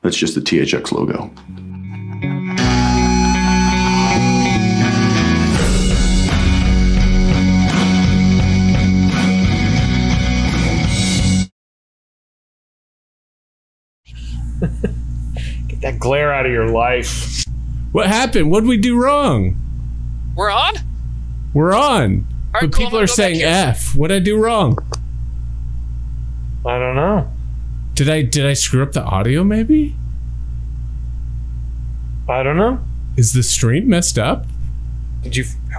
That's just the THX logo. Get that glare out of your life. What happened? What'd we do wrong? We're on? We're on. All right, but cool, people are saying F. What'd I do wrong? I don't know. Did I screw up the audio maybe? I don't know. Is the stream messed up?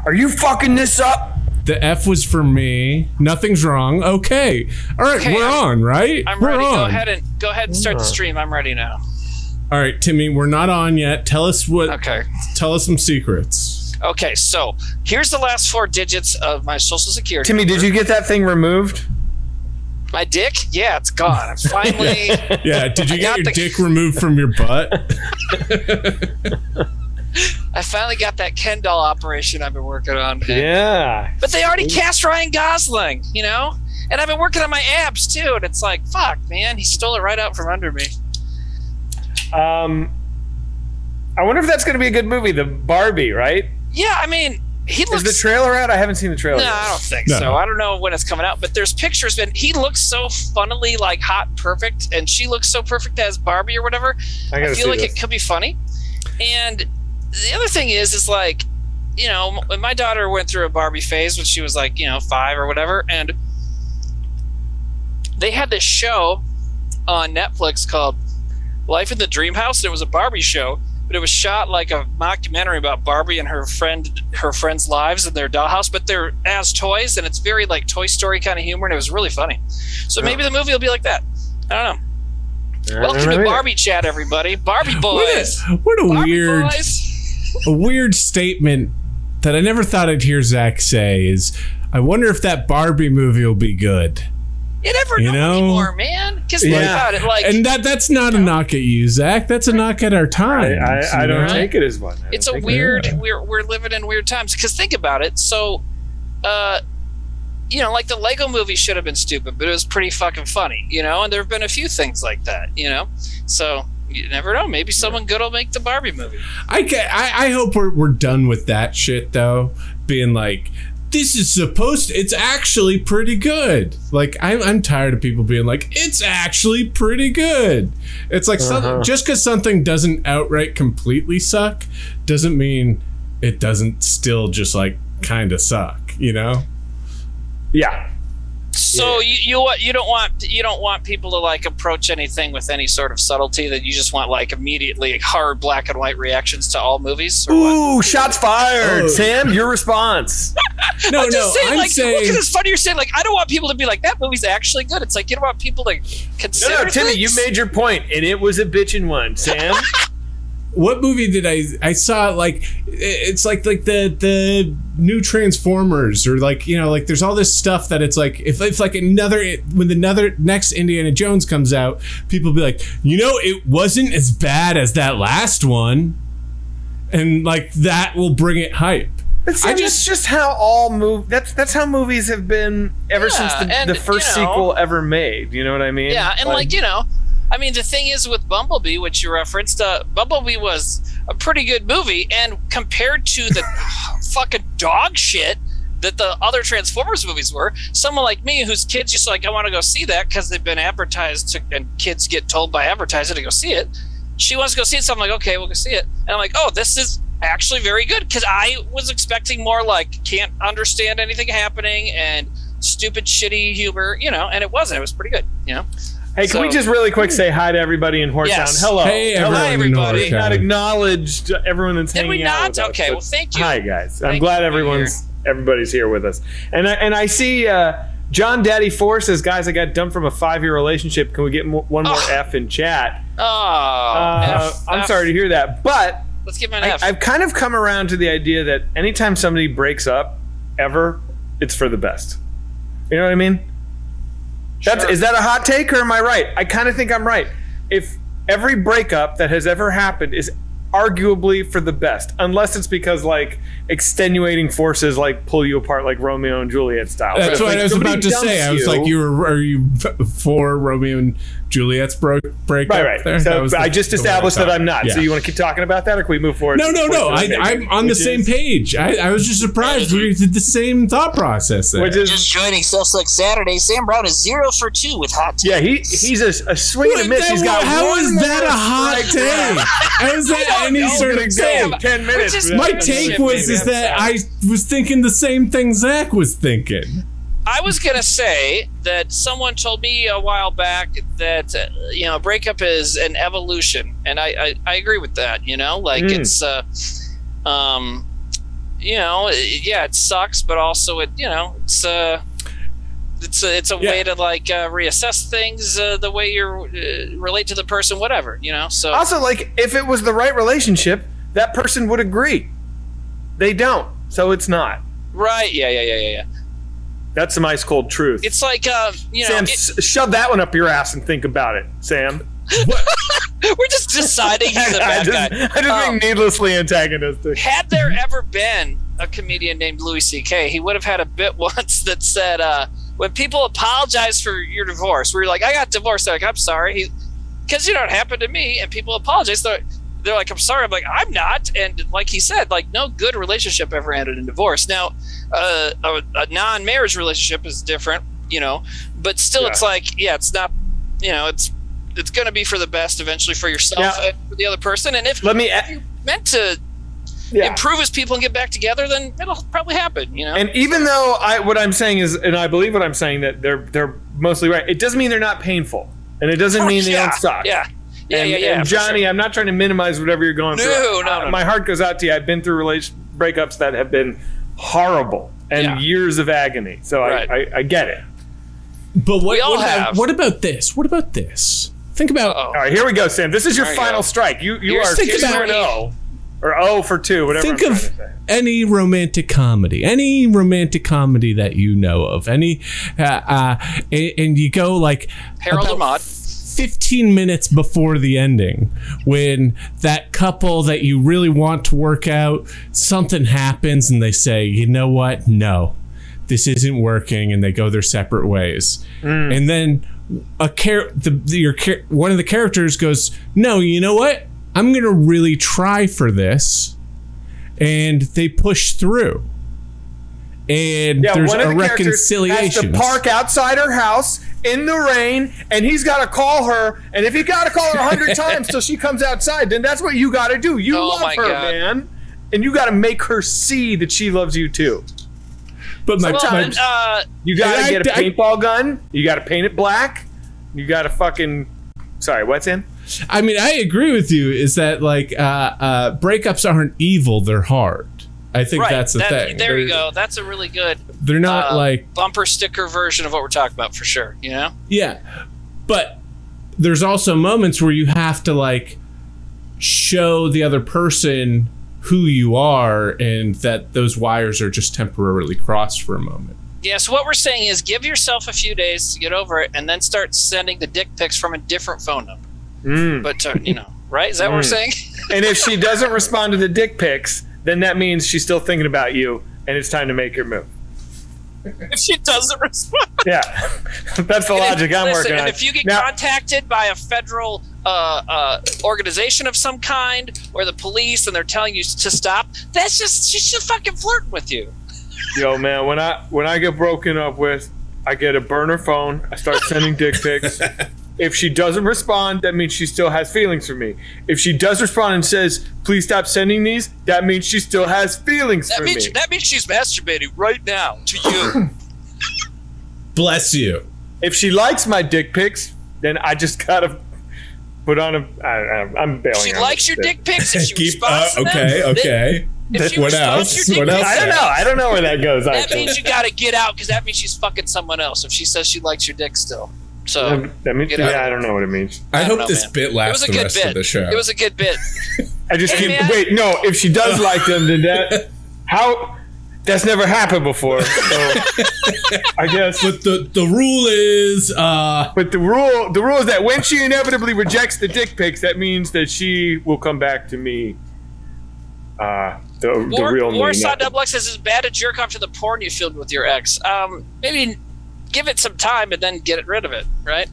Are you fucking this up? The F was for me. Nothing's wrong. Okay. All right, Okay, we're on, right? I'm we're ready. on. Go ahead and start the stream. I'm ready now. All right, Timmy, we're not on yet. Tell us what. Okay. Tell us some secrets. Okay, so here's the last 4 digits of my social security. Timmy, did you get that thing removed? My dick? Yeah, it's gone. I'm finally. Yeah, did you get your dick removed from your butt? I finally got that Ken doll operation I've been working on. Yeah. But they already cast Ryan Gosling, you know? And I've been working on my abs too, and it's like, fuck, man, he stole it right out from under me. I wonder if that's going to be a good movie, the Barbie, right? Yeah, I mean, he looks... Is the trailer out? I haven't seen the trailer yet. I don't think so. I don't know when it's coming out, but there's pictures, and he looks so funnily like hot and perfect, and she looks so perfect as Barbie or whatever. I feel like it could be funny. And the other thing is like, you know, when my daughter went through a Barbie phase when she was like, you know, 5 or whatever, and they had this show on Netflix called Life in the Dream House. It was a Barbie show, but it was shot like a mockumentary about Barbie and her friends' lives in their dollhouse, but they're as toys, and it's very like Toy Story kind of humor, and it was really funny. So maybe the movie will be like that. I don't know. Welcome to Barbie Chat, everybody. Barbie boys. What a Barbie weird, boys. a weird statement that I never thought I'd hear Zack say is, I wonder if that Barbie movie will be good. You never know anymore, man. Because think about it, like, and that's not a knock at you, Zack. That's a knock at our time. I don't take it as one. It's a weird. We're living in weird times. Because think about it. So, you know, like the Lego movie should have been stupid, but it was pretty fucking funny, you know. And there have been a few things like that, you know. So you never know. Maybe someone good will make the Barbie movie. I hope we're done with that shit though. Being like, this is supposed to, it's actually pretty good. Like I'm tired of people being like, it's actually pretty good. It's like just because something doesn't outright completely suck doesn't mean it doesn't still just like kind of suck, you know? Yeah. So you don't want people to like approach anything with any sort of subtlety, that you just want like immediately hard black and white reactions to all movies? Or Ooh, what? shots fired. Sam, your response. I'm saying, look at this funny. You're saying like, I don't want people to be like, that movie's actually good. It's like, you don't want people to consider. No, Timmy, you made your point, and it was a bitchin' one, Sam. What movie did I saw? Like, it's like the new Transformers, or like, you know, like there's all this stuff that it's like, if like when the next Indiana Jones comes out, people be like, you know, it wasn't as bad as that last one, and like that will bring it hype. It's just how that's how movies have been ever since the first sequel ever made. You know what I mean? Yeah, and like you know, I mean, the thing is with Bumblebee, which you referenced, Bumblebee was a pretty good movie, and compared to the fucking dog shit that the other Transformers movies were, someone like me whose kids just like, I want to go see that because they've been advertised, and kids get told by advertisers to go see it. She wants to go see it, so I'm like, okay, we'll go see it. And I'm like, oh, this is actually very good, because I was expecting more like can't understand anything happening and stupid shitty humor, you know, and it wasn't. It was pretty good, you know. Hey, can we just really quick say hi to everybody in Horse Town? Hello. Hey, everybody. Not acknowledged everyone that's hanging out. Did we not? Okay, well, thank you. Hi, guys. I'm glad everybody's here with us. And I see John Daddy Four says, guys, I got dumped from a 5-year relationship. Can we get one more F in chat? I'm sorry to hear that, but let's give him an F. I've kind of come around to the idea that anytime somebody breaks up, ever, it's for the best. You know what I mean? Is that a hot take or am I right? I kind of think I'm right. If every breakup that has ever happened is arguably for the best, unless it's because like extenuating forces like pull you apart like Romeo and Juliet style. That's what I was about to say. I was like, are you for Romeo and Juliet's breakup? Right. There? So I just established that I'm not. Yeah. So you want to keep talking about that, or can we move forward? No. I'm on the same page. I was just surprised we did the same thought process there. Just joining Self Select Saturday. Sam Brown is 0 for 2 with hot takes. Yeah, he's a swing and a miss. He's got how is that a hot take? How is that any sort of game? 10 minutes. My take was that I was thinking the same thing Zach was thinking. I was gonna say that someone told me a while back that breakup is an evolution, and I agree with that. It's it sucks, but also it's a way to reassess things, the way you relate to the person, whatever. So also if it was the right relationship, that person would agree. They don't, so it's not right. Yeah. That's some ice cold truth. It's like, Sam, shove that one up your ass and think about it, Sam. We're just deciding he's a bad guy. I just being needlessly antagonistic. Had there ever been a comedian named Louis C.K., he would have had a bit once that said, when people apologize for your divorce, where you're like, I got divorced, they're like, I'm sorry. Because, it happened to me, and people apologize. They're like, I'm sorry. I'm like, I'm not. And like he said, no good relationship ever ended in divorce. Now, a non-marriage relationship is different, but still it's like, it's not, it's going to be for the best eventually for yourself and for the other person. And if you're meant to improve as people and get back together, then it'll probably happen, And even though what I'm saying is, and I believe what I'm saying, that they're mostly right, it doesn't mean they're not painful. And it doesn't mean they don't suck. Yeah. And Johnny, sure. I'm not trying to minimize whatever you're going through. No. My heart goes out to you. I've been through breakups that have been horrible and years of agony. So I get it. But what about this? What about this? Think about. All right, here we go, Sam. This is your final strike. You are 2-0 or 0 for 2, whatever. Think of any romantic comedy that you know of, and you go like Harold and Maude. 15 minutes before the ending, when that couple that you really want to work out, something happens and they say, you know what? No, this isn't working, and they go their separate ways. And then one of the characters goes, no, you know what? I'm going to really try for this. And they push through. And there's a reconciliation. Has to park outside her house in the rain, and he's got to call her. And if he got to call her 100 times till she comes outside, then that's what you got to do. You love her, man, and you got to make her see that she loves you too. But you got to get a paintball gun. You got to paint it black. You got to fucking. Sorry, what's in? I mean, I agree with you. Is that breakups aren't evil? They're hard. I think that's the thing. There you go. That's a really good. They're not bumper sticker version of what we're talking about for sure. Yeah, but there's also moments where you have to show the other person who you are, and that those wires are just temporarily crossed for a moment. Yeah. So what we're saying is, give yourself a few days to get over it, and then start sending the dick pics from a different phone number. But right? Is that what we're saying? And if she doesn't respond to the dick pics, then that means she's still thinking about you, and it's time to make your move. If she doesn't respond. Yeah. That's the logic I'm working on. And if you get contacted by a federal organization of some kind, or the police, and they're telling you to stop, she's just fucking flirting with you. Yo, man, when I get broken up with, I get a burner phone, I start sending dick pics. If she doesn't respond, that means she still has feelings for me. If she does respond and says, please stop sending these, that means she still has feelings for me. That means she's masturbating right now to you. Bless you. If she likes my dick pics, then I just gotta put on I'm bailing. She likes your dick pics if she responds to them. Okay. What else? I don't know where that goes. That means you gotta get out, because that means she's fucking someone else if she says she likes your dick still. So that means, I don't know what it means. I hope this bit lasts the rest of the show. It was a good bit. I just keep wait. No, if she does like them, then That's never happened before. So I guess. But the rule is. But the rule is that when she inevitably rejects the dick pics, that means that she will come back to me. The real me. Or Sonnenberg says it's bad to jerk off to the porn you filmed with your ex. Maybe give it some time and then get rid of it, right?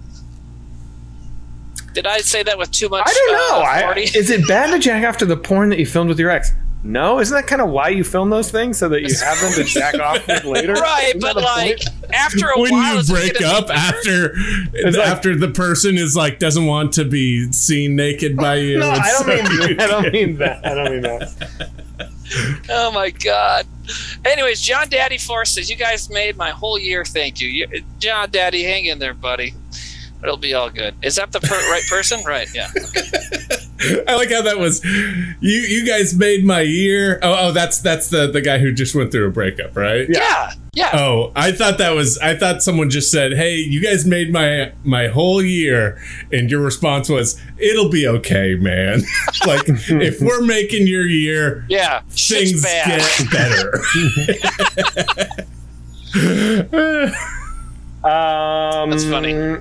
Did I say that with too much? I don't know. Is it bad to jack off to the porn that you filmed with your ex? No, isn't that kind of why you film those things, so that you have them to jack off with later? Right, but like after a when while, you break up after the person is like doesn't want to be seen naked by you. No, I don't mean that. Oh my God. Anyways, John Daddy Force says, you guys made my whole year. Thank you. John Daddy, hang in there, buddy. It'll be all good. Is that the right person? Right, yeah. Okay. I like how that was. You guys made my year. Oh, that's the guy who just went through a breakup, right? Yeah. Oh, I thought someone just said, "Hey, you guys made my whole year," and your response was, "It'll be okay, man." Like if we're making your year, things get better. That's funny.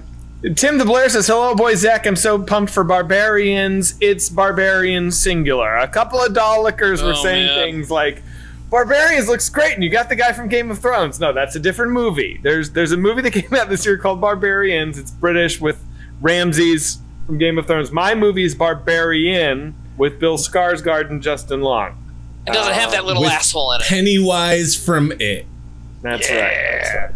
Tim the Blair says, hello, boy, Zack. I'm so pumped for Barbarians. It's Barbarians singular. A couple of Dalekers were saying things like, Barbarians looks great, and you got the guy from Game of Thrones. No, that's a different movie. There's a movie that came out this year called Barbarians. It's British with Ramses from Game of Thrones. My movie is Barbarian with Bill Skarsgård and Justin Long. It doesn't have that little asshole in it. Pennywise from It. That's right.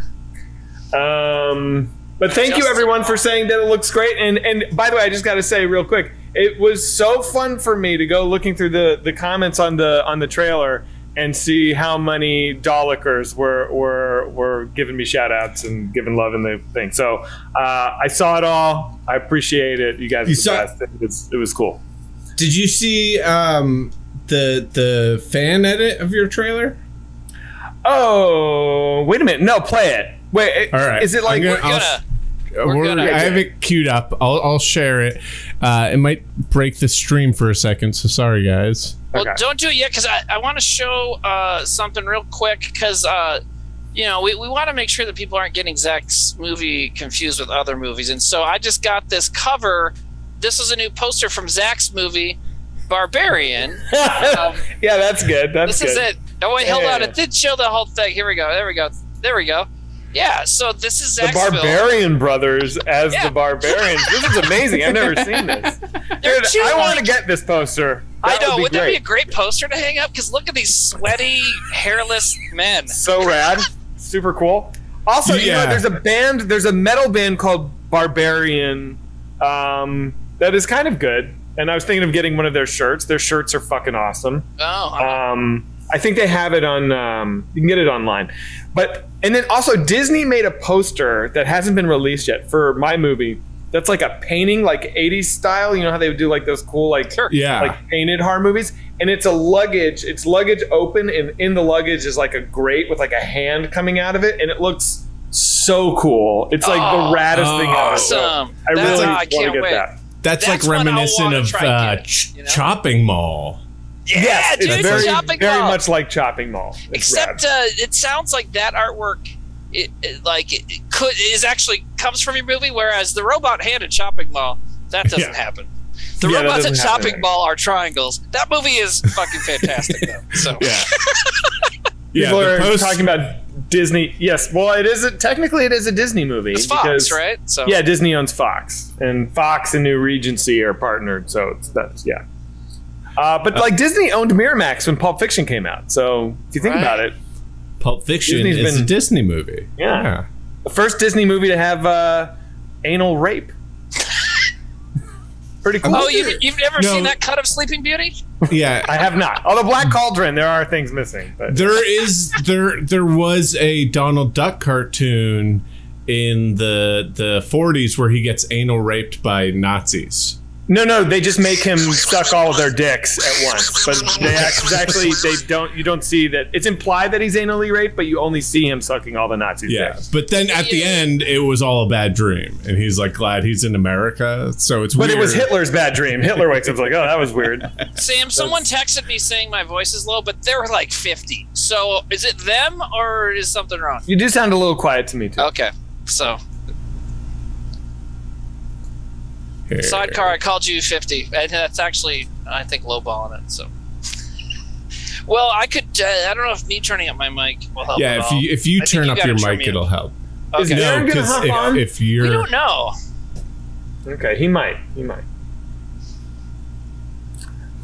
But thank you everyone for saying that it looks great. And by the way, I just got to say real quick, it was so fun for me to go looking through the comments on the trailer and see how many Dalekers were giving me shout outs and giving love in the thing. So I saw it all. I appreciate it. You guys are the best. It was cool. Did you see the fan edit of your trailer? Oh, wait a minute. No, play it. Wait, all right. Is it like I have it queued up. I'll share it. It might break the stream for a second, so sorry, guys. Well, don't do it yet, because I want to show something real quick, because we want to make sure that people aren't getting Zack's movie confused with other movies, and so I just got this cover. This is a new poster from Zack's movie, Barbarian. Yeah, that's good. This is it. Oh wait, hold on. It did show the whole thing. Here we go. There we go. Yeah, so this is Zack's the Barbarian brothers as the Barbarians. This is amazing. I've never seen this. Dude, I want to get this poster. I know. Wouldn't that be a great poster to hang up? Because look at these sweaty, hairless men. So rad. Super cool. Also, you know, there's a metal band called Barbarian that is kind of good. And I was thinking of getting one of their shirts. Their shirts are fucking awesome. Oh. I think they have it on, you can get it online. And then also Disney made a poster that hasn't been released yet for my movie. That's like a painting, like 80s style. You know how they would do like those cool, like painted horror movies? And it's it's luggage open, and in the luggage is like a grate with like a hand coming out of it. And it looks so cool. It's like the raddest thing ever. Awesome. I really want to get that. That's like reminiscent of Chopping Mall. Yeah, yes, dude, it's very much like Chopping Mall. Except it sounds like that artwork comes from your movie, whereas the robot hand at Chopping Mall, that doesn't happen. The robots at Chopping Mall are triangles. That movie is fucking fantastic, though. So people are talking about Disney. Yes, well, technically it is a Disney movie. It's Fox, right? So yeah, Disney owns Fox, and Fox and New Regency are partnered. So that's. But like Disney owned Miramax when Pulp Fiction came out. So if you think about it, Pulp Fiction is a Disney movie. Yeah. The first Disney movie to have anal rape. Pretty cool. Oh, you've never seen that cut of Sleeping Beauty? Yeah, I have not. Although Black Cauldron, there are things missing. But there was a Donald Duck cartoon in the 40s where he gets anal raped by Nazis. No, they just make him suck all of their dicks at once. But you don't see that. It's implied that he's anally raped, but you only see him sucking all the Nazis' dicks. But then at the end, it was all a bad dream. And he's like glad he's in America. So it's weird. But it was Hitler's bad dream. Hitler wakes up like, oh, that was weird. Sam, someone texted me saying my voice is low, but they're like 50. So is it them or is something wrong? You do sound a little quiet to me, too. Okay, so... Sidecar, I called you 50. And that's actually, I think, lowballing it. So, well, I could. I don't know if me turning up my mic will help. Yeah, if you turn up your mic, it'll help. Okay. No, because if you're, we don't know. Okay, he might.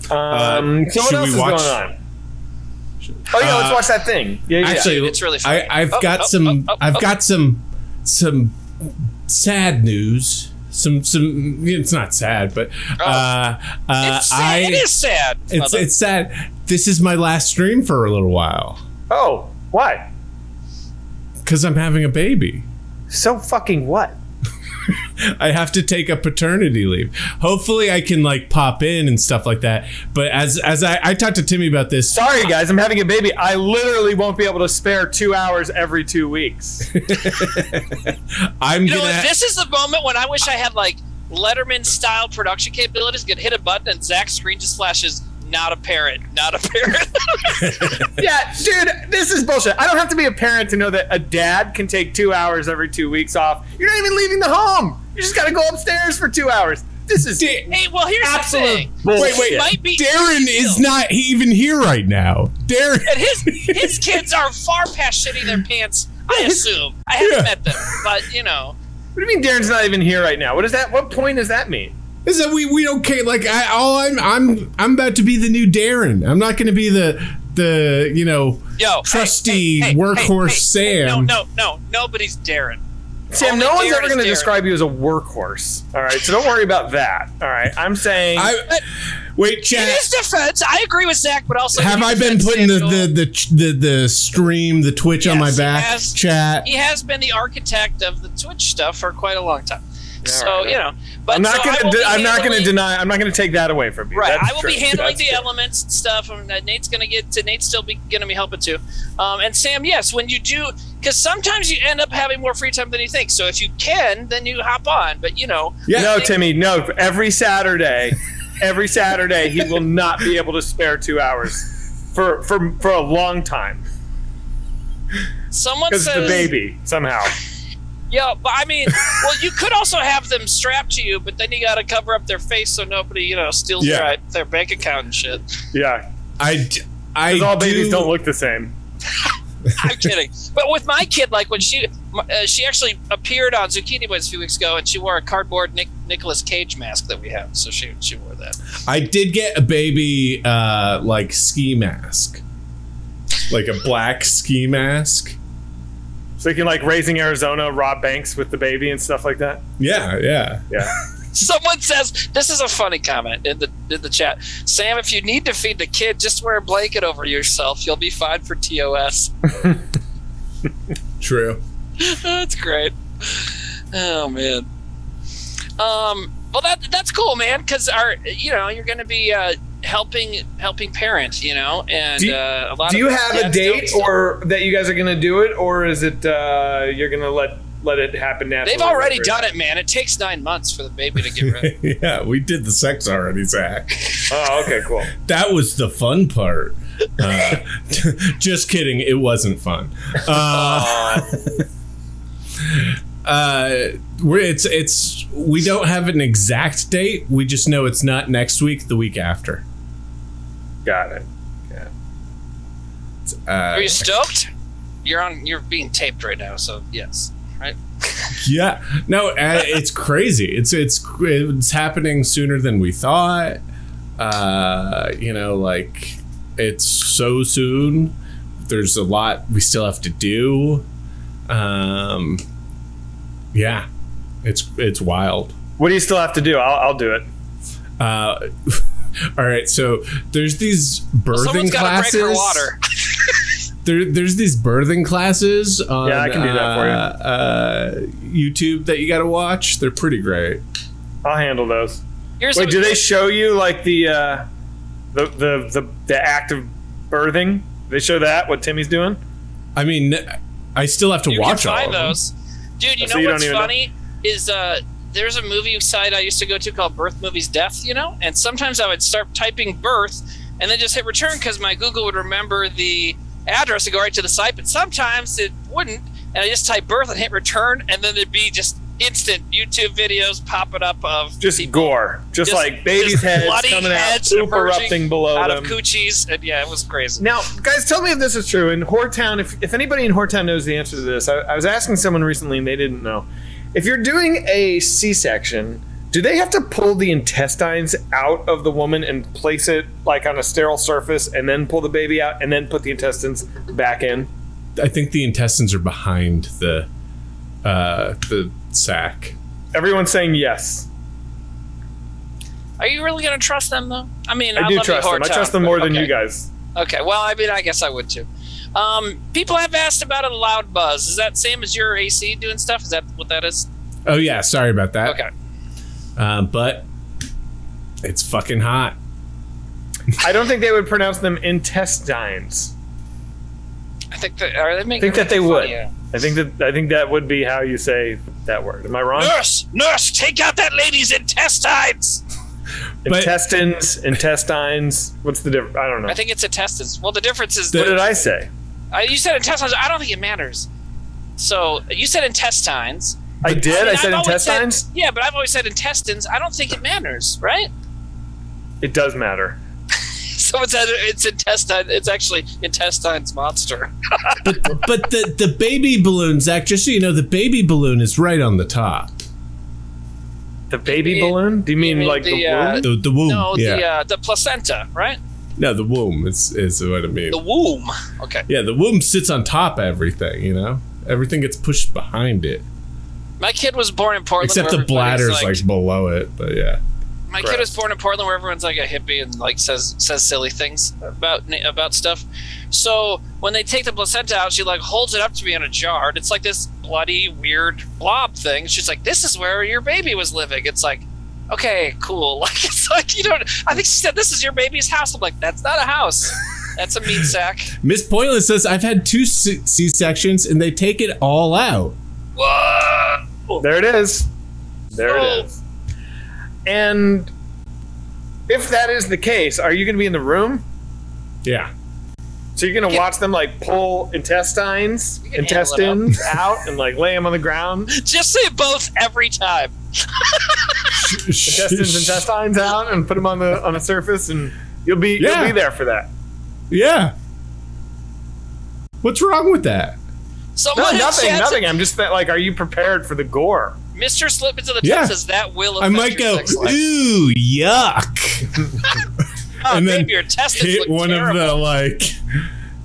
So what else is going on? Oh yeah, let's watch that thing. Yeah, actually, it's really funny. I've got some sad news. Some it's not sad, but it's sad. It is sad. It's sad. This is my last stream for a little while. Oh, why? Because I'm having a baby. So fucking what? I have to take a paternity leave. Hopefully I can like pop in and stuff like that. But as I talked to Timmy about this. Sorry guys, I'm having a baby. I literally won't be able to spare 2 hours every 2 weeks. This is the moment when I wish I had like Letterman style production capabilities. Could hit a button and Zack's screen just flashes not a parent. Yeah, dude, this is bullshit. I don't have to be a parent to know that a dad can take 2 hours every 2 weeks off. You're not even leaving the home. You just got to go upstairs for 2 hours. This is hey, well, here's the thing. Bullshit. Wait. Darren is not even here right now. Darren. And his kids are far past shitting their pants, I assume. I haven't met them, but, you know. What do you mean Darren's not even here right now? What is that? What point does that mean? Is that we don't care? Like I'm about to be the new Darren. I'm not going to be the trusty workhorse Sam. No, nobody's Darren. Sam, no one's ever going to describe you as a workhorse. All right, so don't worry about that. All right, I'm saying. Wait, chat. In his defense, I agree with Zack, but also have I been putting the stream, the Twitch on my back? Chat. He has been the architect of the Twitch stuff for quite a long time. So you know, but I'm not going to take that away from you. Right, That's I will true. be handling That's the true. elements and stuff. And Nate's going to get to. Nate's still going to be helping too. And Sam, yes, when you do, because sometimes you end up having more free time than you think. So if you can, then you hop on. But you know, Timmy, no. Every Saturday, he will not be able to spare 2 hours for a long time. Someone says because the baby somehow. Yeah, but I mean, well, you could also have them strapped to you, but then you got to cover up their face so nobody, steals their bank account and shit. Yeah, because all babies don't look the same. I'm kidding, but with my kid, like when she actually appeared on Zucchini Boys a few weeks ago, and she wore a cardboard Nicolas Cage mask that we have, so she wore that. I did get a baby like ski mask, like a black ski mask. So you can like Raising Arizona, rob banks with the baby and stuff like that. Yeah. Someone says this is a funny comment in the chat. Sam, if you need to feed the kid, just wear a blanket over yourself. You'll be fine for TOS. True. That's great. Oh man. Well, that's cool, man. Because you're going to be helping parent, and a lot. Do you have a date or that you guys are going to do it, or is it you're going to let it happen naturally? They've already done it, man. It takes 9 months for the baby to get ready. Yeah, we did the sex already, Zack. Oh, okay, cool. That was the fun part. Just kidding. It wasn't fun. We don't have an exact date. We just know it's not next week, the week after. Got it. Yeah. Are you stoked? You're being taped right now, so yes, right? Yeah. No, it's crazy. It's happening sooner than we thought. It's so soon. There's a lot we still have to do. Yeah, it's wild. What do you still have to do? I'll do it. All right, so there's these birthing classes. Break her water. There's these birthing classes on I can do that for you. YouTube that you got to watch. They're pretty great. I'll handle those. Wait, do they show you like the act of birthing? They show that what Timmy's doing? I mean, I still have to watch all of those. Dude, you So know you what's don't even funny is there's a movie site I used to go to called Birth Movies Death, you know, and sometimes I would start typing birth and then just hit return because my Google would remember the address and go right to the site, but sometimes it wouldn't, and I just type birth and hit return, and then there'd be just instant YouTube videos popping up of just people, gore, just like babies' heads coming out, poop erupting below out them. of coochies, and yeah, it was crazy. Now, guys, tell me if this is true. In Whoretown, if anybody in Whoretown knows the answer to this, I was asking someone recently and they didn't know. If you're doing a C-section, do they have to pull the intestines out of the woman and place it like on a sterile surface and then pull the baby out and then put the intestines back in? I think the intestines are behind the sac. Everyone's saying yes. Are you really going to trust them, though? I mean, I do love trust them. I trust them more than you guys. Okay, well, I mean, I guess I would, too. People have asked about a loud buzz. Is that same as your AC doing stuff? Is that what that is? Oh, yeah. Sorry about that. Okay. But it's fucking hot. I don't think they would pronounce them intestines. I think that are they making? I think that they would. Yeah. I think that would be how you say that word. Am I wrong? Nurse, take out that lady's intestines. Intestines. What's the difference? I don't know. I think it's intestines. Well, the difference is. What did I say? You said intestines. I don't think it matters. So you said intestines. I did. I said intestines. Yeah, but I've always said intestines. I don't think it matters, right? It does matter. So it's intestine. It's actually intestines monster. but the baby balloon, Zach. Just so you know, the baby balloon is right on the top. The baby balloon? Do you mean like the womb? The womb. No, yeah. the placenta, right? No, the womb is what I mean. The womb. Okay. Yeah, the womb sits on top of everything. You know, everything gets pushed behind it. My kid was born in Portland. Except the bladder's like below it, but yeah. My kid was born in Portland, where everyone's like a hippie and like says silly things about stuff. So when they take the placenta out, she like holds it up to me in a jar. And it's like this bloody, weird blob thing. She's like, "This is where your baby was living." It's like, okay, cool. Like it's like you don't. I think she said, "This is your baby's house." I'm like, "That's not a house. That's a meat sack." Miss Pointless says, "I've had 2 C-sections and they take it all out." Whoa! There it is. There it is. And if that is the case, are you going to be in the room? Yeah. So you're going to watch them like pull intestines out and like lay them on the ground? Just say both every time. Intestines out and put them on the surface, and you'll be there for that. Yeah. What's wrong with that? Nothing. I'm just like, are you prepared for the gore? Mr. Slip into the tub says that will affect I might go, sex life. ooh, yuck. And then your testes hit one terrible. of the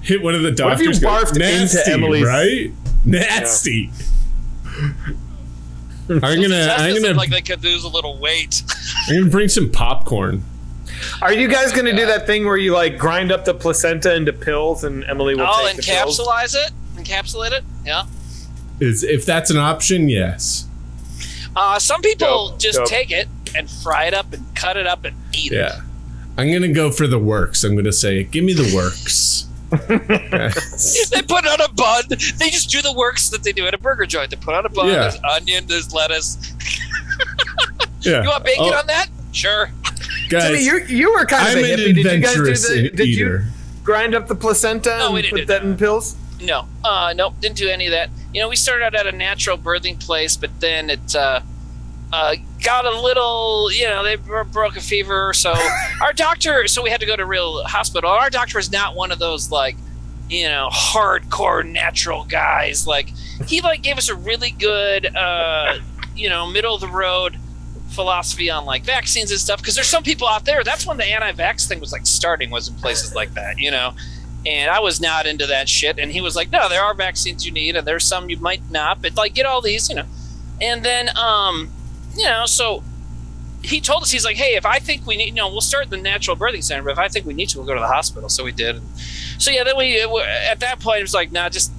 hit one of the doctors. What if you barfed nasty, into Emily's right? Nasty. Yeah. I'm gonna like they could lose a little weight. I'm gonna bring some popcorn. Are you guys gonna do that thing where you like grind up the placenta into pills and Emily will take the pills? Encapsulate it? Yeah. If that's an option, yes. Some people take it and fry it up and cut it up and eat it. Yeah. I'm going to go for the works. I'm going to say, give me the works. They put on a bun. They just do the works that they do at a burger joint. They put on a bun. Yeah. There's onion. There's lettuce. Yeah. You want bacon on that? Sure. Guys, you were kind of a hippie. Did you guys did you grind up the placenta and put that in pills? No. Nope. Didn't do any of that. You know, we started out at a natural birthing place, but then it got a little, they broke a fever. So our doctor, we had to go to a real hospital. Our doctor is not one of those hardcore natural guys. Like he gave us a really good, middle of the road philosophy on vaccines and stuff. Because there's some people out there. That's when the anti-vax thing was starting, was in places like that, And I was not into that shit. And he was like, no, there are vaccines you need, and there's some you might not, but get all these, And then, so he told us, he's like, hey, if I think we need, we'll start the natural birthing center, but if I think we need to, we'll go to the hospital. So we did. So yeah, then at that point, it was like, nah, just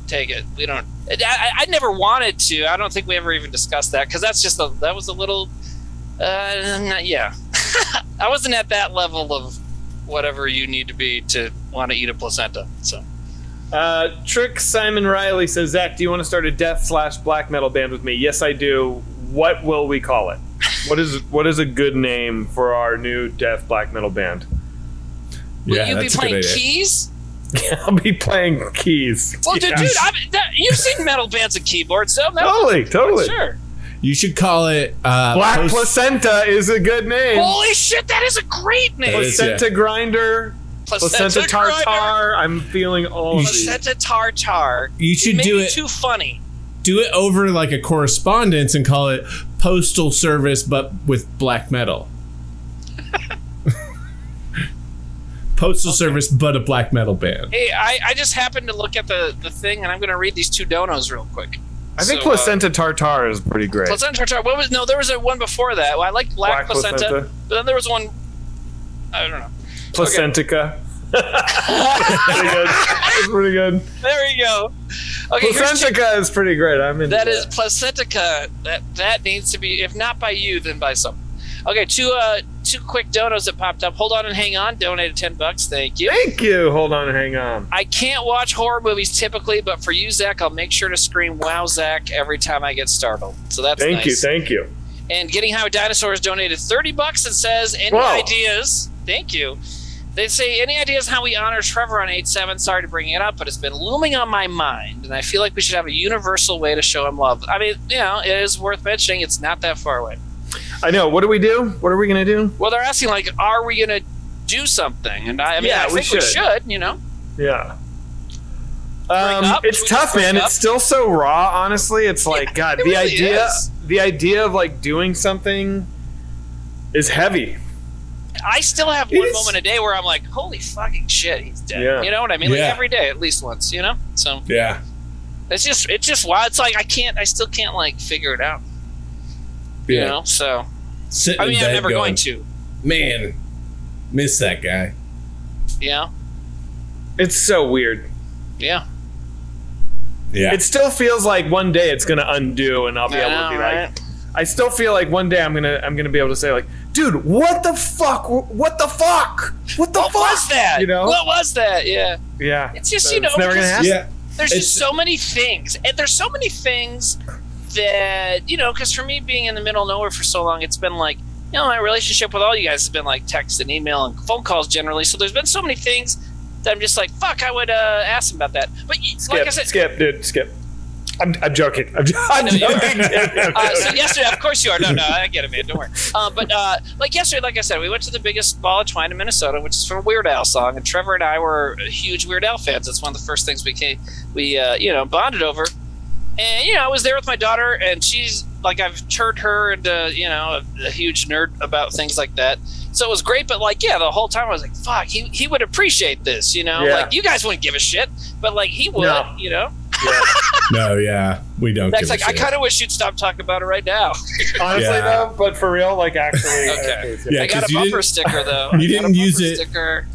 take it. We don't, I never wanted to. I don't think we ever even discussed that, because that's just that was a little Yeah. I wasn't at that level of whatever you need to be to want to eat a placenta. So. Trick Simon Riley says, Zach, do you want to start a death/black metal band with me? Yes, I do. What will we call it? What is a good name for our new death black metal band? Will you be playing keys? Yeah, I'll be playing keys. Well, dude, you've seen metal bands and keyboards, so totally. Sure. You should call it Black Placenta is a good name. Holy shit, that is a great name. Placenta Grinder. Placenta Tartar. I'm feeling all of these. Placenta Tartar. You should do it too funny. Do it over like a correspondence and call it Postal Service, but with black metal. Postal Service, but a black metal band. Hey, I just happened to look at the thing, and I'm going to read these two donos real quick. I think Placenta Tartar is pretty great. Placenta Tartar. There was one before that. Well, I liked Black Placenta, but then there was one. I don't know. Placentica. Pretty good. That's pretty good. There you go. Okay, Placentica is pretty great. I'm into that. That is Placentica. That needs to be, if not by you, then by someone. Okay, two quick donos that popped up. Hold on and hang on. Donated $10. Thank you. Thank you. Hold on and hang on. I can't watch horror movies typically, but for you, Zach, I'll make sure to scream "Wow, Zach" every time I get startled. So that's nice. Thank you. And Getting High with Dinosaurs donated $30 and says, "Any ideas?" Thank you. They say, "Any ideas how we honor Trevor on 8/7? Sorry to bring it up, but it's been looming on my mind, and I feel like we should have a universal way to show him love." I mean, it is worth mentioning. It's not that far away. I know. What do we do? What are we going to do? Well, they're asking, like, are we going to do something? And I think we should, Yeah. It's tough, man. It's still so raw, honestly. It's like, God, the idea of, like, doing something is heavy. I still have one moment a day where I'm like, holy fucking shit, he's dead. Yeah. You know what I mean? Like, every day, at least once, So. Yeah. It's just wild. It's like, I still can't, like, figure it out. Yeah. So. Sitting I'm never going to. Man, miss that guy. Yeah. It's so weird. Yeah. Yeah. It still feels like one day it's gonna undo, and I'll be able to be like. I still feel like one day I'm gonna be able to say, like, dude, what the fuck? What the fuck? What was that? What was that? Yeah. Yeah. It's just it's never gonna happen. Yeah. There's just so many things, and there's so many things that because for me being in the middle of nowhere for so long, it's been like my relationship with all you guys has been like text and email and phone calls generally. So there's been so many things that I'm just like, fuck, I would ask him about that. But like I said, skip. I'm joking. I'm joking. So yesterday, of course you are. No, I get it, man. Don't worry. But like yesterday, like I said, we went to the biggest ball of twine in Minnesota, which is from a Weird Al song, and Trevor and I were huge Weird Al fans. That's one of the first things we bonded over. And I was there with my daughter, and she's like, I've turned her into a huge nerd about things like that. So it was great, but like, the whole time I was like, fuck, he would appreciate this, like you guys wouldn't give a shit, but like he would, Yeah. No, we don't. That's like, I kind of wish you'd stop talking about it right now. Honestly, though, but for real, like actually. Okay. I got a bumper sticker though. You didn't use it. Sticker.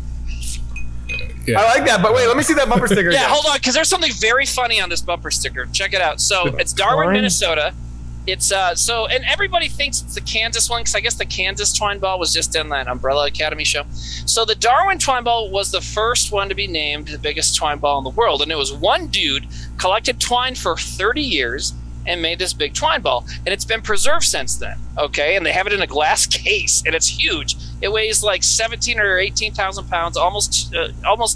Yeah. I like that, but wait, let me see that bumper sticker. Yeah, hold on, because there's something very funny on this bumper sticker. Check it out. So it's Darwin, Minnesota. It's and everybody thinks it's the Kansas one, because I guess the Kansas twine ball was just in that Umbrella Academy show. So the Darwin twine ball was the first one to be named the biggest twine ball in the world, and it was one dude collected twine for 30 years and made this big twine ball, and it's been preserved since then. Okay, and they have it in a glass case, and it's huge. It weighs like 17 or 18,000 pounds, almost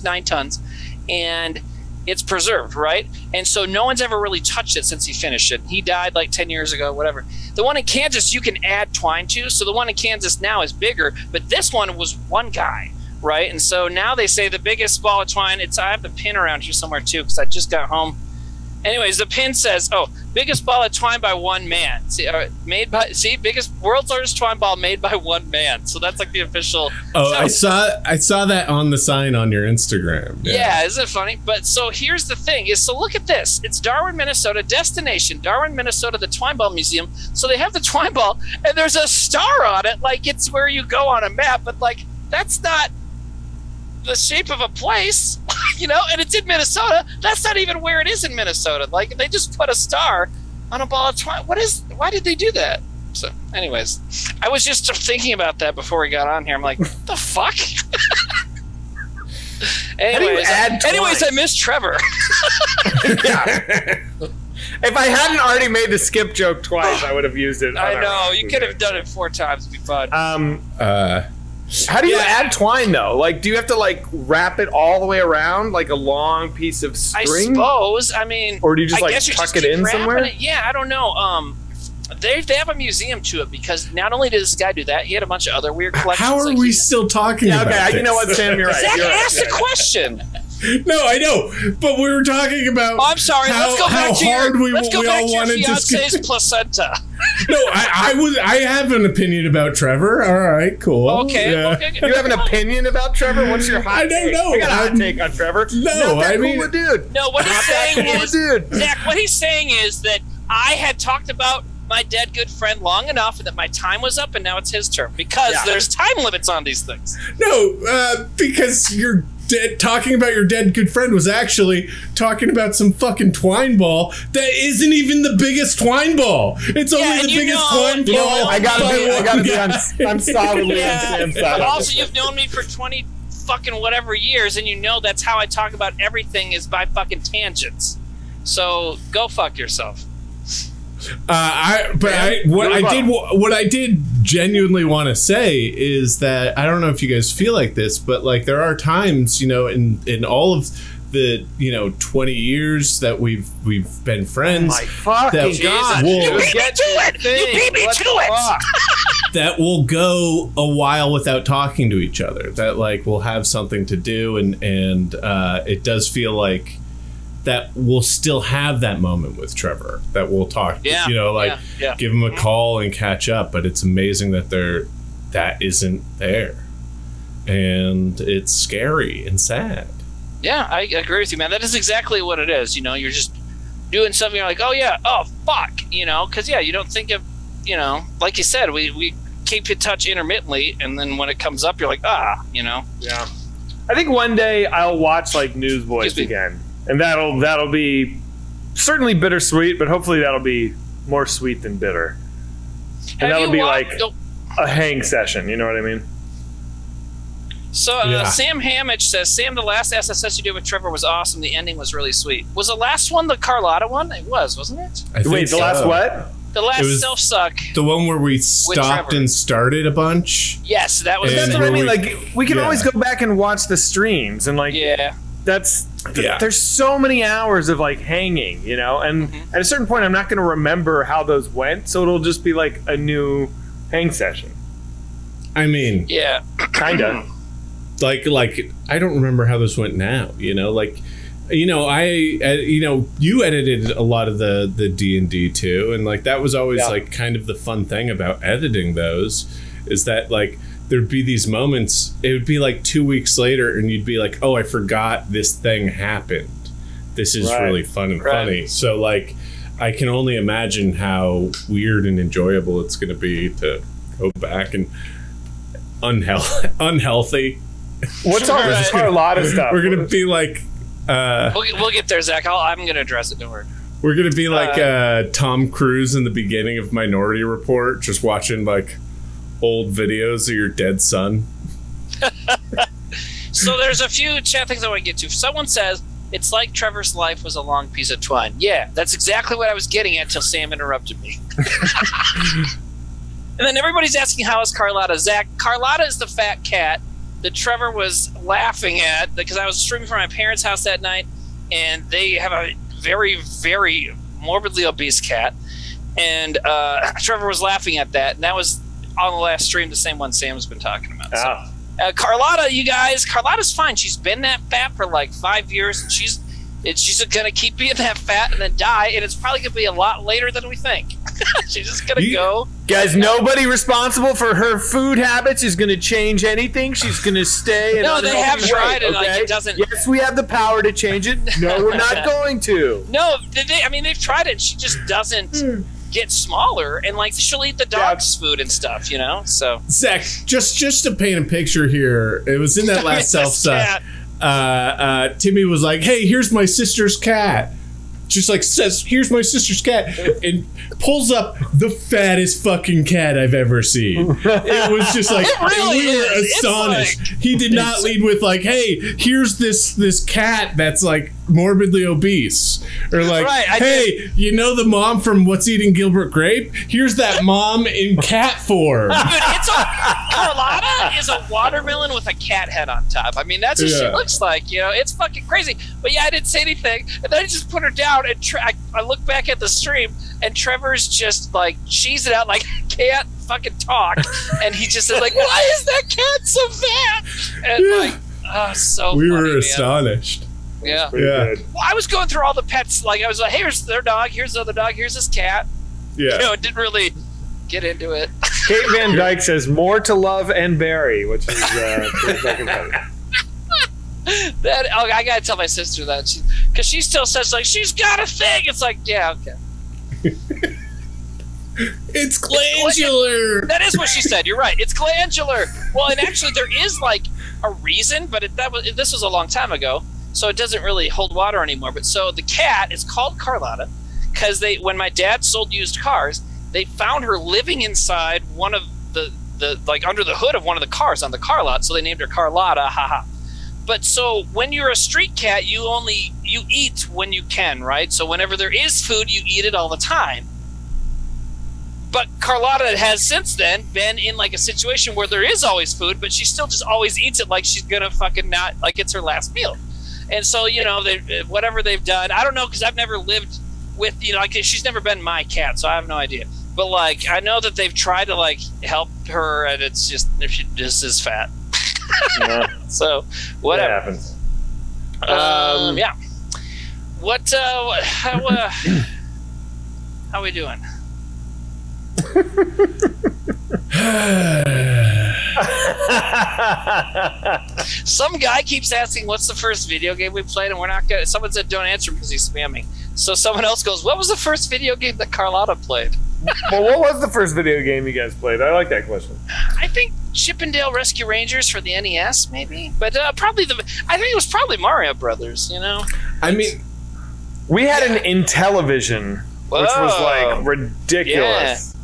9 tons, and it's preserved, right? And so no one's ever really touched it since he finished it. He died like 10 years ago, whatever. The one in Kansas you can add twine to, so the one in Kansas now is bigger, but this one was one guy, right? And so now they say the biggest ball of twine, I have the pin around here somewhere too, because I just got home. Anyways, the pin says, biggest ball of twine by one man. Biggest world's largest twine ball made by one man. So that's like the official. I saw that on the sign on your Instagram. Yeah, isn't it funny? But so here's the thing so look at this. It's Darwin, Minnesota, destination, Darwin, Minnesota, the Twine Ball Museum. So they have the twine ball and there's a star on it, like it's where you go on a map, but like that's not the shape of a place, and it's in Minnesota. That's not even where it is in Minnesota. Like they just put a star on a ball of twine. Why did they do that? So, anyways, I was just thinking about that before we got on here. I'm like, the fuck? anyways, I miss Trevor. If I hadn't already made the skip joke twice, I would have used it. I know. You could have done it 4 times. It'd be fun. How do you add twine, though? Like, do you have to, like, wrap it all the way around, like a long piece of string? I suppose. I mean... Or do you just, like, tuck it in somewhere? Yeah, I don't know. They have a museum to it because not only did this guy do that, he had a bunch of other weird collections. How are we still talking about this? You know what, Sam? You're right. Zack asked a question. No, I know, but we were talking about. Oh, I'm sorry. Let's go back to your fiance's placenta. No, I have an opinion about Trevor. All right, cool. Okay. You have an opinion about Trevor? What's your hot take? I don't know. I got a hot take on Trevor. No, I mean, cool dude. No, what he's saying is, Zack, what he's saying is that I had talked about my dead good friend long enough and that my time was up and now it's his turn because there's time limits on these things. No, because you're talking about your dead good friend was actually talking about some fucking twine ball that isn't even the biggest twine ball. It's only the biggest twine ball. I gotta be I'm solidly on Sam's side. But also, you've known me for 20 fucking whatever years, and you know that's how I talk about everything is by fucking tangents. So go fuck yourself. What I did genuinely want to say is that I don't know if you guys feel like this, but like there are times, in all of the 20 years that we've been friends. Oh my fucking God! You beat me to it. That will go a while without talking to each other. That like we'll have something to do, and it does feel like that we'll still have that moment with Trevor that we'll talk, give him a call and catch up. But it's amazing that that isn't there. And it's scary and sad. Yeah, I agree with you, man. That is exactly what it is. You're just doing something. You're like, oh yeah, oh fuck, because you don't think of, like you said, we keep in touch intermittently. And then when it comes up, you're like, Yeah. I think one day I'll watch like Newsboys again. And that'll be certainly bittersweet, but hopefully that'll be more sweet than bitter. And that'll be like a hang session, you know what I mean? So Sam Hamich says, Sam, the last SSS you did with Trevor was awesome. The ending was really sweet. Was the last one the Carlotta one? It was, wasn't it? Wait, the last what? The last self-suck. The one where we stopped and started a bunch? Yes, that was. That's what I mean. Like, we can always go back and watch the streams and like... Yeah. There's so many hours of like hanging, and at a certain point I'm not going to remember how those went, so it'll just be like a new hang session. I mean, yeah, kind of like I don't remember how this went now, you edited a lot of the D&D too, and like that was always like kind of the fun thing about editing those is that like there'd be these moments, it would be like 2 weeks later and you'd be like, oh, I forgot this thing happened. This is really fun and funny. So like I can only imagine how weird and enjoyable it's going to be to go back and unhealthy. What's a lot of stuff? We're going to be like we'll get there, Zack. I'm going to address it, don't worry. We're going to be like Tom Cruise in the beginning of Minority Report, just watching like old videos of your dead son. So there's a few chat things I want to get to. Someone says it's like Trevor's life was a long piece of twine. Yeah, that's exactly what I was getting at till Sam interrupted me. And then everybody's asking, how is Carlotta? Zack, Carlotta is the fat cat that Trevor was laughing at because I was streaming from my parents' house that night, and they have a very, very morbidly obese cat, and Trevor was laughing at that, and that was on the last stream, the same one Sam's been talking about. So, Carlotta, you guys, Carlotta's fine. She's been that fat for like 5 years, and she's gonna keep being that fat and then die, and it's probably gonna be a lot later than we think. She's just gonna go. Guys, nobody responsible for her food habits is gonna change anything. She's gonna stay. No, they have tried, and like it doesn't. Yes, we have the power to change it. No, we're not going to. No, they've tried it. She just doesn't get stimmer, and like she'll eat the dog's food and stuff, So Zack, just to paint a picture here, it was in that last self-suck. Timmy was like, "Hey, here's my sister's cat." just like says, "Here's my sister's cat," and pulls up the fattest fucking cat I've ever seen. It was just like we were astonished. He did not lead with like, "Hey, here's this cat that's like morbidly obese," or like, "Hey, you know the mom from What's Eating Gilbert Grape? Here's that mom in cat form." Dude, Carlotta is a watermelon with a cat head on top. I mean, that's what she looks like. You know, it's fucking crazy. But yeah, I didn't say anything, and then I just put her down, and I look back at the stream, and Trevor's just like cheesing out like I can't fucking talk, and he just is like, "Why is that cat so fat?" And like, oh, so we funny, were astonished. Yeah. Good. Well, I was going through all the pets. Like, I was like, "Hey, here's their dog. Here's the other dog. Here's this cat." Yeah. You know, it didn't really get into it. Kate Van Dyke says, "More to love and bury," which is pretty fucking funny. I gotta tell my sister that, because she still says like she's got a thing. It's like, yeah, okay. It's glandular. That is what she said. You're right. It's glandular. Well, and actually, there is like a reason, but this was a long time ago, so it doesn't really hold water anymore. But so the cat is called Carlotta because when my dad sold used cars, they found her living inside one of the like under the hood of one of the cars on the car lot, so they named her Carlotta. Haha. But so when you're a street cat, you eat when you can, right? So whenever there is food, you eat it all the time. But Carlotta has since then been in like a situation where there is always food, but she still just always eats it like she's gonna fucking not, like it's her last meal. And so, you know, whatever they've done, I don't know, because I've never lived with, you know, like she's never been my cat, so I have no idea. But like, I know that they've tried to like help her, and it's just, she just is fat. Yeah. So whatever. That happens. Yeah. What? How we doing? Some guy keeps asking, "What's the first video game we played?" And we're not gonna. Someone said, "Don't answer him because he's spamming." So someone else goes, "What was the first video game that Carlotta played?" Well, what was the first video game you guys played? I like that question. I think Chippendale Rescue Rangers for the NES, maybe, but probably I think it was probably Mario Brothers. You know, I mean, we had an Intellivision, which was like ridiculous. Yeah.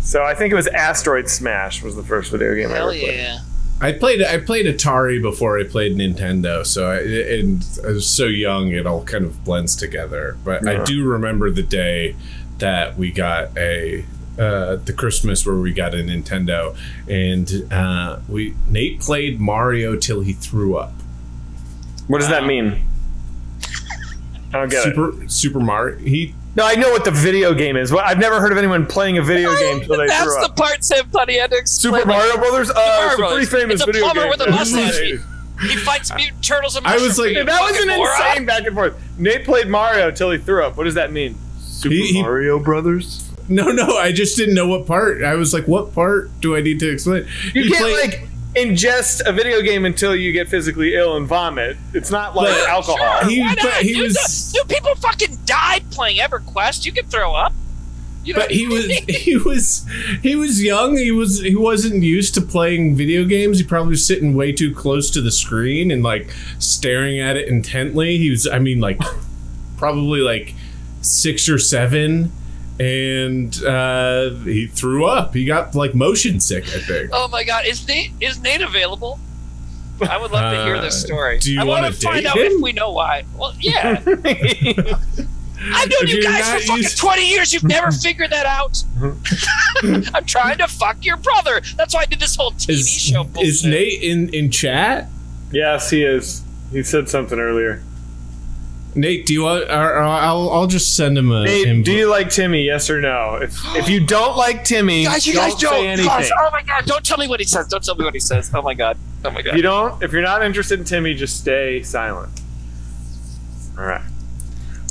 So I think it was Asteroid Smash was the first video game I ever played. Yeah. I played Atari before I played Nintendo, so I was so young it all kind of blends together. But I do remember the day that we got the Christmas where we got a Nintendo, and Nate played Mario till he threw up. What does that mean? I don't get it. Super Mario. No, I know what the video game is. Well, I've never heard of anyone playing a video game until they threw up. That's the part Sam Putty had to explain. Super Mario Brothers? It's a pretty famous video game. It's a plumber with a mustache. He fights mutant turtles and I was like, that was an insane back and forth. Nate played Mario till he threw up. What does that mean? Super Mario Brothers? No, I just didn't know what part. I was like, what part do I need to explain? You can't ingest a video game until you get physically ill and vomit. It's not like alcohol. Sure, dude, people fucking died playing EverQuest. You can throw up. But he was young. He wasn't used to playing video games. He probably was sitting way too close to the screen and like staring at it intently. He was, probably like 6 or 7. And he threw up. He got like motion sick, I think. Oh my god, is Nate available? I would love to hear this story. Do you want to find out if we know why? Well, yeah. I've known you guys for fucking 20 years. You've never figured that out. I'm trying to fuck your brother. That's why I did this whole TV show bullshit. Is Nate in chat? Yes, he is. He said something earlier. Nate, do you want? I'll just send him a. Nate, do you like Timmy? Yes or no? If you don't like Timmy, guys, don't say anything. Gosh, oh my god! Don't tell me what he says. Don't tell me what he says. Oh my god! Oh my god! If you're not interested in Timmy, just stay silent. All right.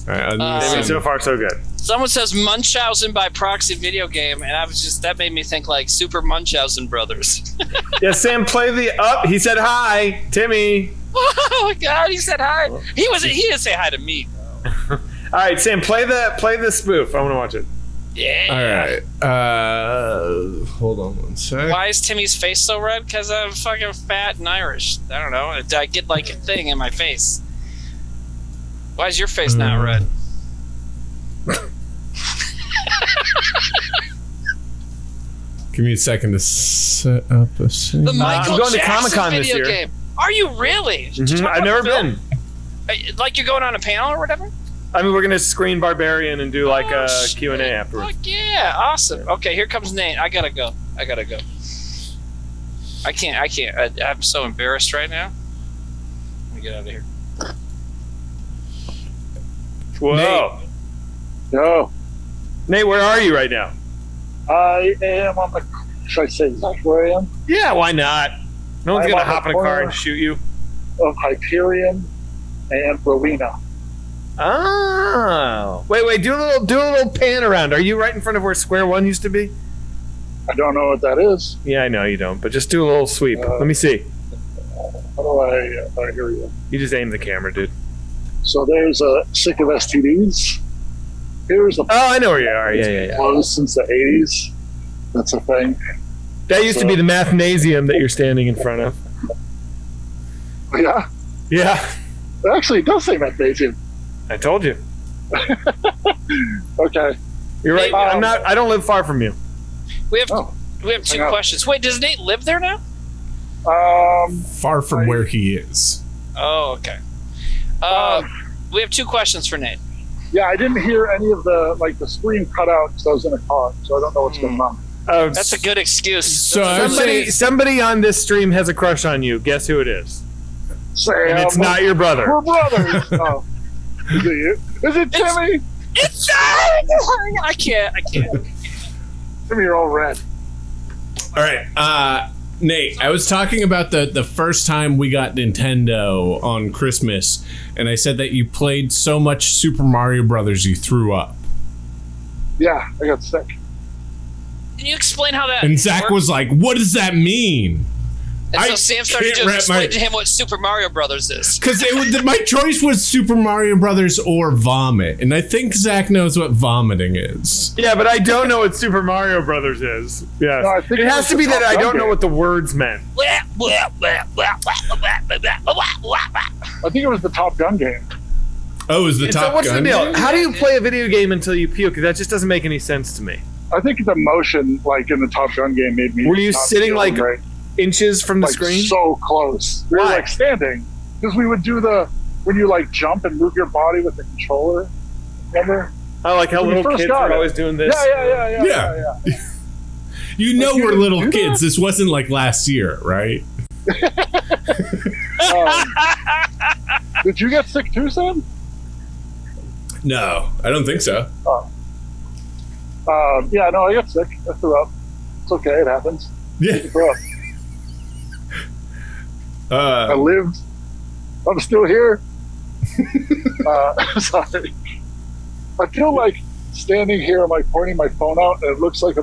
Timmy, so far so good. Someone says Munchausen by proxy video game, and that made me think like Super Munchausen Brothers. Yeah, Sam, play the up. He said hi, Timmy. Oh my god, he said hi. He didn't say hi to me. All right, Sam, play the spoof. I want to watch it. Yeah. All right. Hold on one sec. Why is Timmy's face so red? Because I'm fucking fat and Irish. I don't know. I get like a thing in my face. Why is your face not red? Give me a second to set up a scene. The Michael I'm going to Jackson Comic-Con this video year. game. Are you really? I've never been. Like you're going on a panel or whatever? I mean, we're going to screen Barbarian and do like a shit. Q&A afterwards. Fuck yeah, awesome. Okay, here comes Nate. I gotta go. I can't. I'm so embarrassed right now. Let me get out of here. Whoa. Nate. No. Nate, where are you right now? I am on the. Should I say exactly where I am? Yeah, why not? No one's I'm going to on hop the in a car corner and shoot you. Of Hyperion and Rowena. Oh. Wait, do a little pan around. Are you right in front of where Square One used to be? I don't know what that is. Yeah, I know you don't, but just do a little sweep. Let me see. How do I hear you? You just aim the camera, dude. So there's a sick of STDs. Here's a Oh, I know where you are. Yeah. closed since the 80s. That's a thing. That used to be the mathnasium that you're standing in front of. Yeah. Yeah, Actually, it does say Mathnasium. I told you. Okay. You're right. I don't live far from you. We have Oh. two Hang on. questions. Wait, does Nate live there now? Far from where he is. Oh, okay. We have two questions for Nate. Yeah, I didn't hear any of the screen cut out because I was in a car, so I don't know what's going on. Oh, That's a good excuse. So I would say, somebody on this stream has a crush on you. Guess who it is? Sam, And it's not your brother. We're brothers. Oh. Is it you? Is it Timmy? It's I can't. Timmy, you're all red. all right, Nate, I was talking about the first time we got Nintendo on Christmas, and I said that you played so much Super Mario Brothers you threw up. Yeah, I got sick. Can you explain how that And Zack works? was like, what does that mean? And so I Sam started can't to wrap explain my- to him what Super Mario Brothers is. Because my choice was Super Mario Brothers or vomit, and I think Zack knows what vomiting is. Yeah, but I don't know what Super Mario Brothers is. Yeah, No, I think it it has was to be the that Top I Gun don't know game. what the words meant. I think it was the Top Gun game. Oh, it was the And Top so what's Gun? the deal? How do you play a video game until you puke? That just doesn't make any sense to me. I think the motion, in the Top Gun game, made me. Were you not sitting, feel like, great. Inches from the screen? So close. We were Why? standing because we would do when you jump and move your body with the controller. Remember? I like how When you little first kids got are it. always doing this. Yeah. You know you we're didn't little do kids. that? This wasn't like last year, right? Did you get sick too, Sam? No, I don't think so. Yeah, no, I got sick. I threw up. It's okay. It happens. Yeah. I threw up. I lived. I'm still here. Sorry. I feel like standing here, I'm pointing my phone out, and it looks like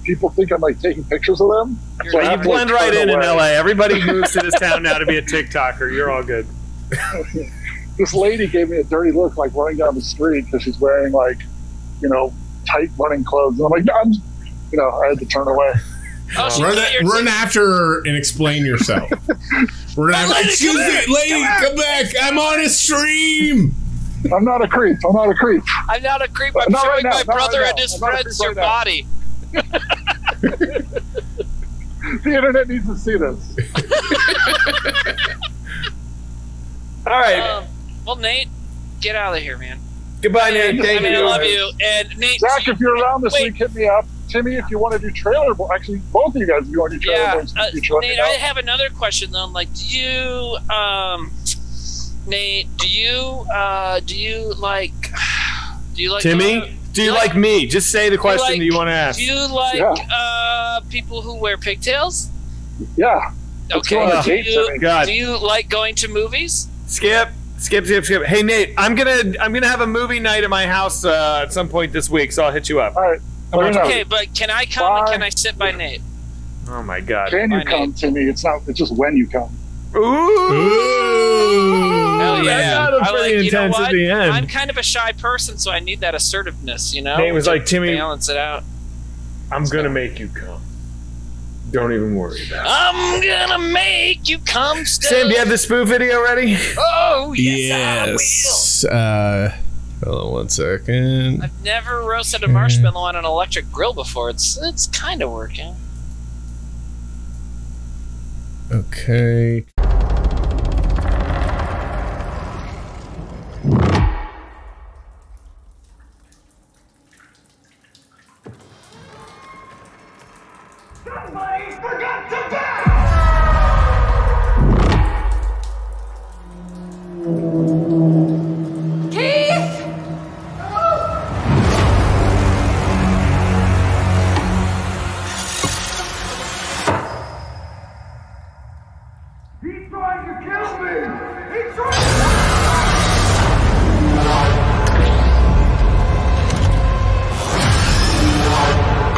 people think I'm taking pictures of them. So I You have to, blend right turn in away. LA. Everybody moves to this town now to be a TikToker. You're all good. This lady gave me a dirty look, running down the street because she's wearing tight running clothes. And I'm like, no, I had to turn away. Oh, she cut your Run after her and explain yourself. Excuse me, lady, come back. I'm on a stream. I'm not a creep. I'm not a creep. I'm not a creep. I'm Not right showing now, my not brother right and now. his I'm not a friends creep your right now. body. The internet needs to see this. All right. Well, Nate, get out of here, man. Goodbye, Nate. Thank I you. love you. And Nate, Zach, if you're around this wait. week, hit me up. Timmy, if you want to do trailer, actually, both of you guys, if you want to do trailer, yeah, boys, you let me Nate, know. I have another question though. Do you, Nate, do you like Timmy? Do you like me? Just say the question that you want to ask. Do you like people who wear pigtails? Yeah. Let's go on a date, Timmy. God. Do you like going to movies? Skip. Hey Nate, I'm gonna have a movie night at my house at some point this week, so I'll hit you up. All right. Let me know. Okay, but can I come and Bye. can I sit by Nate? Oh my God. Can you Bye, come, Nate. Timmy? It's just when you come. Ooh. Hell yeah. That got I pretty like, intense what? at the end. I'm kind of a shy person, so I need that assertiveness, Nate was to like, Timmy, balance it out. I'm gonna make you come. Don't even worry about it. I'm gonna make you come still. Sam, do you have the spoof video ready? Oh, yes, Hold on 1 second. I've never roasted a marshmallow on an electric grill before. It's kind of working. Okay. Somebody forgot to back! Keith! He's trying to kill me! He's trying to...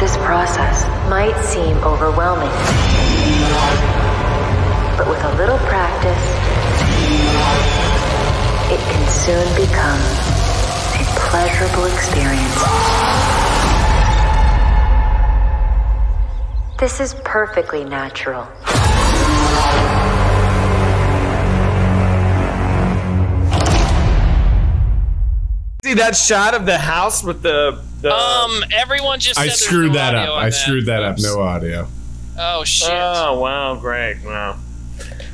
This process might seem overwhelming, but with a little practice, it can soon become a pleasurable experience. This is perfectly natural. See that shot of the house with the everyone just said I there's screwed no that audio up. on I that. screwed that up. Oops. No audio. Oh shit. Oh wow, great. Wow.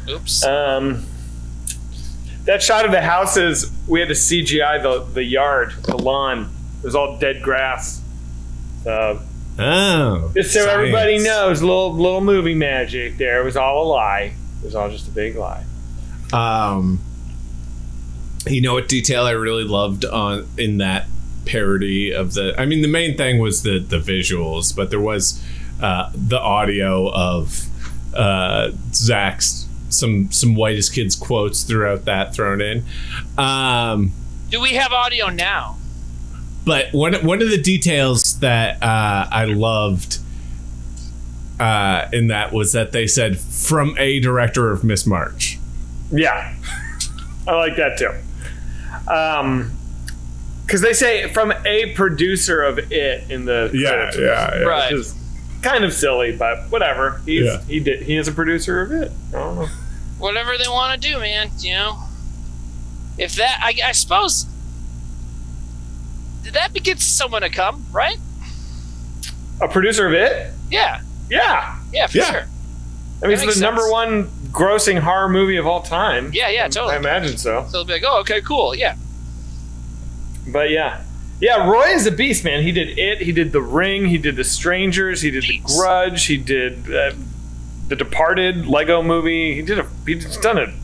Oops. That shot of the houses, we had to CGI the yard, the lawn. It was all dead grass. So Oh. just so science. everybody knows, little movie magic there. It was all a lie. It was all just a big lie. You know what detail I really loved in that parody of the... I mean, the main thing was the visuals, but there was the audio of Zack's some whitest kids quotes throughout that thrown in. Do we have audio now? But one of the details that I loved in that was that they said, from a director of Miss March. Yeah. I like that too. Because they say from a producer of it in the credits, Right. which is kind of silly, but whatever. He is a producer of it. I don't know. Whatever they want to do, man. You know, if that, I suppose, that begins someone to come, right? A producer of it? Yeah, Yeah. for sure. I mean, That it's the makes number sense. one grossing horror movie of all time. Yeah, totally. I imagine so. So they'll be like, oh, okay, cool, yeah. But yeah. Yeah, Roy is a beast, man. He did it. He did The Ring. He did The Strangers. He did The Grudge. He did The Departed, Lego Movie. He's done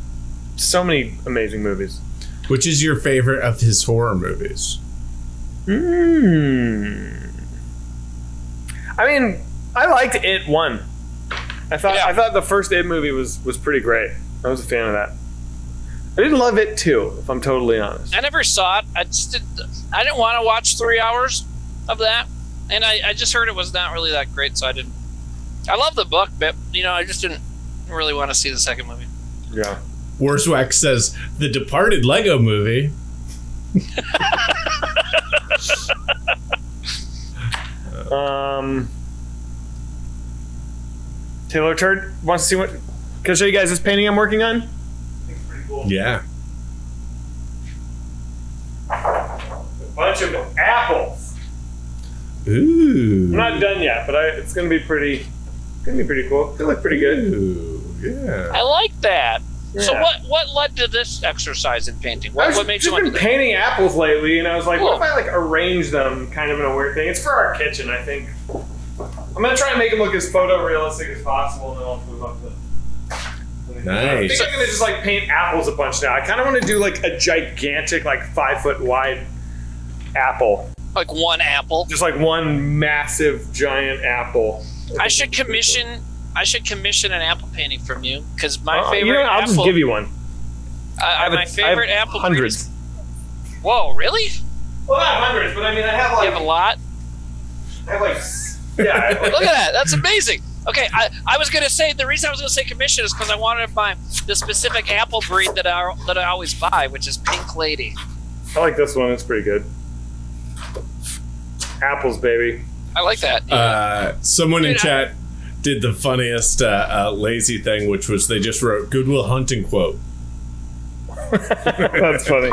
so many amazing movies. Which is your favorite of his horror movies? I mean, I liked It 1. I thought the first It movie was pretty great. I was a fan of that. I didn't love It 2, if I'm totally honest. I never saw it. I didn't want to watch 3 hours of that, and I just heard it was not really that great, so I didn't. I love the book, but I just didn't really want to see the second movie. Yeah. Worswack says, The Departed Lego Movie. Taylor Turd wants to see what... Can I show you guys this painting I'm working on? It's pretty cool. Yeah. A bunch of apples. Ooh. I'm not done yet, but it's gonna be pretty cool. They look pretty good. Ooh, yeah. I like that. Yeah. So what led to this exercise in painting? What made you want to been do that? painting apples lately, and I was like, Cool. what if I like arrange them kind of in a weird thing? It's for our kitchen, I think. I'm gonna try and make them look as photorealistic as possible, and then I'll move up to. I Nice. think I'm gonna just like paint apples a bunch now. I kind of want to do like a gigantic, like 5 foot wide apple, Like one apple. just like one massive giant apple. I should commission an apple painting from you because my favorite You know, I'll apple. just give you one. My favorite I have apple. hundreds. Whoa, really? Well, not hundreds, but I mean, I have like You have a lot. I have like yeah. Look at that. That's amazing. Okay, I was gonna say the reason I was gonna say commission is because I wanted to buy the specific apple breed that I always buy, which is Pink Lady. I like this one. It's pretty good. Apples, baby. I like that. Someone in Dude, chat did the funniest lazy thing, which was they just wrote Goodwill Hunting quote. That's funny.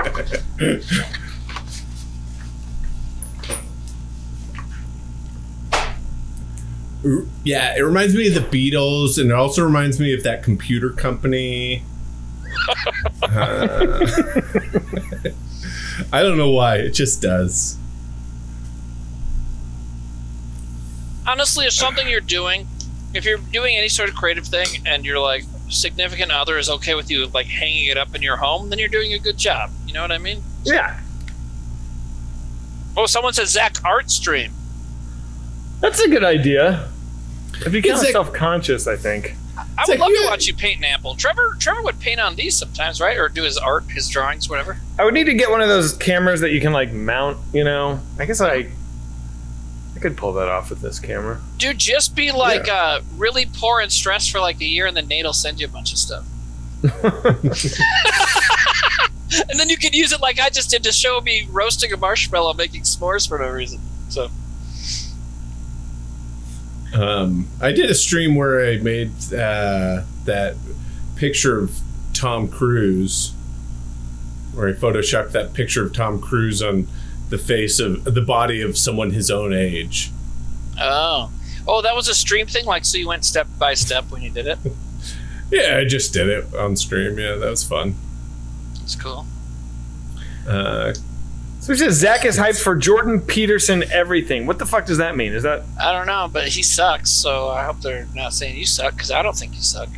Yeah, it reminds me of the Beatles, and it also reminds me of that computer company. I don't know why. It just does. Honestly, if something you're doing, if you're doing any sort of creative thing and your like significant other is okay with you like hanging it up in your home, then you're doing a good job. You know what I mean? Yeah. Oh, someone said Zack art stream. That's a good idea. I'd be kind of Zack- self-conscious, I think. I would love to watch you paint an apple. Trevor would paint on these sometimes, right? Or do his art, his drawings, whatever. I would need to get one of those cameras that you can like mount, you know. I guess I could pull that off with this camera. Dude, just be like really poor and stressed for like a year, and then Nate will send you a bunch of stuff. And then you can use it like I just did to show me roasting a marshmallow, making s'mores for no reason. So I did a stream where I made that picture of Tom Cruise, where I photoshopped that picture of Tom Cruise on the face of the body of someone his own age. Oh, that was a stream thing. Like, so you went step by step when you did it. Yeah, I just did it on stream. Yeah, that was fun. That's cool. So it says Zack is hyped for Jordan Peterson everything. What the fuck does that mean? Is that? I don't know, but he sucks. So I hope they're not saying you suck, because I don't think you suck.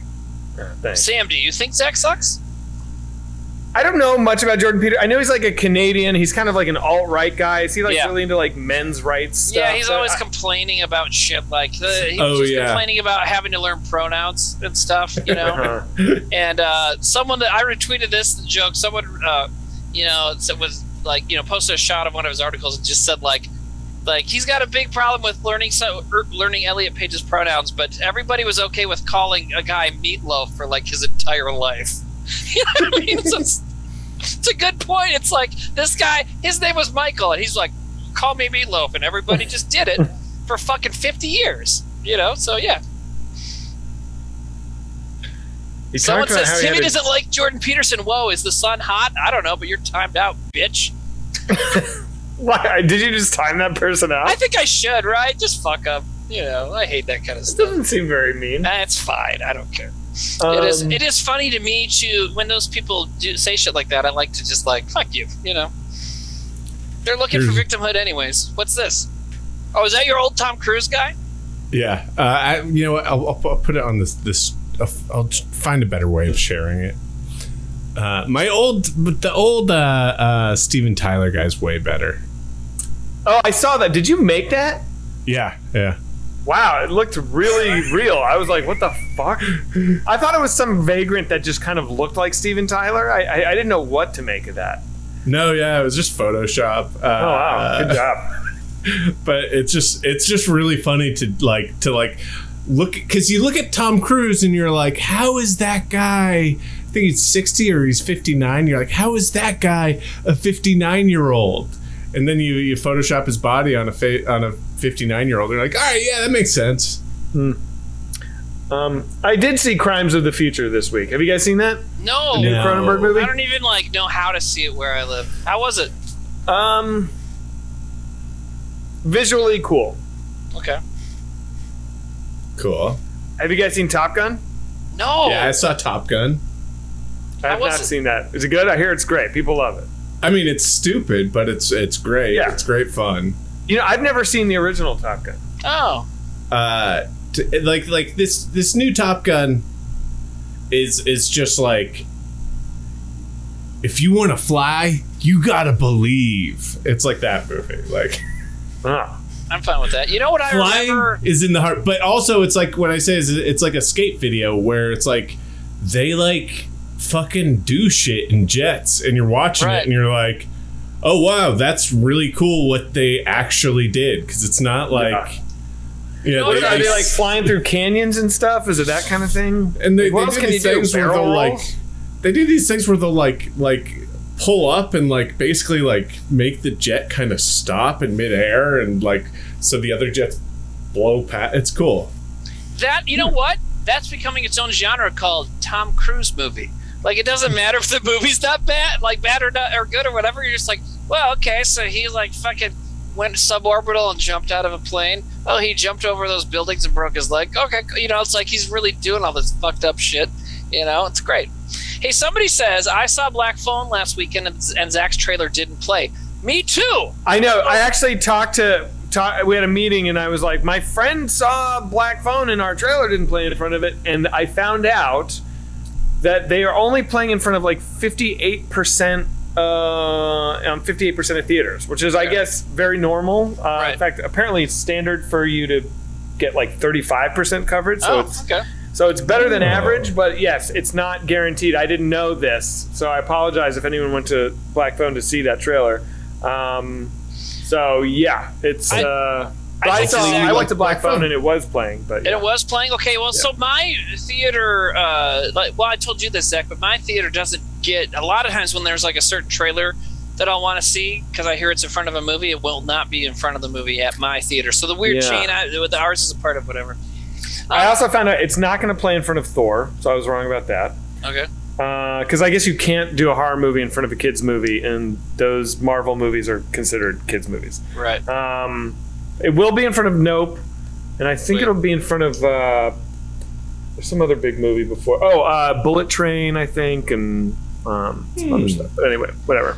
Thanks. Sam, do you think Zack sucks? I don't know much about Jordan Peterson. I know he's like a Canadian. He's kind of like an alt-right guy. Is he like really into like men's rights stuff? Yeah, he's always complaining about shit like he was just complaining about having to learn pronouns and stuff, you know. And someone that I retweeted this joke, someone was like, posted a shot of one of his articles and just said like he's got a big problem with learning Elliot Page's pronouns, but everybody was okay with calling a guy Meatloaf for like his entire life. You know what I mean? So it's a good point. It's like this guy, his name was Michael, and he's like, call me Meatloaf, and everybody just did it for fucking 50 years. You know, so yeah. Someone says Timmy doesn't like Jordan Peterson. Whoa, is the sun hot? I don't know, but you're timed out, bitch. Why? Did you just time that person out? I think I should, right? Just fuck up. You know, I hate that kind of stuff. Doesn't seem very mean. It's fine. I don't care. It is funny to me when those people do say shit like that. I like to just like fuck you. You know, they're looking for victimhood anyways. What's this? Oh, is that your old Tom Cruise guy? Yeah. You know what? I'll put it on this. I'll find a better way of sharing it. The old Steven Tyler guy's way better. Oh, I saw that. Did you make that? Yeah. Wow, it looked really real. I was like, what the fuck? I thought it was some vagrant that just kind of looked like Steven Tyler. I didn't know what to make of that. No, yeah, it was just Photoshop. Oh wow, good job. But it's just really funny to look, because you look at Tom Cruise and you're like, how is that guy? I think he's 60 or he's 59. You're like, how is that guy a 59-year-old? And then you Photoshop his body on a 59-year-old. You're like, all right, yeah, that makes sense. I did see Crimes of the Future this week. Have you guys seen that? No. The new Cronenberg movie? I don't even know how to see it where I live. How was it? Visually cool. Okay. Cool. Have you guys seen Top Gun? No. Yeah, I saw Top Gun. I have not seen that. Is it good? I hear it's great. People love it. I mean, it's stupid, but it's great. Yeah. It's great fun. You know, I've never seen the original Top Gun. Oh. Like this new Top Gun is just like, if you want to fly, you gotta believe. It's like that movie. Like, I'm fine with that. You know what I remember is in the heart, but also it's like what I say is it's like a skate video where it's like they like fucking do shit in jets, and you're watching it and you're like, oh wow, that's really cool what they actually did, because it's not like are they like flying through canyons and stuff? Is it that kind of thing? And they do these things where they'll like pull up and like basically like make the jet kind of stop in midair, and like so the other jets blow past. It's cool. That, you know what? That's becoming its own genre called Tom Cruise movie. Like, it doesn't matter if the movie's not bad, like bad or not or good or whatever. You're just like, well, okay, so he like fucking went suborbital and jumped out of a plane. oh, he jumped over those buildings and broke his leg. Okay, you know, it's like he's really doing all this fucked up shit. You know, it's great. Hey, somebody says, I saw Black Phone last weekend and Zach's trailer didn't play. Me too. I know. I actually we had a meeting and I was like, my friend saw Black Phone and our trailer didn't play in front of it. And I found out that they are only playing in front of like 58% 58% of theaters, which is, I guess, very normal. In fact, apparently it's standard for you to get like 35% coverage. So So it's better than average, but yes, it's not guaranteed. I didn't know this, so I apologize if anyone went to Black Phone to see that trailer. So yeah, it's. I went to Black Phone and it was playing, but it was playing. Okay, well, so my theater, I told you this, Zach, but my theater doesn't get a lot of times when there's like a certain trailer that I'll want to see because I hear it's in front of a movie. It will not be in front of the movie at my theater. So the weird chain, ours is a part of whatever. I also found out it's not going to play in front of Thor, so I was wrong about that. Okay. Because I guess you can't do a horror movie in front of a kids movie, and those Marvel movies are considered kids movies. Right. It will be in front of Nope, and I think it'll be in front of there's some other big movie before. Bullet Train, I think, and some other stuff. But anyway, whatever.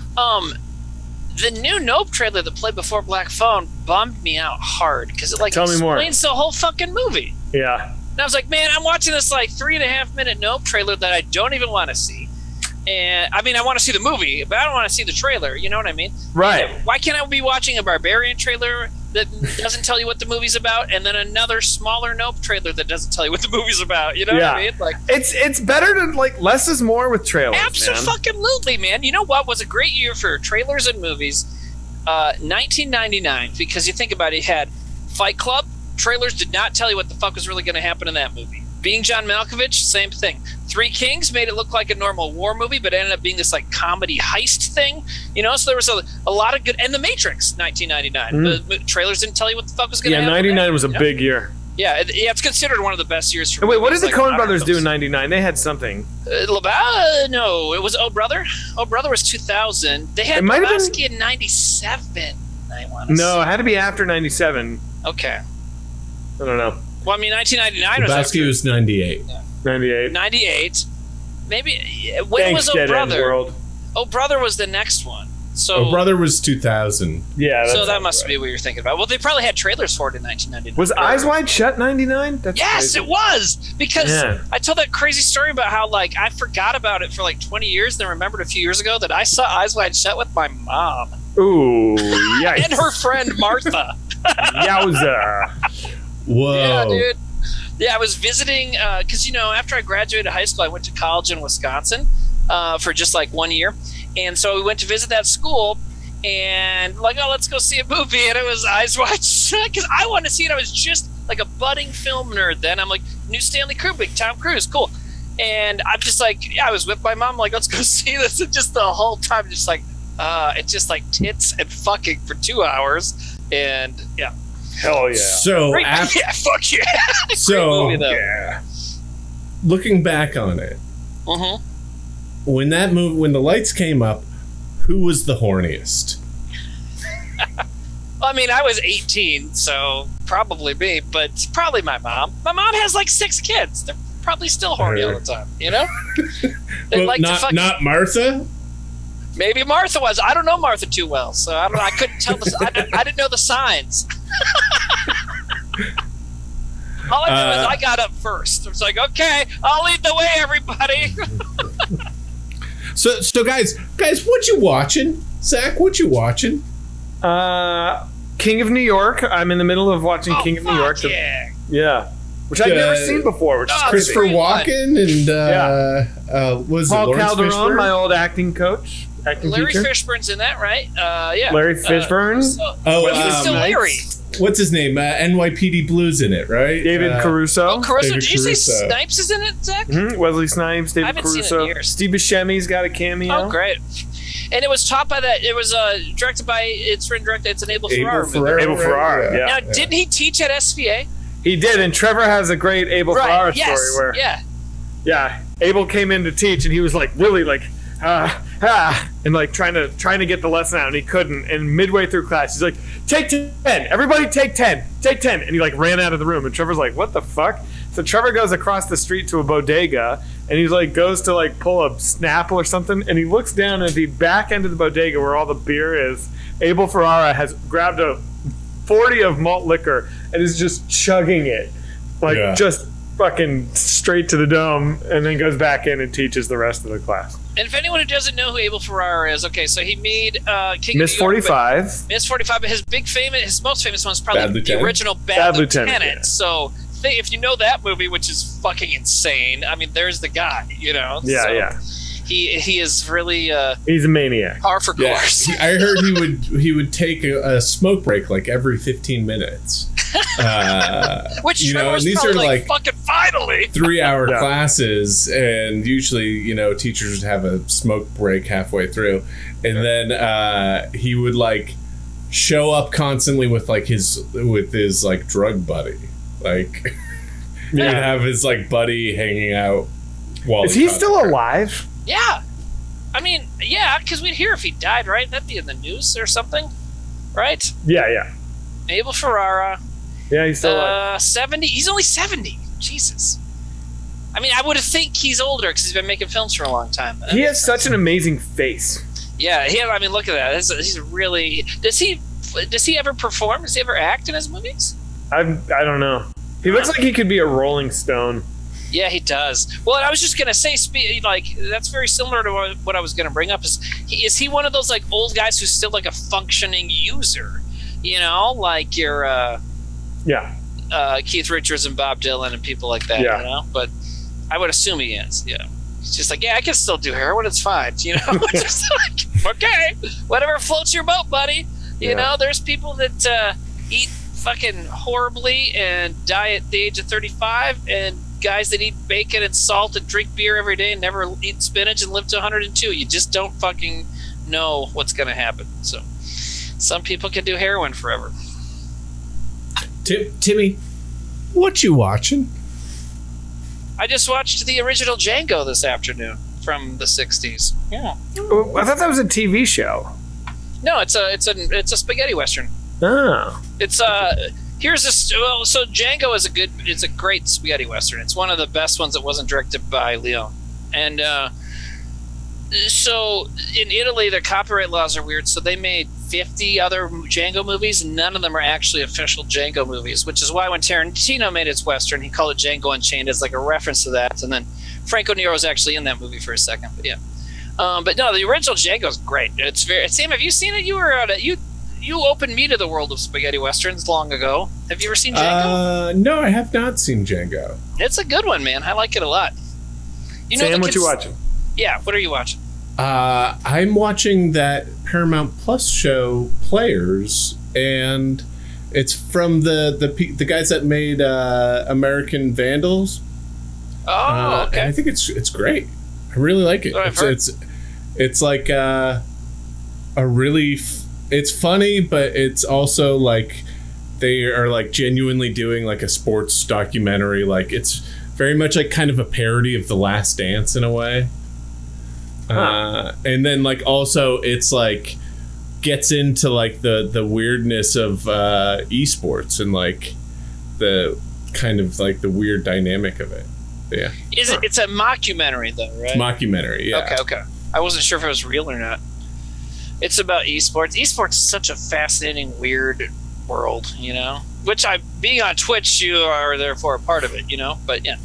The new Nope trailer that played before Black Phone bummed me out hard because it explains the whole fucking movie. Yeah. And I was like, man, I'm watching this like 3.5 minute Nope trailer that I don't even want to see. And I mean, I want to see the movie, but I don't want to see the trailer. You know what I mean? Right. Why can't I be watching a Barbarian trailer that doesn't tell you what the movie's about, and then another smaller Nope trailer that doesn't tell you what the movie's about? You know what I mean? Like, it's better to like less is more with trailers. Absolutely, man. You know what was a great year for trailers and movies? 1999, because you think about it, you had Fight Club. Trailers did not tell you what the fuck was really going to happen in that movie. Being John Malkovich, same thing. Three Kings made it look like a normal war movie, but it ended up being this like comedy heist thing. You know, so there was a lot of good. And The Matrix, 1999. The trailers didn't tell you what the fuck was going to happen. 99 was a big year. Yeah, it's considered one of the best years for. Wait, what did the Coen Brothers do in '99? They had something. No, it was Oh Brother. Oh Brother was 2000. They had Lebowski in '97. I want to. No, it had to be after '97. Okay. I don't know. Well, I mean, 1999 Lebowski was 98. Yeah. 98. Maybe. When was Oh Brother? Oh Brother was the next one. So Oh Brother was 2000. Yeah. So that must be what you're thinking about. Well, they probably had trailers for it in 1999. Was Eyes Wide Shut 99? Yes, crazy. It was. Because I told that crazy story about how like I forgot about it for like 20 years, then remembered a few years ago that I saw Eyes Wide Shut with my mom. Ooh, yikes. And her friend Martha. Yowza. Whoa. Yeah, dude. Yeah, I was visiting because, you know, after I graduated high school, I went to college in Wisconsin for just like 1 year. And so we went to visit that school and like, oh, let's go see a movie. And it was Eyes Wide Shut because I wanted to see it. I was just like a budding film nerd then. I'm like, new Stanley Kubrick, Tom Cruise, cool. And I'm just like, I was with my mom, like, let's go see this. And just the whole time, just like, it's just like tits and fucking for 2 hours. And yeah. Hell yeah. So yeah, fuck yeah. So movie, yeah. Looking back on it, when the lights came up, who was the horniest? Well, I mean, I was 18, so probably me, but it's probably my mom. My mom has like 6 kids. They're probably still horny all the time, you know? They like to fuck. Not Martha? Maybe Martha was. I don't know Martha too well, so I don't know. I couldn't tell I didn't know the signs. All I know is I got up first. I was like, okay, I'll lead the way, everybody. So guys, what you watching? Zach, what you watching? King of New York. I'm in the middle of watching King of New York. Yeah. Which I've never seen before. Which is Christopher Walken and was Paul Calderon, my old acting coach. Larry teacher. Fishburne's in that, right? Yeah. Larry Fishburne. He was still Larry. What's his name? NYPD Blue's in it, right? David Caruso. Oh, Caruso. Did you say Snipes is in it, Zach? Wesley Snipes, David I haven't Caruso. seen it in years. Steve Buscemi's got a cameo. Oh, great. And it was taught by that. It was directed by. It's written directed. It's an Abel Ferrara movie. Abel Ferrara. Yeah. Now, didn't he teach at SVA? He did, and Trevor has a great Abel Ferrara story where. Yeah. Abel came in to teach, and he was like really like, and like trying to get the lesson out, and he couldn't. And midway through class, he's like, "Take 10, everybody, take 10, take 10," and he like ran out of the room. And Trevor's like, "What the fuck?" So Trevor goes across the street to a bodega, and he's like goes to like pull a Snapple or something, and he looks down at the back end of the bodega where all the beer is. Abel Ferrara has grabbed a 40 of malt liquor and is just chugging it, like just fucking straight to the dome, and then goes back in and teaches the rest of the class. And if anyone who doesn't know who Abel Ferrara is, okay, so he made King Miss of New York, 45. Miss 45, but his most famous one is probably the original Bad Lieutenant. Yeah. So if you know that movie, which is fucking insane, I mean, there's the guy, you know. Yeah, so yeah. He is really he's a maniac. Par for course. I heard he would take a smoke break like every 15 minutes. Which you know, Trevor's and these probably are like fucking finally 3-hour classes, and usually, you know, teachers would have a smoke break halfway through, and then he would like show up constantly with like his like drug buddy, like he'd have his like buddy hanging out. While is he still alive? Yeah. I mean, yeah, because we'd hear if he died, right? That'd be in the news or something, right? Yeah, yeah. Abel Ferrara. Yeah, he's still alive. 70. He's only 70. Jesus. I mean, I would think he's older because he's been making films for a long time. He has such an amazing face. Yeah, I mean, look at that. He's really... Does he ever perform? Does he ever act in his movies? I don't know. He looks like he could be a Rolling Stone. Yeah, he does. Well, I was just gonna say, like, that's very similar to what I was gonna bring up. Is he one of those like old guys who's still like a functioning user? You know, like your Keith Richards and Bob Dylan and people like that. Yeah. You know, but I would assume he is. Yeah, he's just like, yeah, I can still do heroin. It's fine. You know, just like, okay, whatever floats your boat, buddy. You know, there's people that eat fucking horribly and die at the age of 35, and guys that eat bacon and salt and drink beer every day and never eat spinach and live to 102. You just don't fucking know what's going to happen. So some people can do heroin forever. Timmy, what you watching? I just watched the original Django this afternoon from the 60s. Yeah. I thought that was a TV show. No, it's a spaghetti western. Oh. It's so Django is it's a great spaghetti western. It's one of the best ones that wasn't directed by Leone. And so in Italy, their copyright laws are weird, so they made 50 other Django movies, and none of them are actually official Django movies, which is why when Tarantino made his western, he called it Django Unchained as like a reference to that. And then Franco Nero was actually in that movie for a second, but yeah. But no, the original Django is great. It's very... Sam, have you seen it? You were at You opened me to the world of spaghetti westerns long ago. Have you ever seen Django? No, I have not seen Django. It's a good one, man. I like it a lot. You know, Sam, what you watching? Yeah, what are you watching? I'm watching that Paramount Plus show, Players, and it's from the guys that made American Vandals. Oh, okay. And I think it's great. I really like it. It's like a really. It's funny, but it's also like they are like genuinely doing like a sports documentary. Like it's very much like kind of a parody of The Last Dance in a way. And then like also it's like gets into like the weirdness of esports and like the kind of like the weird dynamic of it. Yeah. It's a mockumentary though, right? It's mockumentary, yeah. Okay. I wasn't sure if it was real or not. It's about esports. Esports is such a fascinating, weird world, you know? Which being on Twitch, you are therefore a part of it, you know? But yeah.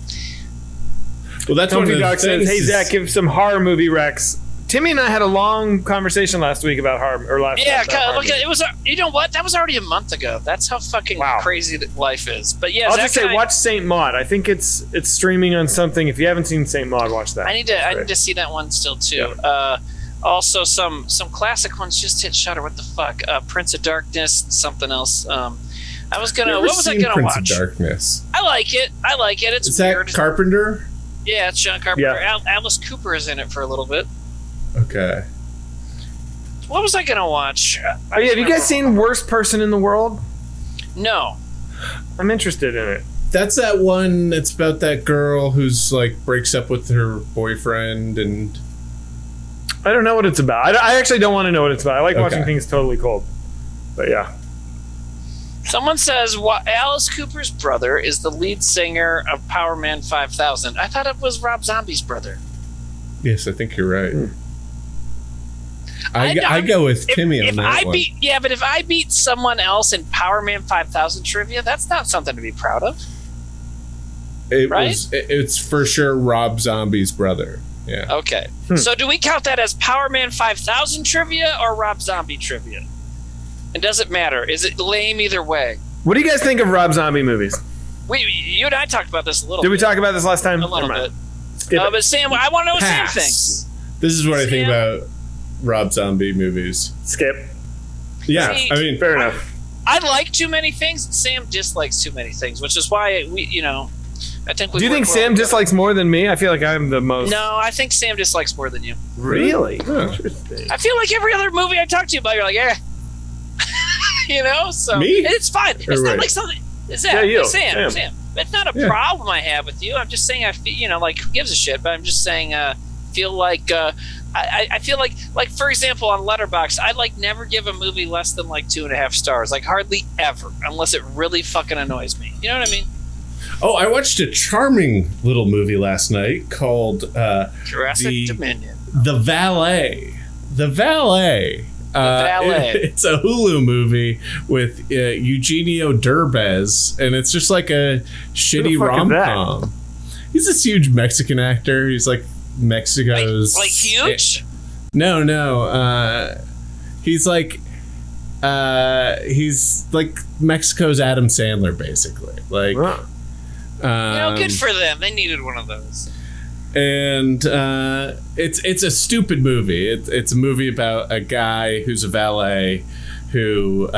Well, that's one of the Doc says, things. hey, Zach, give some horror movie recs. Timmy and I had a long conversation last week about horror, or last yeah, about look, it was. You know what? That was already a month ago. That's how fucking crazy life is. But yeah, I'll just say, watch Saint Maud. I think it's streaming on something. If you haven't seen Saint Maud, watch that. I need to see that one still too. Yeah. Also, some classic ones just hit Shudder. What the fuck? Prince of Darkness and something else. I was gonna. What was I gonna Prince watch? Of Darkness. I like it. It's is weird. That Carpenter? Yeah, it's John Carpenter. Yeah. Alice Cooper is in it for a little bit. Okay. What was I gonna watch? Have you guys seen Worst Person in the World? No. I'm interested in it. That's that one. It's about that girl who's like breaks up with her boyfriend and. I don't know what it's about. I actually don't want to know what it's about. I like watching things totally cold. But yeah. Someone says Alice Cooper's brother is the lead singer of Power Man 5000. I thought it was Rob Zombie's brother. Yes, I think you're right. I go with Timmy on that one. But if I beat someone else in Power Man 5000 trivia, that's not something to be proud of. It's for sure Rob Zombie's brother. Yeah. Okay. So do we count that as Power Man 5000 trivia or Rob Zombie trivia? It doesn't matter. Is it lame either way? What do you guys think of Rob Zombie movies? You and I talked about this a little bit. Did we talk about this last time? A little bit. But Sam, I want to know what Sam thinks. This is what I think about Rob Zombie movies. Skip. Yeah, See, I mean, fair enough. I like too many things. Sam dislikes too many things, which is why I think we. Do you think Sam dislikes more than me? I feel like I'm the most. No, I think Sam dislikes more than you. Really? Interesting. I feel like every other movie I talk to you about, you're like, so me? It's fine. It's not like something. It's that. Yeah, Sam. It's not a problem I have with you. I'm just saying I feel, like, who gives a shit? But I'm just saying, feel like I feel like for example on Letterboxd, I never give a movie less than 2.5 stars, hardly ever, unless it really fucking annoys me. You know what I mean? Oh, I watched a charming little movie last night called Jurassic Dominion. The Valet. It's a Hulu movie with Eugenio Derbez, and it's just like a shitty rom-com. He's this huge Mexican actor. He's like Mexico's huge? No. He's like Mexico's Adam Sandler, basically. Good for them. They needed one of those. And it's a stupid movie. It's a movie about a guy who's a valet who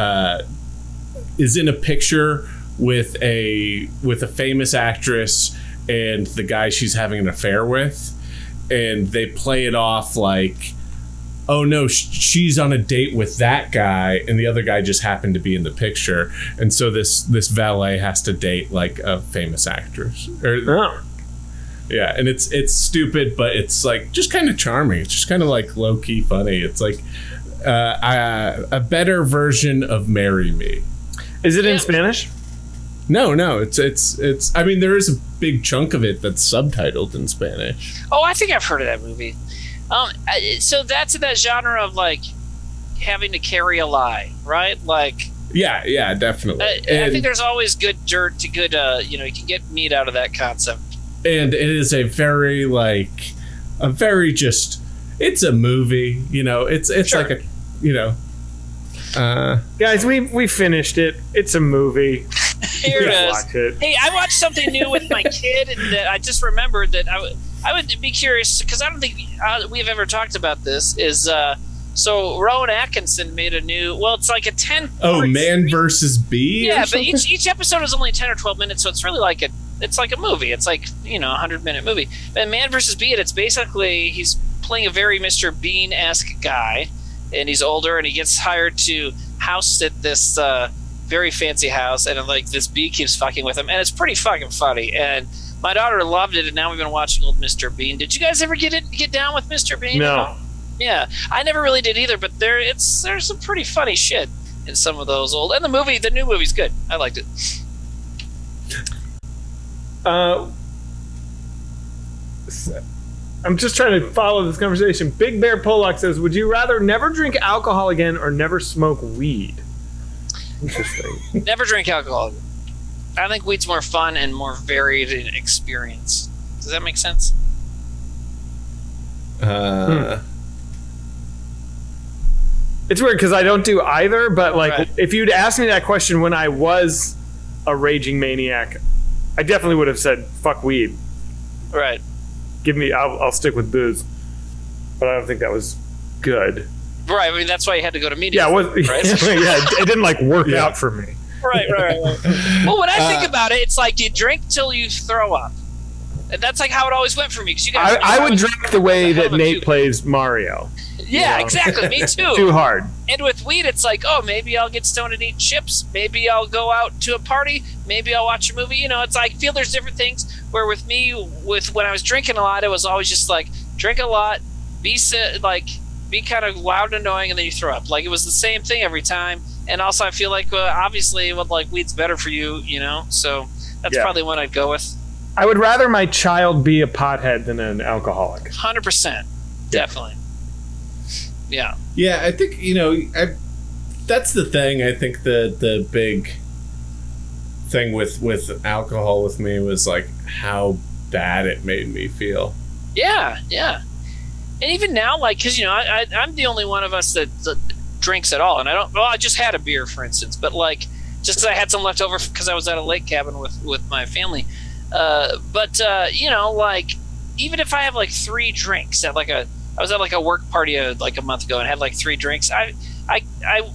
is in a picture with a famous actress and the guy she's having an affair with, and they play it off like, oh no, she's on a date with that guy, and the other guy just happened to be in the picture, and so this valet has to date a famous actress. Yeah, and it's stupid, but it's just kind of charming. It's just kind of low key funny. It's a better version of Marry Me. Is it in Spanish? No. It's. I mean, there is a big chunk of it that's subtitled in Spanish. Oh, I think I've heard of that movie. So that's in that genre of having to carry a lie, right? Yeah, definitely. I think there's always good dirt to good. You can get meat out of that concept. And it is a very it's a movie, it's sure. Guys, we finished it. It's a movie. Here it is. Watch it. Hey, I watched something new with my kid that I just remembered that I would be curious, because I don't think we've ever talked about this, is so Rowan Atkinson made a new, it's like a 10 Man versus Bee? Yeah, but each episode is only 10 or 12 minutes, so it's really it's like a movie. It's a 100-minute movie. But Man versus Bee, it's basically he's playing a very Mr. Bean-esque guy, and he's older, and he gets hired to house sit this very fancy house, and this bee keeps fucking with him, and it's pretty fucking funny. And my daughter loved it, and now we've been watching old Mr. Bean. Did you guys ever get down with Mr. Bean? No. Yeah, I never really did either, but there's some pretty funny shit in some of those old. And the new movie's good. I liked it. I'm just trying to follow this conversation. Big Bear Pollock says, would you rather never drink alcohol again or never smoke weed? Interesting. Never drink alcohol again. I think weed's more fun and more varied in experience. Does that make sense? It's weird because I don't do either, but if you'd asked me that question when I was a raging maniac, I definitely would have said fuck weed. Right. I'll stick with booze. But I don't think that was good. Right. I mean, that's why you had to go to media. Yeah, right? It didn't work out for me. Right. Well, when I think about it, it's you drink till you throw up. And that's how it always went for me. 'Cause you guys I would drink the way that Nate plays Mario. Yeah, exactly. Me too. Too hard. And with weed, it's maybe I'll get stoned and eat chips. Maybe I'll go out to a party. Maybe I'll watch a movie. I feel there's different things. Where with me, when I was drinking a lot, it was always just drink a lot, be kind of loud and annoying, and then you throw up. Like, it was the same thing every time. And also, I feel like obviously, weed's better for you, you know. So that's probably one I'd go with. I would rather my child be a pothead than an alcoholic. 100%, definitely. Yeah. Yeah, I think that's the thing. I think the big thing with alcohol with me was like how bad it made me feel. Yeah. And even now, like, because I'm the only one of us that drinks at all, and I just had a beer, for instance, but like, just 'cause I had some left over because I was at a lake cabin with my family. But like, even if I have like 3 drinks at I was at like a work party like a month ago and had like 3 drinks. I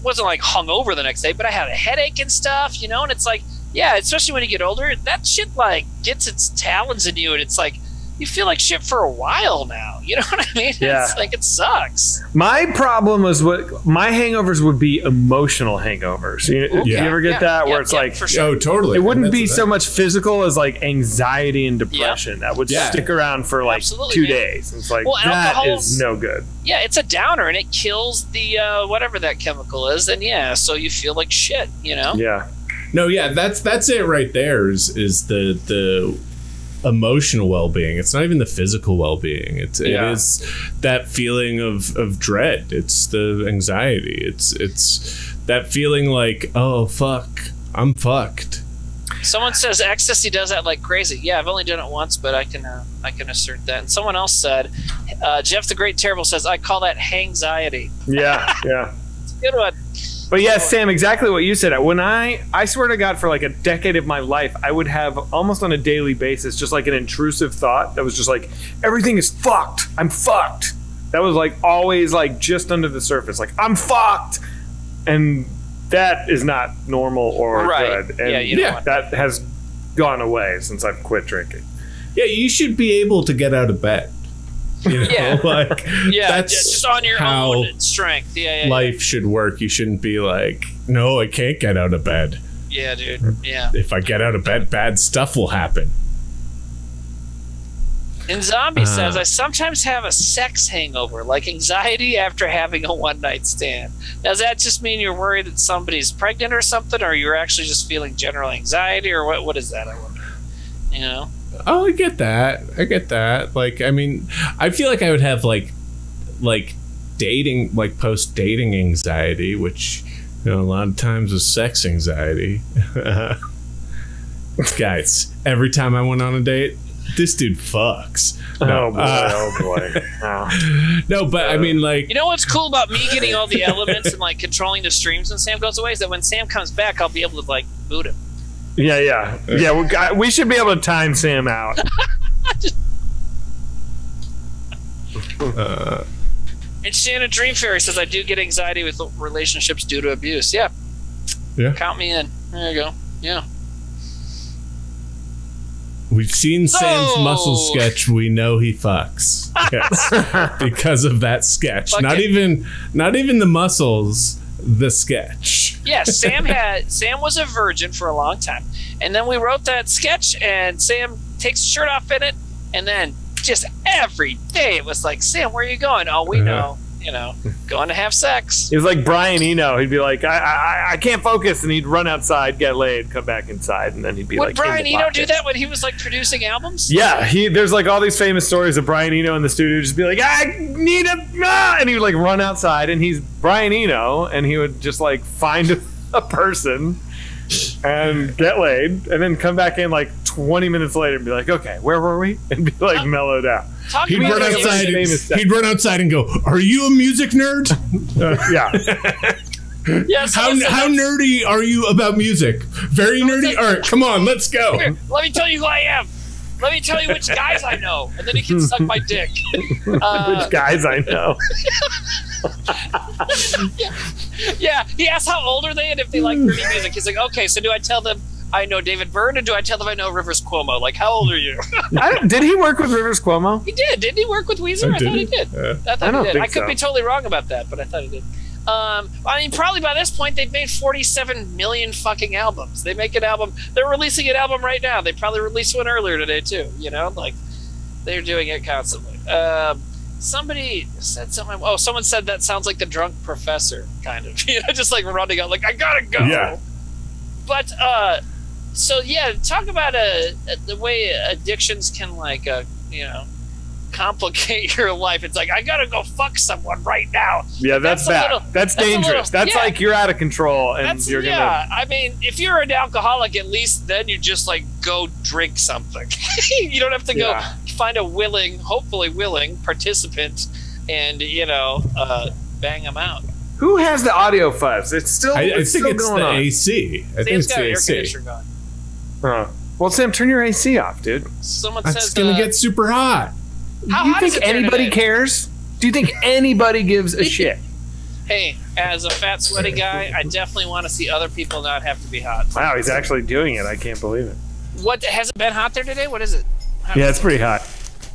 wasn't like hungover the next day, but I had a headache and stuff, and it's like, yeah, especially when you get older, that shit like gets its talons in you, and it's like you feel like shit for a while now. You know what I mean? Yeah. It's like, it sucks. My problem was my hangovers would be emotional hangovers. You ever get that? Where it's like, for sure. Oh, totally. It wouldn't be so much physical as like anxiety and depression that would Yeah. stick around for like Absolutely, 2 man. days. It's like, Well, that alcohol's- is no good. Yeah, it's a downer, and it kills the whatever that chemical is, and so you feel like shit, Yeah. No, yeah, that's it right there. Is the emotional well-being. It's not even the physical well-being. It is that feeling of dread. It's the anxiety. It's that feeling like, oh fuck, I'm fucked. Someone says ecstasy does that like crazy. Yeah, I've only done it once, but I can assert that. And someone else said, Jeff the Great Terrible says, I call that hangxiety. Yeah. It's a good one. But yeah, Sam, exactly what you said. When I swear to God, for like a decade of my life, I would have almost on a daily basis just like an intrusive thought that was just like, everything is fucked. I'm fucked. That was like always like just under the surface. Like, I'm fucked. And that is not normal or good. And that has gone away since I've quit drinking. Yeah, you should be able to get out of bed. That's just on your own strength. Life should work. You shouldn't be like, no, I can't get out of bed. Yeah, dude. Yeah. If I get out of bed, bad stuff will happen. And Zombie says, I sometimes have a sex hangover, like anxiety after having a one-night stand. Now, does that just mean you're worried that somebody's pregnant or something, or you're actually just feeling general anxiety, or what is that, I wonder? Oh, I get that. Like, I mean, I feel like I would have like dating, like post-dating anxiety, which, a lot of times is sex anxiety. Guys, every time I went on a date, this dude fucks. No, oh boy. Oh. No, but I mean, like, you know what's cool about me getting all the elements and like controlling the streams when Sam goes away is that when Sam comes back, I'll be able to like boot him. Yeah. We should be able to time Sam out. And Shannon Dream Fairy says, I do get anxiety with relationships due to abuse. Yeah. Count me in. There you go. Yeah. We've seen Sam's muscle sketch. We know he fucks. Yes. Because of that sketch. Not even the muscles. The sketch. Yeah, Sam was a virgin for a long time, and then we wrote that sketch, and Sam takes his shirt off in it, and then just every day it was like, Sam, where are you going? Oh, we know, going to have sex. He was like Brian Eno. He'd be like, I can't focus, and he'd run outside, get laid, come back inside, and then he'd be like, would Brian Eno do that when he was like producing albums? Yeah, there's like all these famous stories of Brian Eno in the studio just be like, I need and he would like run outside, and he's Brian Eno, and he would just like find a person and get laid, and then come back in like 20 minutes later and be like, okay, where were we? And be like mellowed out. He'd run outside and go, are you a music nerd? Yes. How nerdy are you about music? Very nerdy? All right, come on, let's go. Here, let me tell you who I am. Let me tell you which guys I know. And then he can suck my dick. Which guys I know. Yeah, he asks how old are they and if they like nerdy music. He's like, okay, so do I tell them I know David Byrne, or do I tell them I know Rivers Cuomo? Like, how old are you? Did he work with Rivers Cuomo? He did. Didn't he work with Weezer? I thought he did. I thought he did. I could be totally wrong about that, but I thought he did. I mean, probably by this point they've made 47 million fucking albums. They make an album. They're releasing an album right now. They probably released one earlier today too. Like they're doing it constantly. somebody said something. Oh, someone said that sounds like the drunk professor, kind of. You know, just like running out, like I gotta go. Yeah. But so yeah, talk about the way addictions can like you know, complicate your life. It's like I gotta go fuck someone right now. Yeah, that's bad. That's dangerous. That's like you're out of control, and you're gonna. Yeah, I mean, if you're an alcoholic, at least then you just like go drink something. You don't have to go find a hopefully willing participant, and you know, bang them out. Who has the audio fuzz? It's still. I think still it's going the on. AC. I think Sam's it's got the air AC. conditioner going. Well, Sam, turn your AC off, dude. Someone It's says gonna get super hot. How Do you hot is think it there anybody today? cares? Do you think anybody gives a shit? Hey, as a fat, sweaty guy, I definitely want to see other people not have to be hot. Wow, he's actually doing it. I can't believe it. What has it been hot there today? What is it? Yeah, it's pretty hot.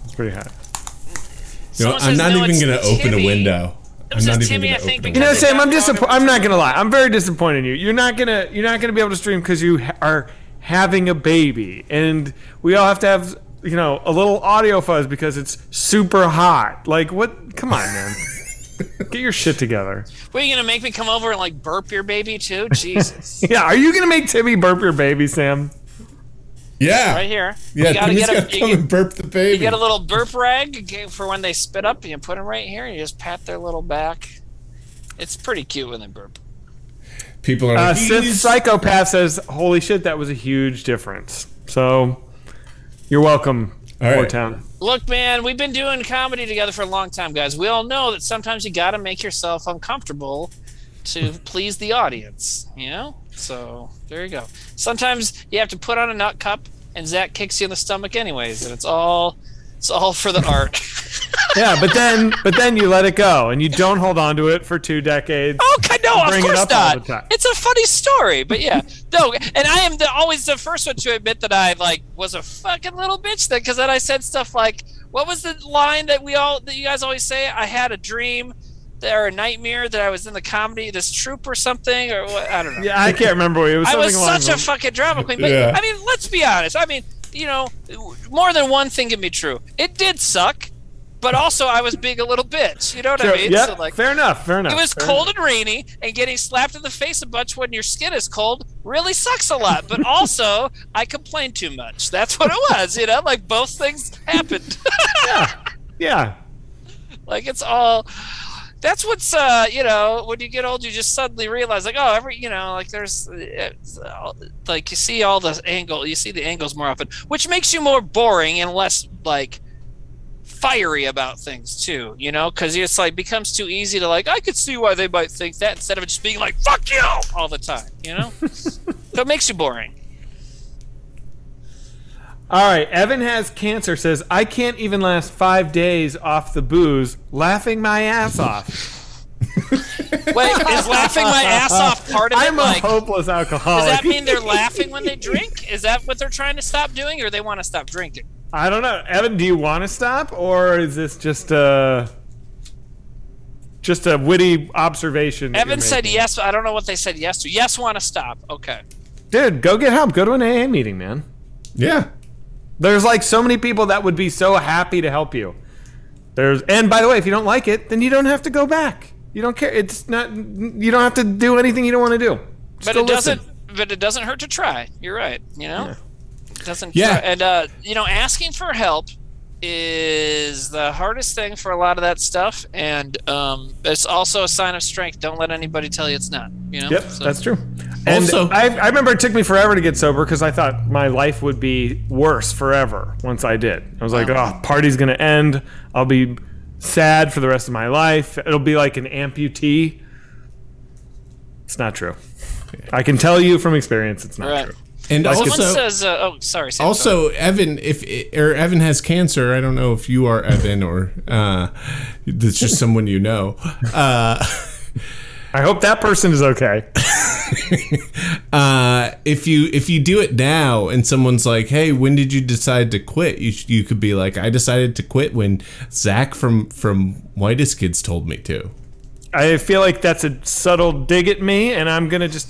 It's pretty hot. You know, Someone I'm says, not no, even it's gonna open a Timmy. window. I'm says not even Timmy, gonna I think, open a You know, window. Sam, I'm Because disappointed. I'm not gonna lie. I'm very disappointed in you. You're not gonna be able to stream because you are having a baby, and we all have to have a little audio fuzz because it's super hot. Like what? Come on, man. Get your shit together. What, are you gonna make me come over and like burp your baby too? Jesus. Yeah, are you gonna make Timmy burp your baby, Sam? Yeah. Right here. Yeah, You gotta Timmy's get a- gotta you come get- and burp the baby. You get a little burp rag for when they spit up. You put them right here. And you just pat their little back. It's pretty cute when they burp. People are like, Sith Psychopath says, "Holy shit, that was a huge difference." So, you're welcome, All right. Wartown. Look, man, we've been doing comedy together for a long time, guys. We all know that sometimes you got to make yourself uncomfortable to please the audience, you know? So, there you go. Sometimes you have to put on a nut cup, and Zack kicks you in the stomach anyways, and it's all for the art. Yeah, but then you let it go, and you don't hold on to it for 2 decades. Okay, no, of Bring it course up all not. the time. It's a funny story, but yeah, no, and I am always the first one to admit that I like was a fucking little bitch then, because then I said stuff like, what was the line that you guys always say? I had a dream or a nightmare that I was in the comedy, this troupe or something, or what? I don't know. Yeah, I can't remember. It was I something was along such a those- fucking drama queen, but Yeah. I mean, let's be honest. I mean, more than one thing can be true. It did suck, but also I was being a little bitch. You know what I mean? Yeah, So, like, fair enough. it was cold and rainy, and getting slapped in the face a bunch when your skin is cold really sucks a lot. But also, I complained too much. That's what it was, like both things happened. Yeah. Like it's all. That's what's when you get old, you just suddenly realize like, oh, like there's like you see the angles more often, which makes you more boring and less like fiery about things too, because it's like becomes too easy to like, I could see why they might think that, instead of just being like, fuck you all the time, So it makes you boring. All right, Evan has cancer, says, I can't even last 5 days off the booze, laughing my ass off. Wait, is laughing my ass off part of it? I'm a hopeless alcoholic. Does that mean they're laughing when they drink? Is that what they're trying to stop doing, or they want to stop drinking? I don't know. Evan, do you want to stop, or is this just a witty observation? Evan said yes, but I don't know what they said yes to. Yes, want to stop. Okay. Dude, go get help. Go to an AA meeting, man. Yeah. There's like so many people that would be so happy to help you. And by the way, if you don't like it, then you don't have to go back. You don't care. It's not. You don't have to do anything you don't want to do. But it doesn't. But it doesn't hurt to try. You're right. Yeah. It doesn't. Yeah. And asking for help is the hardest thing for a lot of that stuff, and it's also a sign of strength. Don't let anybody tell you it's not. Yep, that's true. And Also- I remember it took me forever to get sober because I thought my life would be worse forever once I did. I was like, oh, party's going to end. I'll be sad for the rest of my life. It'll be like an amputee. It's not true. I can tell you from experience it's not true. And Someone also, says, sorry. Sam, also Evan, Evan has cancer. I don't know if you are Evan or it's just someone you know. I hope that person is okay. If you do it now and someone's like, hey, when did you decide to quit? You could be like, I decided to quit when Zack from Whitest Kids told me to. I feel like that's a subtle dig at me, and I'm gonna let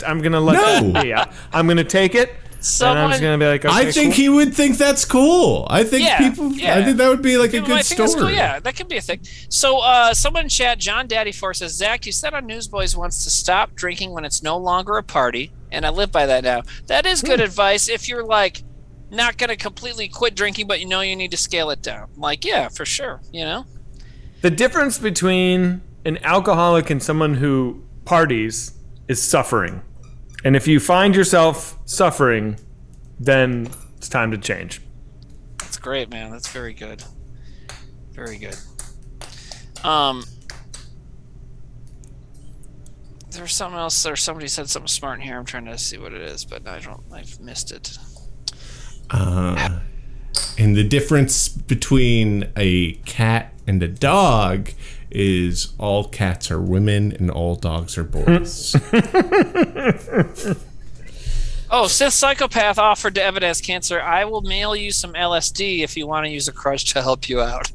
that be. I'm gonna take it. And I'm just gonna be like, okay, I think he would think that's cool. I think people. I think that would be like a good story. Cool. Yeah, that could be a thing. So, someone in chat, John Daddy Force says, Zach, you said on Newsboys once to stop drinking when it's no longer a party, and I live by that now. That is good advice if you're like not gonna completely quit drinking, but you know you need to scale it down. Like, yeah, for sure. You know, the difference between an alcoholic and someone who parties is suffering. And if you find yourself suffering, then it's time to change. That's great, man. That's very good. Very good. There's something else. There's somebody said something smart in here. I'm trying to see what it is, but I've missed it. And the difference between a cat and a dog is all cats are women and all dogs are boys. Oh, Sith Psychopath offered to Evan has cancer. I will mail you some LSD if you want to use a crush to help you out.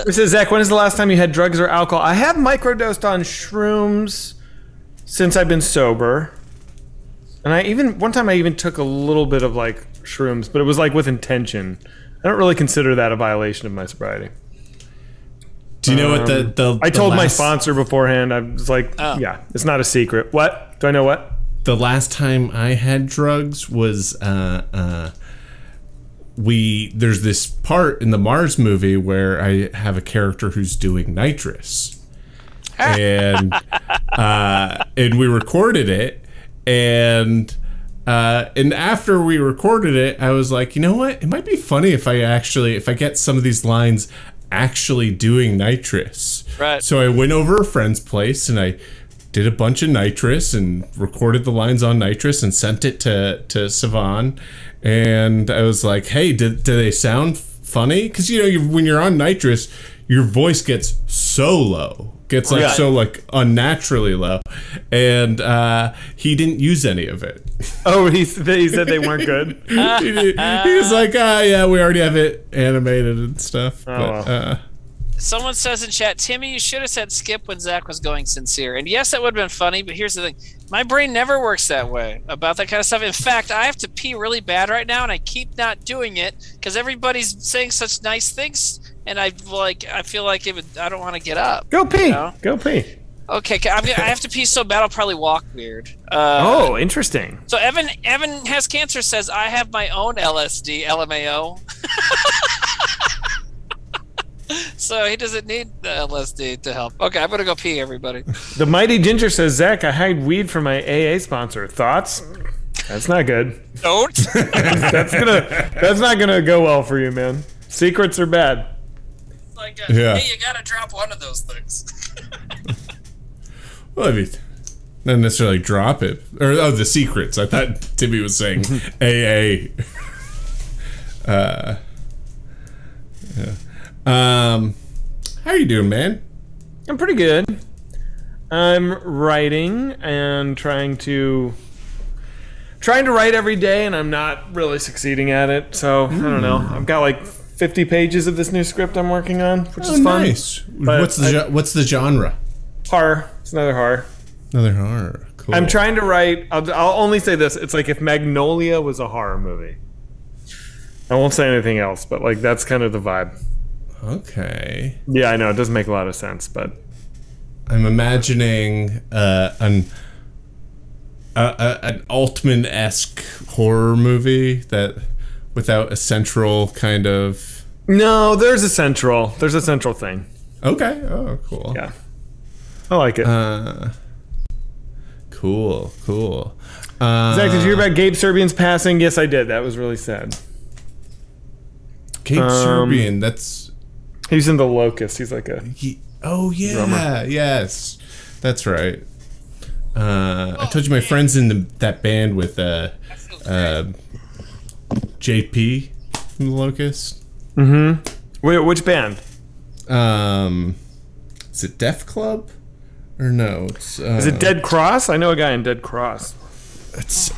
This is Zach. When is the last time you had drugs or alcohol? I have microdosed on shrooms since I've been sober. And one time I even took a little bit of like shrooms, but it was like with intention. I don't really consider that a violation of my sobriety. Do you know what I told my sponsor beforehand. I was like, yeah, it's not a secret. What? Do I know what? The last time I had drugs was there's this part in the Mars movie where I have a character who's doing nitrous. And we recorded it, and after we recorded it, I was like, you know what? It might be funny if I get some of these lines actually doing nitrous. Right. So I went over a friend's place and I did a bunch of nitrous and recorded the lines on nitrous and sent it to Savan. And I was like, hey, do they sound funny? Because, you know, when you're on nitrous, your voice gets so low. Gets like so like unnaturally low, and he didn't use any of it. Oh, he said they weren't good. he was like, yeah, we already have it animated and stuff. Someone says in chat, Timmy, you should have said skip when Zach was going sincere. And yes, that would have been funny, but here's the thing. My brain never works that way about that kind of stuff. In fact, I have to pee really bad right now, and I keep not doing it because everybody's saying such nice things. And I feel like I don't want to get up. Go pee. You know? Go pee. Okay, I have to pee so bad I'll probably walk weird. Interesting. So Evan has cancer says I have my own LSD, LMAO. So he doesn't need the LSD to help. Okay, I'm gonna go pee, everybody. The Mighty Ginger says, Zach, I hide weed from my AA sponsor. Thoughts? That's not good. Don't. That's not gonna go well for you, man. Secrets are bad. Like, hey, you gotta drop one of those things. Well, I mean, not necessarily drop it. Or, the secrets. I thought Timmy was saying AA. How are you doing, man? I'm pretty good. I'm writing and trying to write every day, and I'm not really succeeding at it. So, I don't know. I've got like 50 pages of this new script I'm working on, which is fun. Nice. What's the genre? Horror. It's another horror. Another horror. Cool. I'm trying to write. I'll only say this. It's like if Magnolia was a horror movie. I won't say anything else, but like that's kind of the vibe. Okay. Yeah, I know it doesn't make a lot of sense, but I'm imagining an Altman-esque horror movie that without a central kind of. No, there's a central thing. Okay. Oh, cool. Yeah, I like it. Cool. Zach, did you hear about Gabe Serbian's passing? Yes, I did. That was really sad. Gabe Serbian, he's in The Locust. He's like a drummer. Yes, that's right. I told you my friend's in that band with JP from The Locust. Mm-hmm. Wait, which band? Is it Def Club? Or no? It's, is it Dead Cross? I know a guy in Dead Cross. It's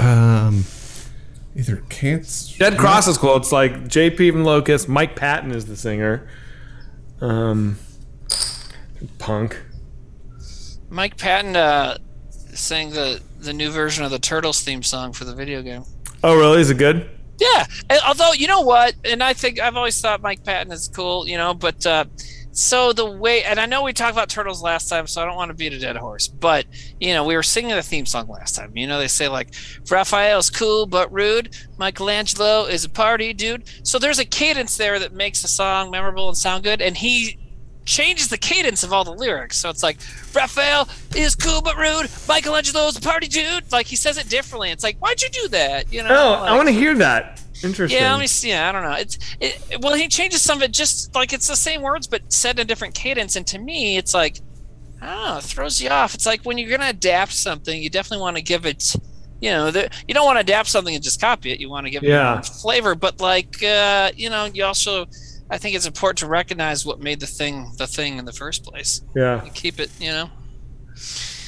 either Cancer. Dead Cross is cool. It's like JP from Locust. Mike Patton is the singer. Punk. Mike Patton sang the new version of the Turtles theme song for the video game. Oh, really? Is it good? Yeah. Although, you know what? And I think I've always thought Mike Patton is cool, but so the way, and I know we talked about Turtles last time, so I don't want to beat a dead horse, but, we were singing the theme song last time. They say, like, Raphael's cool but rude. Michelangelo is a party dude. So there's a cadence there that makes the song memorable and sound good, and he changes the cadence of all the lyrics. So it's like, Raphael is cool but rude. Michelangelo's a party dude. Like, he says it differently. It's like, why'd you do that? I want to hear that. Interesting. Yeah, let me see. Yeah, I don't know. Well, he changes some of it, just like it's the same words but said in a different cadence. And to me, it's like, it throws you off. It's like when you're gonna adapt something, you definitely want to give it. You don't want to adapt something and just copy it. You want to give it flavor. But like, you also, I think it's important to recognize what made the thing in the first place. Yeah. And keep it.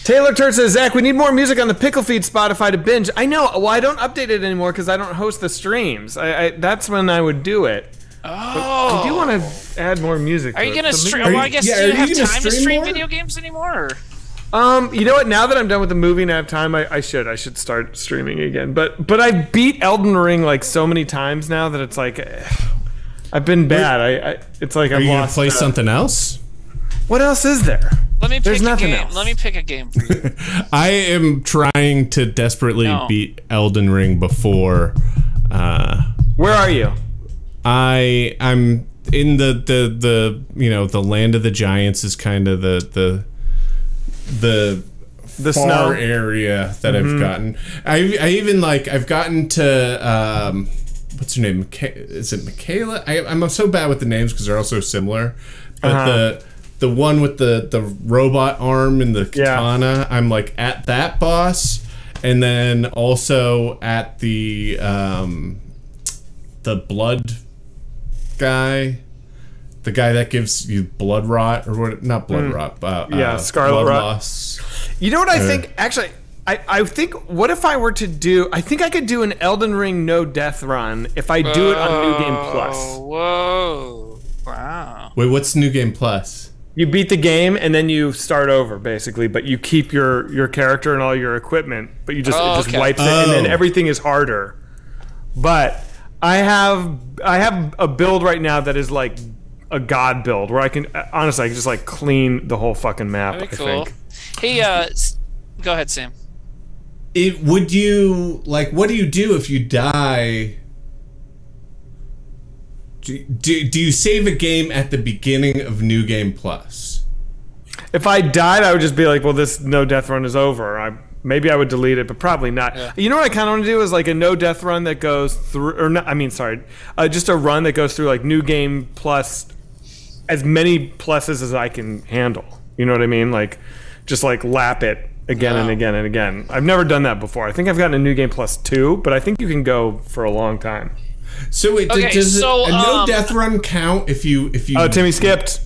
Taylor Turd says, Zach, we need more music on the Pickle Feed Spotify to binge. I know. Well, I don't update it anymore because I don't host the streams. That's when I would do it. Oh. But I do want to add more music. Are you going to stream? Well, I guess do you have time to stream video games anymore? You know what? Now that I'm done with the movie and I have time, I should start streaming again. But I beat Elden Ring like so many times now that it's like I've been bad. It's like I've lost. Are you going to play something else? What else is there? There's nothing else. Let me pick a game for you. I am trying to desperately beat Elden Ring before. Where are you? I'm in the land of the giants is kind of the far snow area that I've gotten. I've gotten to what's her name? Is it Michaela? I'm so bad with the names because they're all so similar. But the one with the robot arm and the katana, I'm like at that boss, and then also at the blood guy. The guy that gives you blood rot, or what? Not blood rot, but scarlet rot. Loss. You know what I think? Actually, I think, what if I were to do? I think I could do an Elden Ring no death run if I do it on New Game Plus. Whoa! Wow. Wait, what's New Game Plus? You beat the game and then you start over, basically, but you keep your character and all your equipment, but you just it just wipes it, and then everything is harder. But I have a build right now that is like a god build where I can honestly just like clean the whole fucking map. Very cool. Hey, go ahead, Sam. What do you do if you die? Do you save a game at the beginning of New Game Plus? If I died, I would just be like, well, this no death run is over. Maybe I would delete it, but probably not. Yeah. You know what I kind of want to do is like a no death run that goes through, or not, just a run that goes through like New Game Plus, as many pluses as I can handle. You know what I mean? Like, just like lap it again and again and again. I've never done that before. I think I've gotten a New Game Plus 2, but I think you can go for a long time. So wait, does a no death run count if you? Oh, Timmy skipped.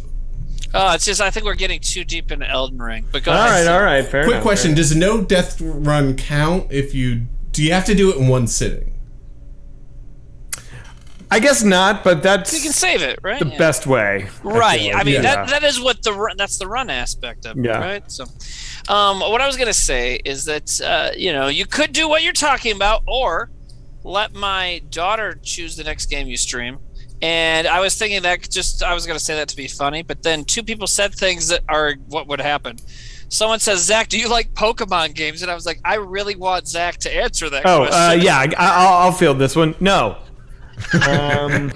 It's just I think we're getting too deep into Elden Ring. But go ahead. All right, fair enough. Quick question: does a no death run count if you? Do you have to do it in one sitting? I guess not, but that's you can save it, right? The best way, right? I mean, that is what that's the run aspect of it, right? So, what I was gonna say is that you could do what you're talking about, or let my daughter choose the next game you stream. And I was thinking that I was going to say that to be funny, but then two people said things that are what would happen. Someone says, Zach, do you like Pokemon games? And I was like, I really want Zach to answer that question. I'll field this one. No. And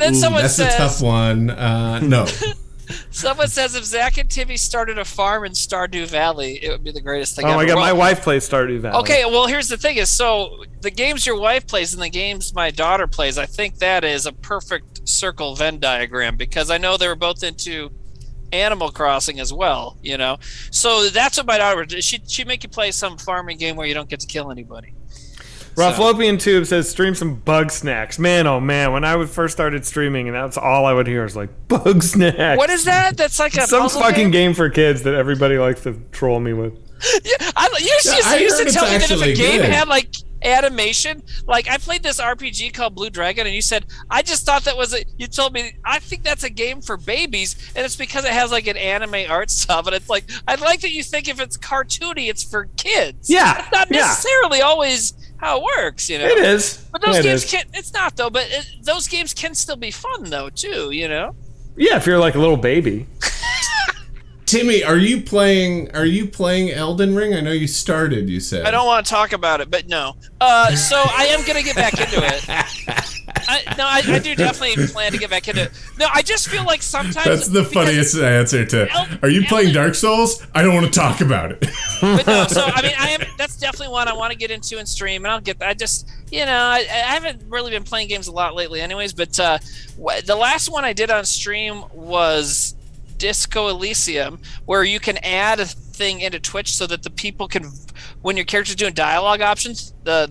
then someone that's says... That's a tough one. No. Someone says if Zach and Timmy started a farm in Stardew Valley, it would be the greatest thing ever. Oh my god, my wife plays Stardew Valley. Okay, well here's the thing is, so the games your wife plays and the games my daughter plays, I think that is a perfect circle Venn diagram, because I know they were both into Animal Crossing as well, So that's what my daughter would do. She'd make you play some farming game where you don't get to kill anybody. Rafflopian Tube says, stream some bug snacks. Man, oh man, when I first started streaming, and that's all I would hear is like, bug snacks. What is that? That's like a some fucking game for kids that everybody likes to troll me with. Yeah, you used to tell me that if a game had like animation. Like, I played this RPG called Blue Dragon, and you said, I just thought that was you told me, I think that's a game for babies, and it's because it has like an anime art style, but it's like, I'd like that you think if it's cartoony, it's for kids. Yeah. That's not necessarily always how it works, you know? It is. But those games can, it's not though, but those games can still be fun though, too, you know? Yeah, if you're like a little baby. Timmy, are you playing Elden Ring? I know you started, you said. I don't want to talk about it, but no. So I am going to get back into it. I do definitely plan to get back into it. No, I just feel like sometimes... That's the funniest answer to... Are you playing Dark Souls? I don't want to talk about it. But no, so, I mean, that's definitely one I want to get into and stream, and I haven't really been playing games a lot lately anyways, but the last one I did on stream was Disco Elysium, where you can add a thing into Twitch so that the people can, when your character's doing dialogue options, the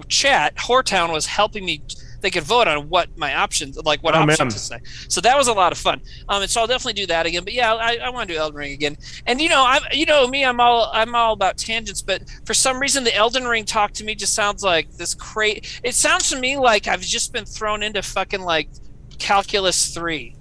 chat, Whoretown was helping me. They could vote on what my options, like what options to say. So that was a lot of fun. And so I'll definitely do that again. But yeah, I want to do Elden Ring again. And I'm all about tangents. But for some reason, the Elden Ring talk to me just sounds like this crazy. It sounds to me like I've just been thrown into fucking like Calculus 3.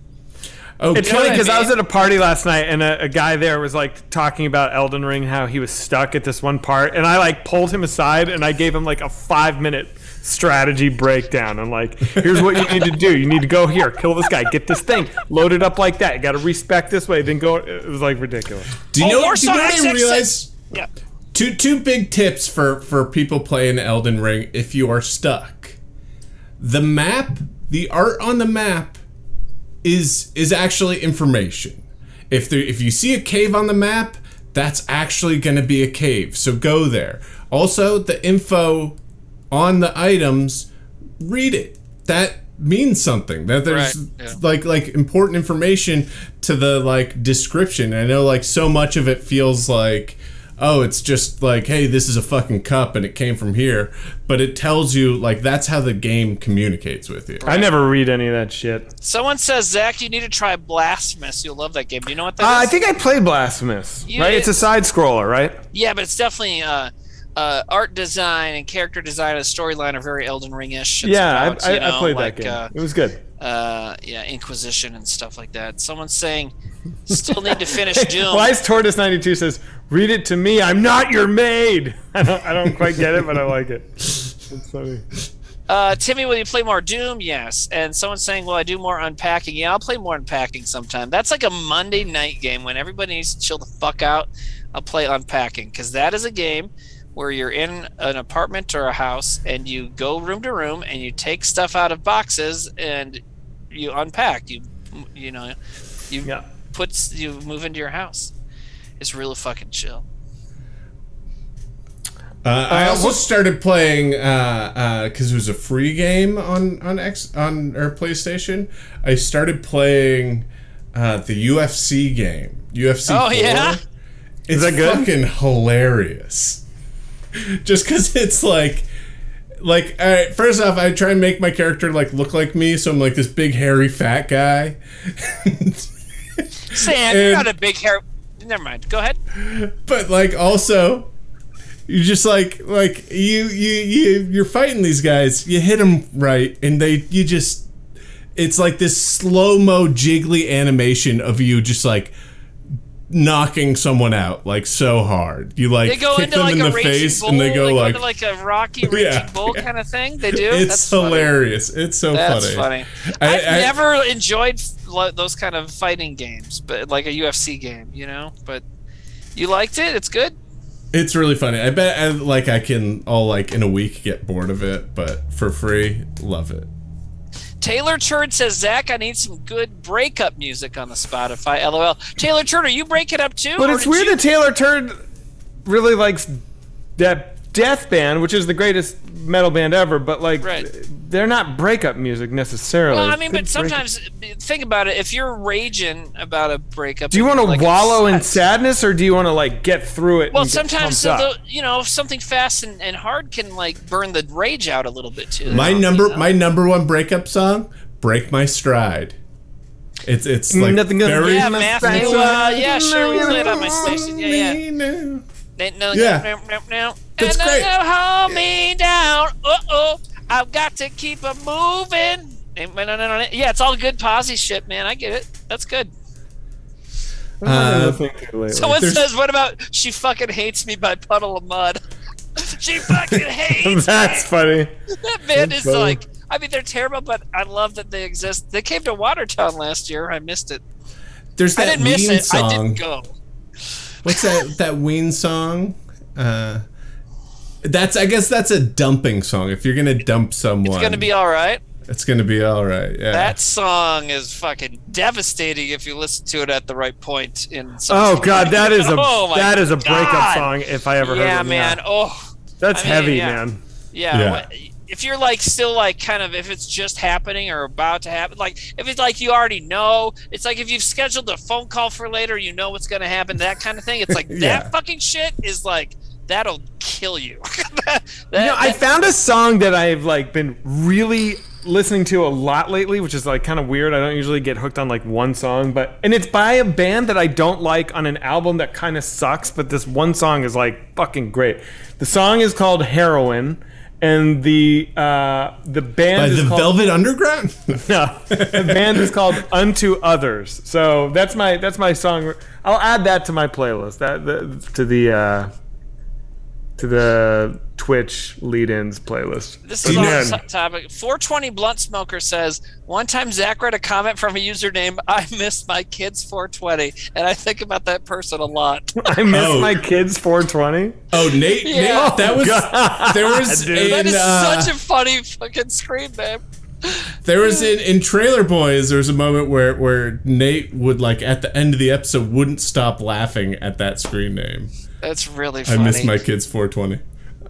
Oh, it's funny because I was at a party last night and a guy there was like talking about Elden Ring, how he was stuck at this one part, and I like pulled him aside and I gave him like a 5-minute strategy breakdown. I'm like, here's what you need to do. You need to go here, kill this guy, get this thing, load it up like that. You got to respec this way, then go. It was like ridiculous. Do you know what I realize? Yeah. Two big tips for people playing Elden Ring if you are stuck. The map, the art on the map is actually information. If you see a cave on the map, that's actually going to be a cave. So go there. Also, the info on the items, read it. That means something. That there's like important information to the like description. I know like so much of it feels like, oh, it's just like, hey, this is a fucking cup and it came from here. But it tells you, like, that's how the game communicates with you. I never read any of that shit. Someone says, Zach, you need to try Blasphemous. You'll love that game. Do you know what that is? I think I played Blasphemous, right? It's a side-scroller, right? Yeah, but it's definitely art design and character design and storyline are very Elden Ring-ish. Yeah, I played that game. It was good. Yeah, Inquisition and stuff like that. Someone's saying, still need to finish Doom. Wise Tortoise 92 says, read it to me, I'm not your maid. I don't quite get it, but I like it. It's funny. Timmy, will you play more Doom? Yes. And someone's saying, will I do more unpacking? Yeah, I'll play more unpacking sometime. That's like a Monday night game when everybody needs to chill the fuck out. I'll play unpacking because that is a game where you're in an apartment or a house and you go room to room and you take stuff out of boxes and you unpack. You move into your house. It's really fucking chill. I also started playing because it was a free game on PlayStation. I started playing the UFC game, UFC 4. Yeah? It's fucking hilarious. Just because it's like, all right, first off, I try and make my character like look like me, so I'm like this big hairy fat guy. Sam, you're not a big hair. Never mind. Go ahead. But like also, you just like you're fighting these guys. You hit them right, and it's like this slow-mo jiggly animation of you just like knocking someone out like so hard. You like kick them in the face and they go like a Rocky Raging Bull kind of thing. They do. It's hilarious. It's so funny. funny. I've never enjoyed those kind of fighting games, but like a UFC game, you know. But you liked it. It's good. It's really funny. I bet I can in a week get bored of it, but for free, love it. Taylor Turd says, Zach, I need some good breakup music on the Spotify. LOL. Taylor Turd, are you breaking up too? But it's weird that Taylor Turd really likes that Death Band, which is the greatest metal band ever, but like they're not breakup music necessarily. Well, I mean, but sometimes think about it. If you're raging about a breakup, do you want to wallow in sadness, or do you want to like get through it? Well, sometimes something fast and hard can like burn the rage out a little bit too. My number one breakup song, "Break My Stride." It's like nothing very Matthew. Yeah, sure, we play it on my station. Yeah. Yeah. That's great. Hold me down. I've got to keep it moving. Yeah, it's all good posy shit, man. I get it. That's good. Someone says, what about She Fucking Hates Me by Puddle of Mud? She fucking hates me. That's funny. That band is like, I mean, they're terrible, but I love that they exist. They came to Watertown last year. I missed it. There's that I didn't miss Ween it. song. I didn't go. What's that Ween song? I guess that's a dumping song. If you're gonna dump someone, It's gonna be all right. It's gonna be all right. Yeah. That song is fucking devastating if you listen to it at the right point in. Oh God, that is a that is a God. breakup song if I ever heard it. Yeah, man. Oh, that's heavy, man. Yeah. If you're like still like kind of if it's just happening or about to happen, like if it's like you already know, it's like if you've scheduled a phone call for later, you know what's gonna happen, that kind of thing. It's like that fucking shit is like that'll kill you. I found a song that I've like been really listening to a lot lately, which is like kind of weird. I don't usually get hooked on like one song, and it's by a band that I don't like on an album that kind of sucks, but this one song is like fucking great. The song is called Heroin, and the band by is the called Velvet Underground. No, the band is called Unto Others. So that's my song. I'll add that to my playlist. To the Twitch lead-ins playlist. This is on the topic. 420 Blunt Smoker says, one time Zack read a comment from a username, I miss my kids 420. And I think about that person a lot. I miss my kids 420? Oh, Nate, Yeah. Nate, that was, there was that is such a funny fucking screen name. There was in Trailer Boys, there was a moment where Nate would, like, at the end of the episode, wouldn't stop laughing at that screen name. That's really funny. I miss my kids 420.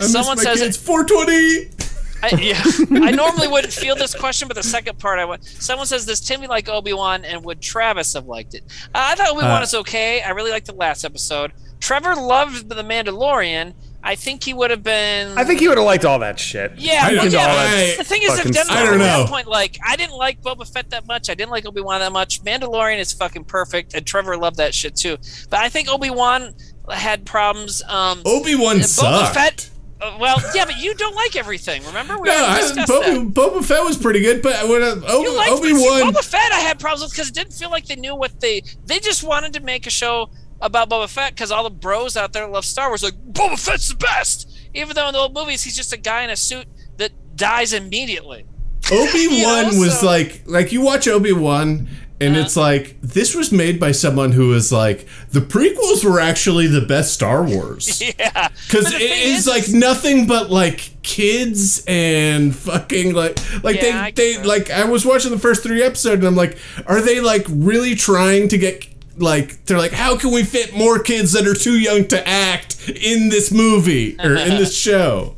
Someone miss my says kids 420. I normally wouldn't feel this question, but the second part I would. Someone says, does Timmy like Obi-Wan, and would Travis have liked it? I thought Obi-Wan is okay. I really liked the last episode. Trevor loved The Mandalorian. I think he would have been. I think he would have liked all that shit. Yeah, the thing is, if Denver at that point, like, I didn't like Boba Fett that much. I didn't like Obi-Wan that much. Mandalorian is fucking perfect, and Trevor loved that shit too. But I think Obi-Wan had problems. Obi-Wan sucked. Fett, well, yeah, but you don't like everything. Remember, Boba Fett was pretty good, but when Obi-Wan, Boba Fett, I had problems with because it didn't feel like they knew what they just wanted to make a show about Boba Fett because all the bros out there love Star Wars. Like, Boba Fett's the best, even though in the old movies he's just a guy in a suit that dies immediately. Obi-Wan was like you watch Obi-Wan. And it's like, this was made by someone who was like, the prequels were actually the best Star Wars. Yeah. Because it is like nothing but like kids and fucking like they like, I was watching the first 3 episodes and I'm like, are they like really trying to get like, they're like, how can we fit more kids that are too young to act in this movie or in this show?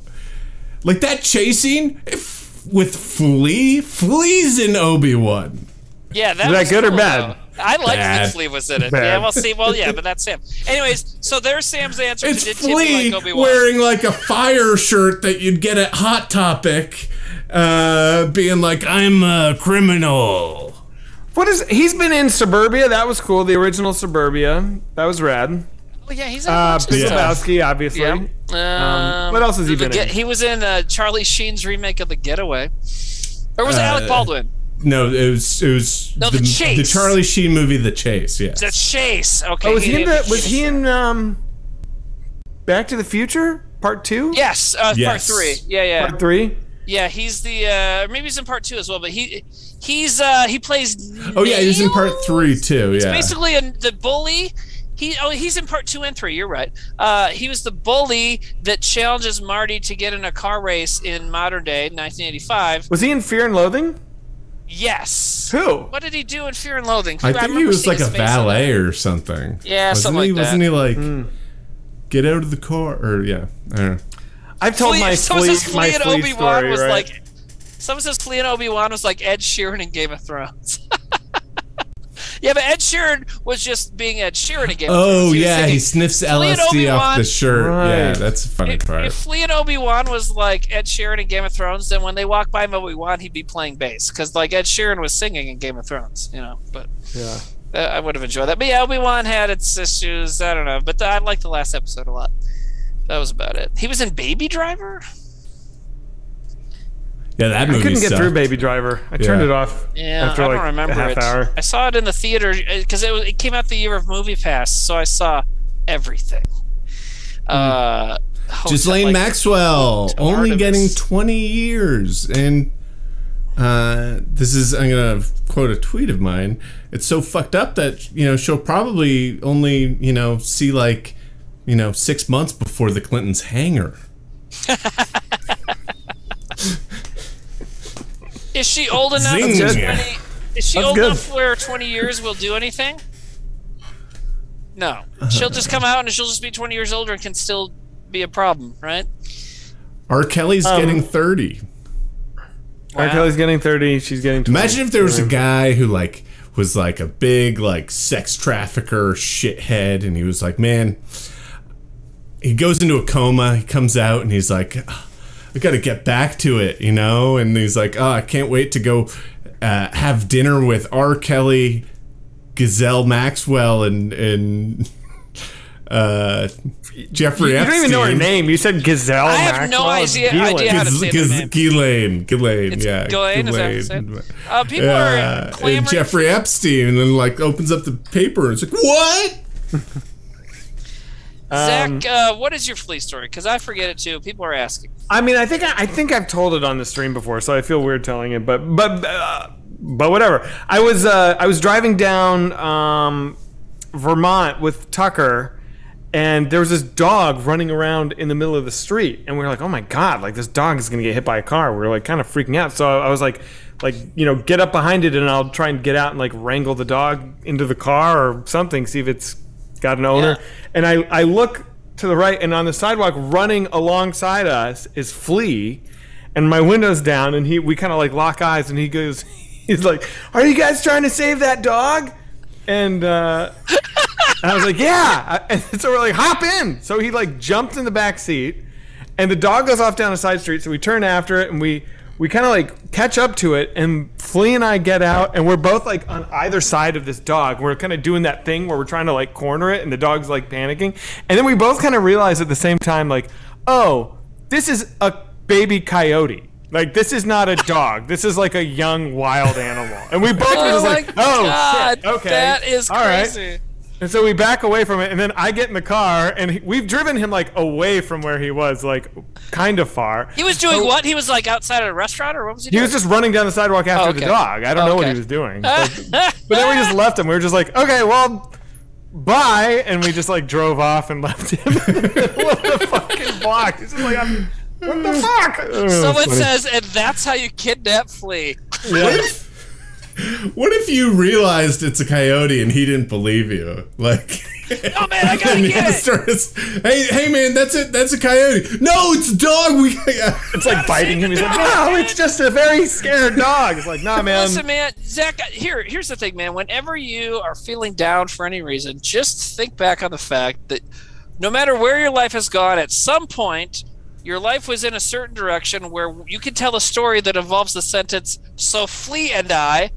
Like that chasing with Flea's in Obi-Wan. Yeah, is that good cool, or bad? Though. I liked that Flea was in it. Bad. Yeah, well, see, but that's Sam. Anyways, so there's Sam's answer. It's to Flea like Obi-Wan. wearing like a fire shirt that you'd get at Hot Topic, being like, I'm a criminal. He's been in Suburbia. That was cool. The original Suburbia. That was rad. Oh yeah, he's in Big Lebowski, obviously. Yeah. What else has he been in? He was in Charlie Sheen's remake of The Getaway. Or was it Alec Baldwin? No, it was The Chase. The Charlie Sheen movie, The Chase. Yeah. The Chase. Okay. Oh, was he in Back to the Future Part 2? Yes, Part 3. Yeah. Part 3. Yeah, he's the maybe he's in Part 2 as well, but he plays. Oh yeah, he's in Part 3 too. He's yeah. basically the bully. He's in Part 2 and 3. You're right. He was the bully that challenges Marty to get in a car race in modern day 1985. Was he in Fear and Loathing? Yes. Who? What did he do in Fear and Loathing? I think he was like a valet or something. Yeah, something like that. Wasn't he like, get out of the car? Or yeah, I don't know. I've told my Flea story, was right? like. Someone says Flea and Obi-Wan was like Ed Sheeran in Game of Thrones. Yeah, but Ed Sheeran was just being Ed Sheeran in Game of Thrones. Oh yeah, he sniffs LSD off the shirt. Right. Yeah, that's a funny part. If Flea and Obi-Wan was like Ed Sheeran in Game of Thrones, then when they walk by Obi-Wan, he'd be playing bass because like Ed Sheeran was singing in Game of Thrones, you know. But yeah, I would have enjoyed that. But yeah, Obi-Wan had its issues. I don't know, but I liked the last episode a lot. That was about it. He was in Baby Driver? Yeah, that movie I couldn't get sucked. through Baby Driver. I turned it off after I like don't remember a half it. hour. I saw it in the theater because it came out the year of Movie Pass, so I saw everything. Ghislaine Maxwell, only getting 20 years. And this is, I'm going to quote a tweet of mine. It's so fucked up that, you know, she'll probably only, you know, see like, you know, 6 months before the Clintons hang her. Is she old enough? Is she old enough where 20 years will do anything? No. She'll just come out and she'll just be 20 years older and can still be a problem, right? R. Kelly's getting 30. R. Kelly's getting 30. She's getting 20. Imagine if there was a guy who like was like a big like sex trafficker shithead, and he was like, man, he goes into a coma, he comes out, and he's like, I gotta get back to it, you know? And he's like, oh, I can't wait to go have dinner with R. Kelly, Gazelle Maxwell, and Jeffrey Epstein. You don't even know her name. You said Gazelle I Maxwell. have no idea how to say her name. Ghislaine, It's yeah. Ghislaine, is that what you said? People are clamoring. And Jeffrey Epstein, and then like opens up the paper, and it's like, what? Zach, what is your flea story? Because I forget it too. People are asking. I mean, I think I've told it on the stream before, so I feel weird telling it. But whatever. I was driving down Vermont with Tucker, and there was this dog running around in the middle of the street, and we were like, oh my god, like this dog is gonna get hit by a car. We were like kind of freaking out. So I was like you know, get up behind it, and I'll try and get out and like wrangle the dog into the car or something, see if it's got an owner. Yeah. And I look to the right, and on the sidewalk running alongside us is Flea, and my window's down, and we kind of like lock eyes, and he's like, are you guys trying to save that dog? And I was like, yeah. And so we're like, hop in. So he like jumped in the back seat, and the dog goes off down a side street, so we turn after it, and we kind of like catch up to it, and Flea and I get out, and we're both like on either side of this dog. We're kind of doing that thing where we're trying to like corner it, and the dog's like panicking. And then we both kind of realize at the same time, like, oh, this is a baby coyote. Like, this is not a dog. This is like a young wild animal. And we both were just like, oh, God, shit, okay. That is all crazy. Right. And so we back away from it, and then I get in the car, and we've driven him like away from where he was, like kind of far. He was doing what? He was like outside of a restaurant, or what was he doing? He was just running down the sidewalk after the dog. I don't know what he was doing. But then we just left him. We were just like, okay, well, bye. And we just like drove off and left him in the middle of the fucking block. He's just like, what the fuck? Someone says, and that's how you kidnap Flea. Yeah. What if you realized it's a coyote and he didn't believe you? Like, oh man, I gotta get it. Hey man, that's it. That's a coyote. No, it's a dog. It's like biting him. He's like, no, it's just a very scared dog. It's like, nah, man. Listen, man, Zach. Here's the thing, man. Whenever you are feeling down for any reason, just think back on the fact that no matter where your life has gone, at some point, your life was in a certain direction where you can tell a story that involves the sentence, so Flea and I.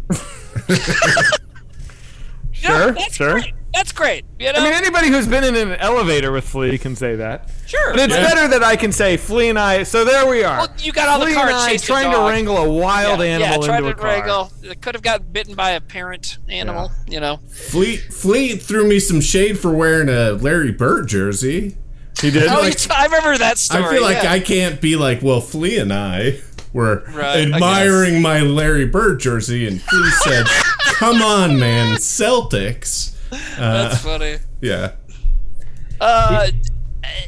Sure. Great. That's great. You know? I mean, anybody who's been in an elevator with Flea can say that. Sure. But it's better that I can say Flea and I. So there we are. Well, you got all Flea the car and I chasing trying dog. to wrangle a wild animal into a car. Wrangle. It could have gotten bitten by a parent animal. You know. Flea threw me some shade for wearing a Larry Bird jersey. He did. Oh, I remember that story. I feel like I can't be like, well, Flea and I were Right, admiring my Larry Bird jersey, and Flea said, "Come on, man, Celtics." That's funny. Yeah.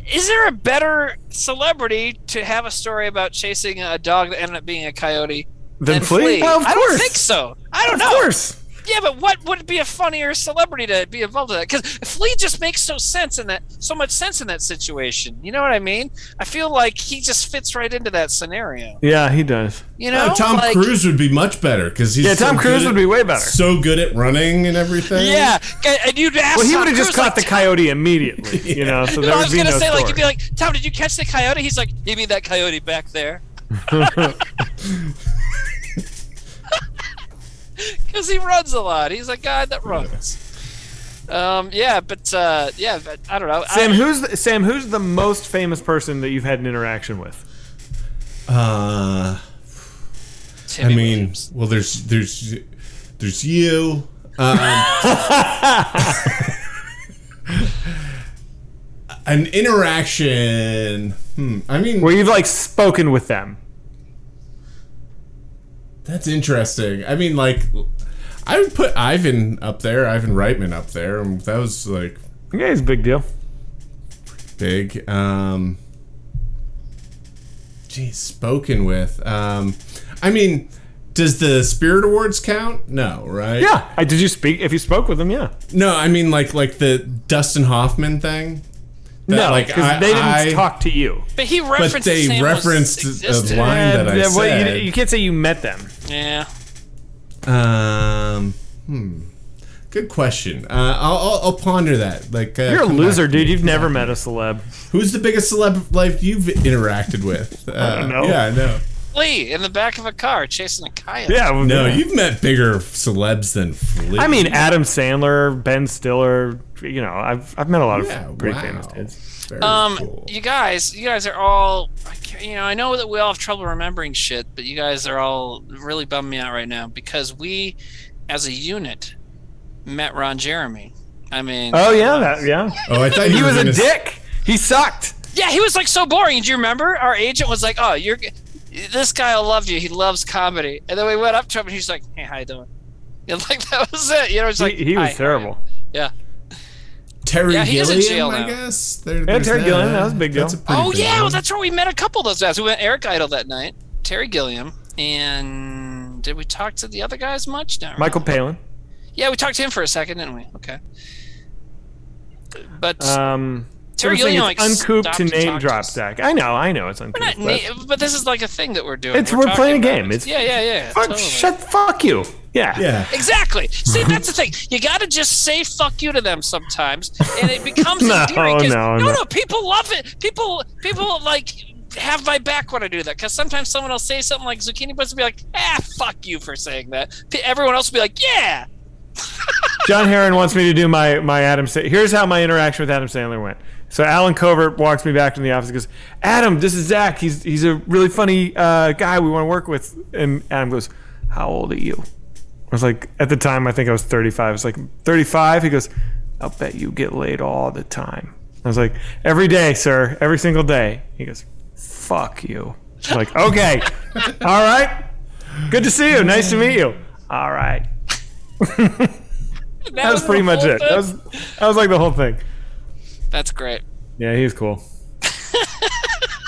Is there a better celebrity to have a story about chasing a dog that ended up being a coyote than Flea? Well, I don't think so. I don't know. Of course. Yeah, but what would be a funnier celebrity to be involved in that? Because Flea just makes so much sense in that situation. You know what I mean? I feel like he just fits right into that scenario. Yeah, he does. You know, Tom Cruise would be much better because he's Tom Cruise would be way better. So good at running and everything. Yeah, and you'd ask. Well, he would have Cruise, just caught the coyote immediately. You know, so there would be no story. Like, you'd be like, Tom, did you catch the coyote? He's like, you mean that coyote back there? Because he runs a lot. He's a guy that runs. Yeah, but I don't know. Sam, who's the most famous person that you've had an interaction with? I mean, Williams. Well, there's you. An interaction. I mean, where you've like spoken with them. That's interesting. I mean, like, I would put Ivan up there, Ivan Reitman up there. That was like, yeah, he's a big deal. Big. Geez, spoken with. I mean, does the Spirit Awards count? No, right? Yeah. Did you speak? If you spoke with them, yeah. No, I mean like the Dustin Hoffman thing. No, like because they didn't talk to you. But he referenced. But they referenced a line that I said. You can't say you met them. Yeah. Good question. I'll ponder that. Like, you're a loser, dude. You've never met a celeb. Who's the biggest celeb life you've interacted with? I don't know. Yeah, I know. Flea in the back of a car chasing a coyote. Yeah. No, you've met bigger celebs than Flea. I mean, Adam Sandler, Ben Stiller. You know, I've met a lot of pretty famous dudes. Very cool. You guys are all. I know that we all have trouble remembering shit, but you guys are all really bumming me out right now because we, as a unit, met Ron Jeremy. I mean. Oh yeah, yeah. Oh, I thought he was a dick. He sucked. Yeah, he was like so boring. Do you remember? Our agent was like, "Oh, this guy will love you. He loves comedy." And then we went up to him and he's like, "Hey, how you doing?" And like that was it. You know, it's like he was terrible. Yeah. Terry he's in jail Gilliam, now. I guess. Terry Gilliam, that was a big deal. Well, that's where we met a couple of those guys. We went Eric Idle that night, Terry Gilliam, and did we talk to the other guys much? No. Michael Palin. Yeah, we talked to him for a second, didn't we? Okay. But Terry Gilliam like uncooped to name drop Zack. I know it's uncooped. But this is like a thing that we're doing. We're playing a game. Yeah. Totally. Fuck you. Yeah. Exactly. See, that's the thing. You got to just say "fuck you" to them sometimes, and it becomes endearing. No. People love it. People like have my back when I do that because sometimes someone will say something like Zucchini Buzz will be like, fuck you for saying that. Everyone else will be like, yeah. John Herron wants me to do my Adam Sandler. Here's how my interaction with Adam Sandler went. So Alan Covert walks me back to the office and goes, Adam, this is Zack. He's a really funny guy we want to work with. And Adam goes, how old are you? I was like, at the time, I think I was 35. I was like, 35? He goes, I'll bet you get laid all the time. I was like, every day, sir. Every single day. He goes, fuck you. I was like, okay. All right. Good to see you. Nice to meet you. All right. That was pretty much it. That was like the whole thing. That's great. Yeah, he was cool.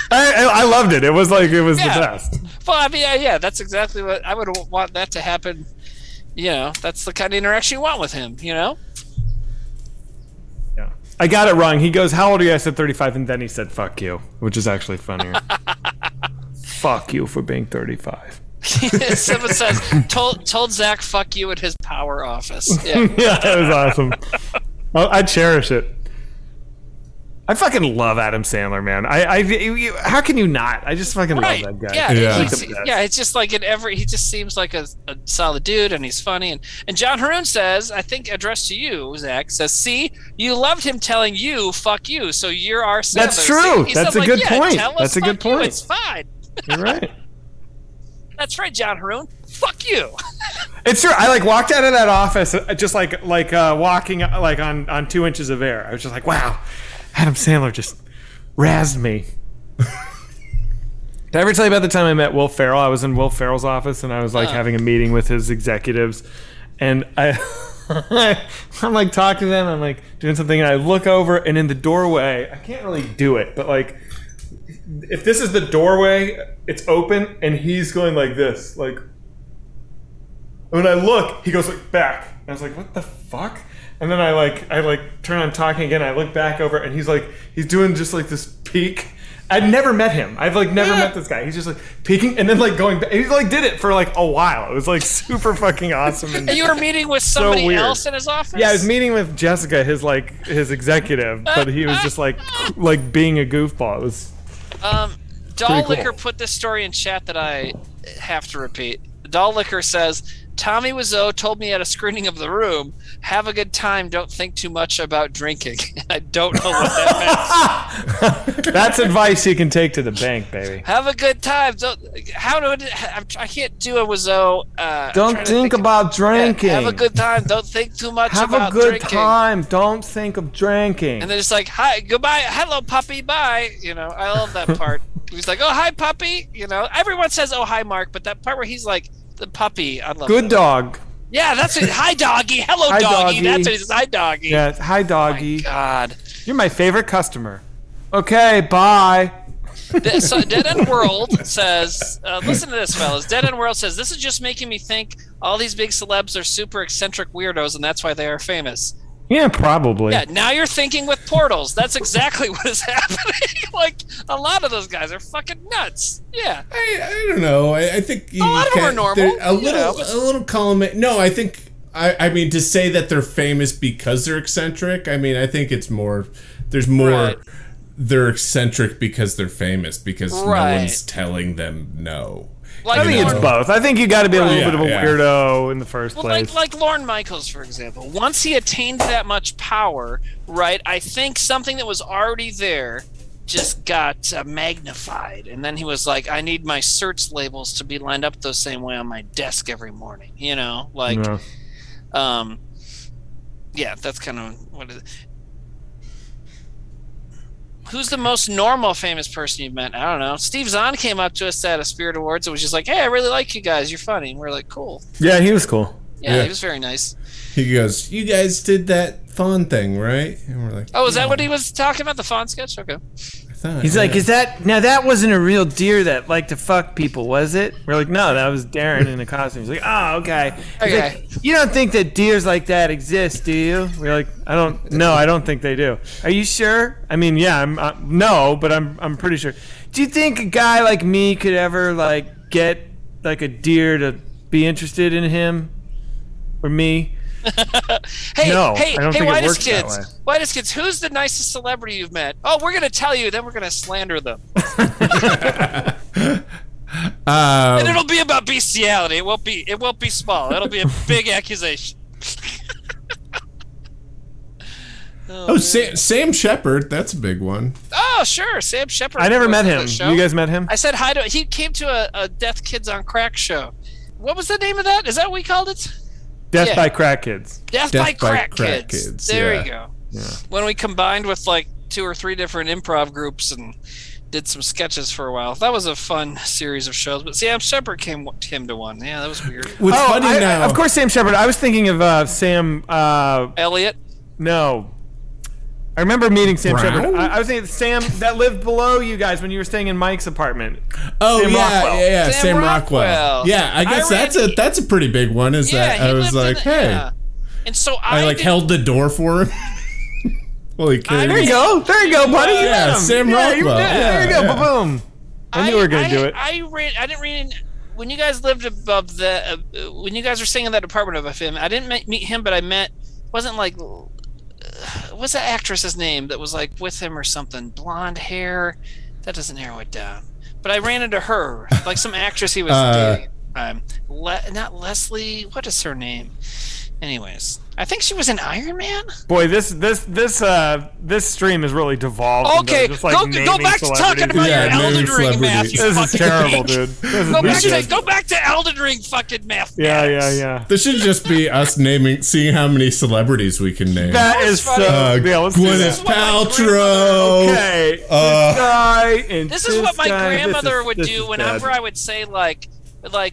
I loved it. It was the best. Well, I mean, yeah, that's exactly what I would want that to happen. You know, that's the kind of interaction you want with him, you know? Yeah. I got it wrong. He goes, how old are you? I said 35, and then he said, fuck you, which is actually funnier. Fuck you for being 35. Someone says, told Zack fuck you at his power office. Yeah, yeah, that was awesome. I cherish it. I fucking love Adam Sandler, man. How can you not? I just fucking love that guy. Yeah, it's just like he just seems like a solid dude, and he's funny. And John Haroon says, I think addressed to you, Zack, says, see, you loved him telling you fuck you, so you're our Sandler. That's true. That's a good point. That's a good point. It's fine. You're right. That's right, John Haroon. Fuck you. It's true. I walked out of that office just like walking on 2 inches of air. I was just like, wow, Adam Sandler just razzed me. Did I ever tell you about the time I met Will Ferrell? I was in Will Ferrell's office and I was having a meeting with his executives, and I'm talking to them. I'm doing something, and I look over, and in the doorway, I can't really do it, but if this is the doorway, it's open, and he's going like this, when I look, he goes back. And I was like, what the fuck? And then I turn on talking again. I look back over, and he's doing just this peek. I'd never met him. I've never met this guy. He's just peeking and then going back. He did it for a while. It was super fucking awesome. And you were meeting with somebody else in his office? Yeah, I was meeting with Jessica, his executive, but he was just being a goofball. It was Doll Liquor put this story in chat that I have to repeat. Doll Liquor says, Tommy Wiseau told me at a screening of The Room, have a good time, don't think too much about drinking. I don't know what that meant. That's advice you can take to the bank, baby. Have a good time. I can't do a Wiseau. Don't think about drinking. Have a good time. Don't think too much about drinking. Have a good time. Don't think of drinking. And then it's like, hi, goodbye, hello, puppy, bye. You know, I love that part. He's like, oh, hi, puppy. You know, everyone says, oh, hi, Mark, but that part where he's like, the puppy, I love Good that. dog. Yeah, that's it. Hi, doggy. Hello, Hi, doggy. doggy. That's what he says. Hi, doggy. Yeah, hi, doggy. Oh, my God. You're my favorite customer. Okay, bye. So Dead End World says, listen to this, fellas. Dead End World says, this is just making me think all these big celebs are super eccentric weirdos, and that's why they are famous. Yeah, probably. Yeah, now you're thinking with portals. That's exactly what is happening. Like, a lot of those guys are fucking nuts. Yeah. I don't know. I think a lot of them are normal. A little column. No, I think. I mean, to say that they're famous because they're eccentric. I mean, I think it's more. There's more. Right. They're eccentric because they're famous because no one's telling them no. Like, I think it's both. I think you got to be a little bit of a weirdo in the first place. Like Lorne Michaels, for example. Once he attained that much power, right, I think something that was already there just got magnified. And then he was like, I need my search labels to be lined up the same way on my desk every morning. You know? Like, yeah, that's kind of what it is. Who's the most normal famous person you've met? I don't know. Steve Zahn came up to us at a Spirit Awards and was just like, hey, I really like you guys. You're funny. And we're like, cool. Yeah, he was cool. Yeah, he was very nice. He goes, you guys did that fawn thing, right? And we're like, oh, is that what he was talking about? The fawn sketch? Okay. He's like, is that... Now, that wasn't a real deer that liked to fuck people, was it? We're like, no, that was Darren in a costume. He's like, oh, okay. Okay. Like, you don't think that deers like that exist, do you? We're like, I don't think they do. Are you sure? I mean, yeah, no, but I'm pretty sure. Do you think a guy like me could ever, like, get, like, a deer to be interested in him? Or me? Hey, no, hey, I don't think it Whitest works that way. Kids. Whitest Kids, who's the nicest celebrity you've met? Oh, we're gonna tell you, then we're gonna slander them. And it'll be about bestiality. It won't be small. It'll be a big accusation. Sam Shepard, that's a big one. Oh, sure, Sam Shepard. I never met him. You guys met him? I said hi to. He came to a Death Kids on Crack show. What was the name of that? Is that what we called it? Death by Crack Kids. Death by Crack Kids. There we go. Yeah. When we combined with like 2 or 3 different improv groups and did some sketches for a while. That was a fun series of shows. But Sam Shepard came to one. Yeah, that was weird. What's funny now? Of course, Sam Shepard. I was thinking of Sam... Elliott? No. I remember meeting Sam Shepard. I was thinking Sam that lived below you guys when you were staying in Mike's apartment. Oh, Sam Rockwell. Yeah, Sam Rockwell. Yeah, I guess that's a pretty big one. Is that I was like, hey. Yeah. And so I held the door for him. Well, he there you go, buddy. You met him. Sam Rockwell. There you go, boom. I knew we were gonna do it. I didn't read when you guys lived above the when you guys were staying in that apartment above him. I didn't meet him, but I met wasn't like. What's that actress's name that was like with him or something? Blonde hair. That doesn't narrow it down. But I ran into her, like some actress he was dating. Not Leslie. What is her name? Anyways, I think she was in Iron Man. Boy, this stream has really devolved. Okay, into just, like, go back to talking about your Elden Ring math. This is terrible, dude. Go back to Elden Ring fucking math. Yeah. This should just be us seeing how many celebrities we can name. That is so. Gwyneth Paltrow. Okay. This guy and this is what my grandmother would do whenever I would say like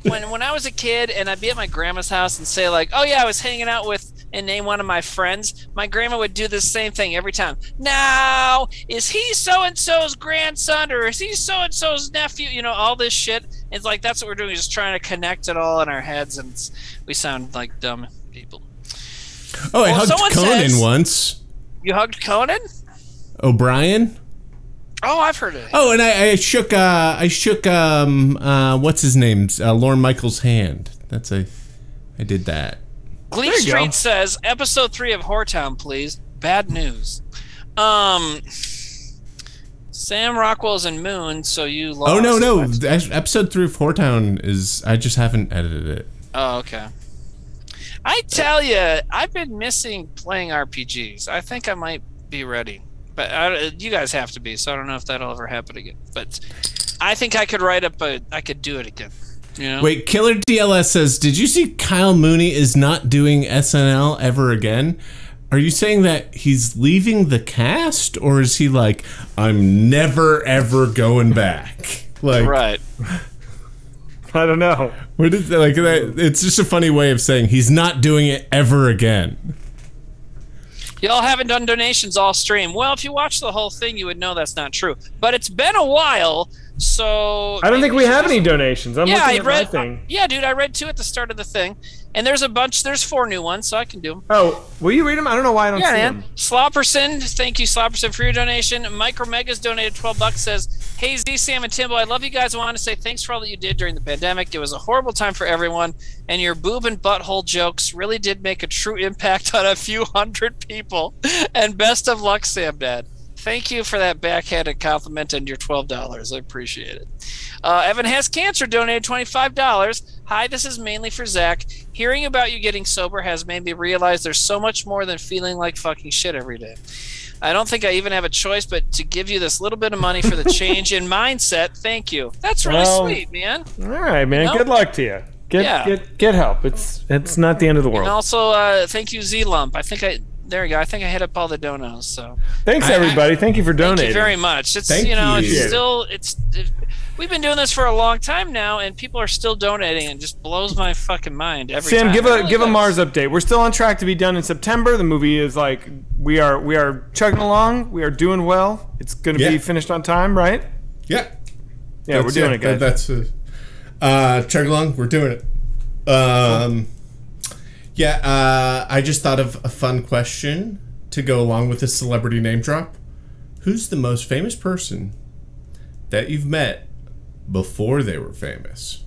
when I was a kid and I'd be at my grandma's house and say like, oh yeah, I was hanging out with and name one of my friends, my grandma would do the same thing every time. Now, is he so-and-so's grandson or is he so-and-so's nephew? You know, all this shit. It's like that's what we're doing, just trying to connect it all in our heads, and we sound like dumb people. Oh, I hugged Conan once. You hugged Conan? O'Brien? Oh, I've heard it. Oh, and I shook what's his name? Lorne Michaels' hand. I did that. Gleek Street says, episode 3 of Whoretown, please. Bad news. Sam Rockwell's in Moon, so you lost. Oh, no. Episode 3 of Whoretown is... I just haven't edited it. Oh, okay. I tell you, I've been missing playing RPGs. I think I might be ready, but you guys have to be. So I don't know if that'll ever happen again. But I think I could I could do it again. You know? Wait, Killer DLS says, did you see Kyle Mooney is not doing SNL ever again? Are you saying that he's leaving the cast, or is he like, I'm never ever going back? Like, right. I don't know. What is that, like that? It's just a funny way of saying he's not doing it ever again. Y'all haven't done donations all stream. Well, if you watch the whole thing, you would know that's not true. But it's been a while, so I don't think we have any donations. I'm looking at my thing. Yeah, dude, I read 2 at the start of the thing, and there's a bunch. There's 4 new ones, so I can do them. Oh, will you read them? I don't know why I don't see them. Slopperson, thank you, Slopperson, for your donation. Micro Megas donated $12. Says, hey Z, Sam, and Timbo, I love you guys. I want to say thanks for all that you did during the pandemic. It was a horrible time for everyone, and your boob and butthole jokes really did make a true impact on a few hundred people. And best of luck, Sam Dad. Thank you for that backhanded compliment and your $12. I appreciate it. Evan Has Cancer donated $25. Hi, this is mainly for Zach. Hearing about you getting sober has made me realize there's so much more than feeling like fucking shit every day. I don't think I even have a choice but to give you this little bit of money for the change in mindset. Thank you. That's really sweet, man. All right, man. You know? Good luck to you. Get help. It's not the end of the world. And also, thank you, Z Lump. There you go. I think I hit up all the donos. So thanks, everybody. Thank you for donating. Thank you very much. It's we've been doing this for a long time now, and people are still donating, and it just blows my fucking mind every time. Sam, give a Mars update. We're still on track to be done in September. The movie is like we are chugging along. We are doing well. It's going to be finished on time, right? Yeah. Yeah, we're doing it, guys. That's chug along. We're doing it. I just thought of a fun question to go along with this celebrity name drop. Who's the most famous person that you've met before they were famous?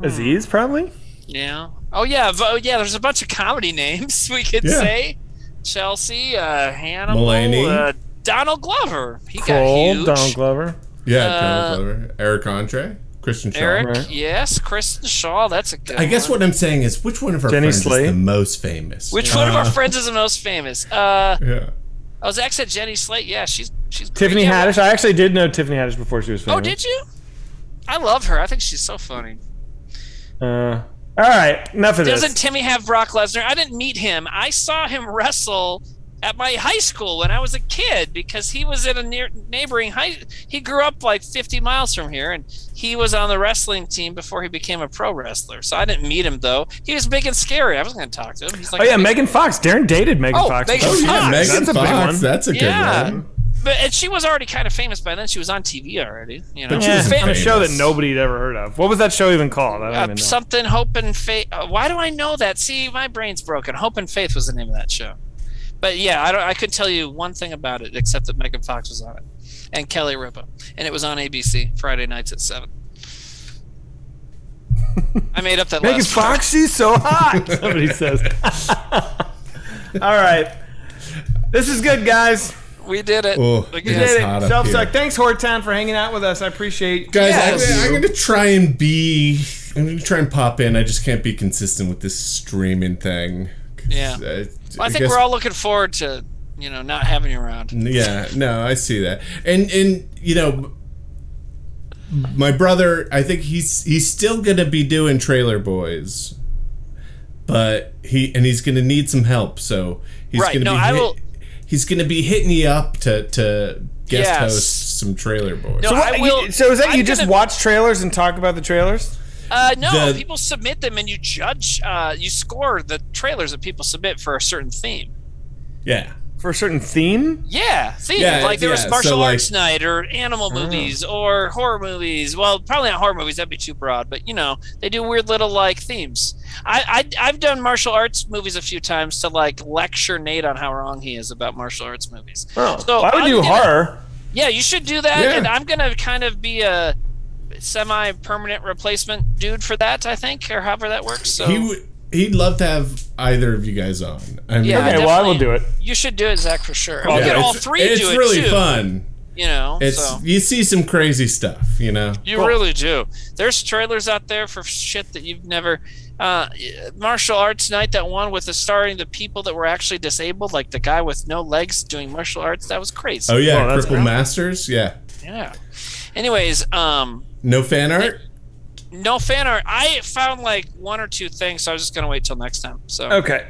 Aziz, probably? Yeah. Oh, yeah. There's a bunch of comedy names we could say. Chelsea, Hannibal, Mulaney. Donald Glover. He got huge. Donald Glover. Yeah, Donald Glover. Eric Andre. Kristin Shaw. Eric, yes. Kristin Shaw, that's a good one. I guess what I'm saying is, which one of our friends is the most famous? Which one of our friends is the most famous? Zach said Jenny Slate. Yeah, she's Tiffany Haddish. I actually did know Tiffany Haddish before she was famous. Oh, did you? I love her. I think she's so funny. All right, enough of this. Doesn't Timmy have Brock Lesnar? I didn't meet him. I saw him wrestle at my high school when I was a kid because he was at a neighboring he grew up like 50 miles from here, and he was on the wrestling team before he became a pro wrestler. So I didn't meet him, though. He was big and scary. I wasn't going to talk to him. He's like, Megan Fox. Darren dated Megan Fox. Megan Fox. Yeah, Megan That's a big one. That's a good one. And she was already kind of famous by then. She was on TV already. You know, but she was on a show that nobody had ever heard of. What was that show even called? I don't even know. Something Hope and Faith. Why do I know that? See, my brain's broken. Hope and Faith was the name of that show. But yeah, I couldn't tell you one thing about it except that Megan Fox was on it, and Kelly Ripa, and it was on ABC Friday nights at 7. I made up that Megan last part. Fox, she's so hot. Somebody says. All right, this is good, guys. We did it. Oh, we did it. Self-suck. Thanks, Hortown, for hanging out with us. I appreciate. Guys, I'm gonna try and pop in. I just can't be consistent with this streaming thing. Yeah. I think we're all looking forward to, not having you around. Yeah, no, I see that. And my brother, I think he's still going to be doing Trailer Boys. But he's going to need some help, so he's going to he's going to be hitting you up to guest host some Trailer Boys. No, so is that you just watch trailers and talk about the trailers? No, people submit them and you judge, you score the trailers that people submit for a certain theme. Yeah. For a certain theme? Yeah, theme. Like there was martial arts night or animal movies or horror movies. Well, probably not horror movies, that'd be too broad, but they do weird little themes. I've done martial arts movies a few times to lecture Nate on how wrong he is about martial arts movies. Oh, so I would do horror. Yeah, you should do that, and I'm gonna kind of be a semi-permanent replacement dude for that, I think, or however that works. So he'd love to have either of you guys on. I mean, okay, well, I will do it. You should do it, Zach, for sure. We'll get all three to do it, It's really fun. You see some crazy stuff, You really do. There's trailers out there for shit that you've never. martial arts night, that one with the starring the people that were actually disabled, like the guy with no legs doing martial arts. That was crazy. Oh yeah, Cripple Masters. Yeah. Yeah. Anyways, no fan art. No fan art. I found like one or two things, so I was just gonna wait till next time. So okay.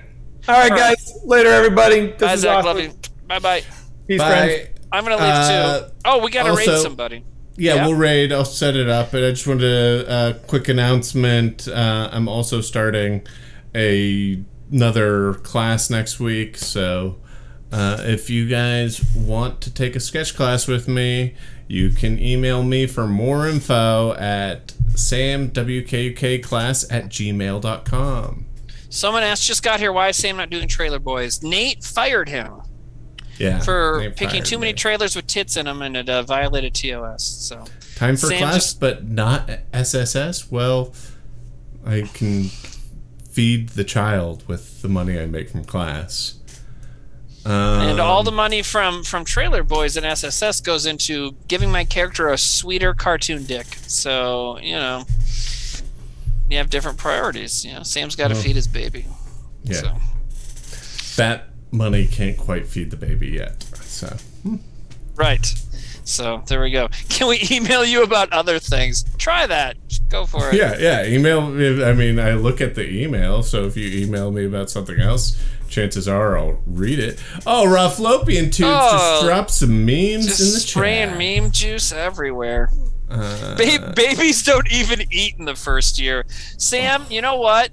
All right, guys. Later, everybody. This bye, is Zack. awesome. Love you. Bye. Peace, Bye. friends. I'm gonna leave too. Oh, we gotta raid somebody. Yeah, we'll raid. I'll set it up. And I just wanted a quick announcement. I'm also starting another class next week. So if you guys want to take a sketch class with me, you can email me for more info at samwkukclass@gmail.com. Someone asked, just got here, why is Sam not doing Trailer Boys? Nate fired him. Yeah, for picking too many trailers with tits in them, and it violated TOS. So time for class, but not SSS. Well, I can feed the child with the money I make from class, and all the money from Trailer Boys and SSS goes into giving my character a sweeter cartoon dick. So you have different priorities. Sam's got to feed his baby. Yeah, so. That money can't quite feed the baby yet, so right. So there we go. Can we email you about other things? Try that. Just go for it. Yeah. Email. I mean, I look at the email, so if you email me about something else, chances are I'll read it. Oh, Rothlopian Tubes just dropped some memes just in the spraying chat. Meme juice everywhere. Babies don't even eat in the first year. Sam, you know what?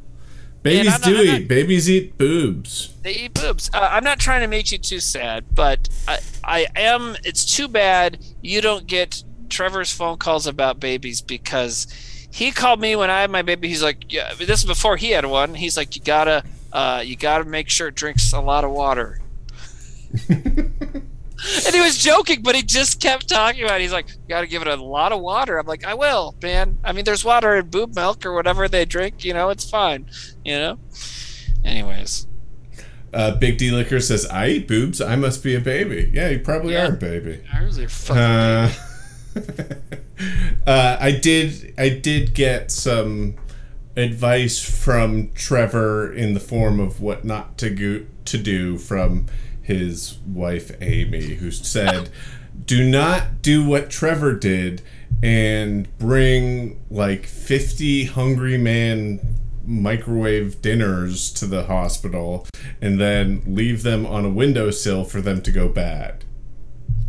Babies eat. Babies eat boobs. They eat boobs. I'm not trying to make you too sad, but I am. It's too bad you don't get Trevor's phone calls about babies, because he called me when I had my baby. He's like, yeah, this is before he had one. He's like, you gotta make sure it drinks a lot of water. And he was joking, but he just kept talking about it. He's like, you gotta give it a lot of water. I'm like, I will, man. I mean, there's water in boob milk or whatever they drink. It's fine. Anyways. Big D Liquor says, I eat boobs. I must be a baby. Yeah, you probably are a baby. Ours are fucking baby. I did get some advice from Trevor in the form of what not to do from his wife Amy, who said, do not do what Trevor did and bring like 50 Hungry Man microwave dinners to the hospital and then leave them on a windowsill for them to go bad.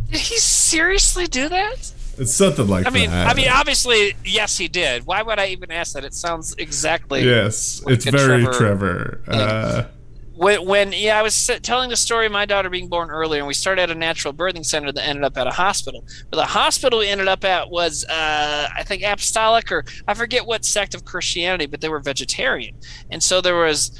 Did he seriously do that? It's something like that. I mean, obviously, yes, he did. Why would I even ask that? It sounds exactly. Yes, like it's very Trevor. When I was telling the story of my daughter being born earlier, and we started at a natural birthing center that ended up at a hospital. But the hospital we ended up at was, I think, apostolic, or I forget what sect of Christianity, but they were vegetarian. And so there was,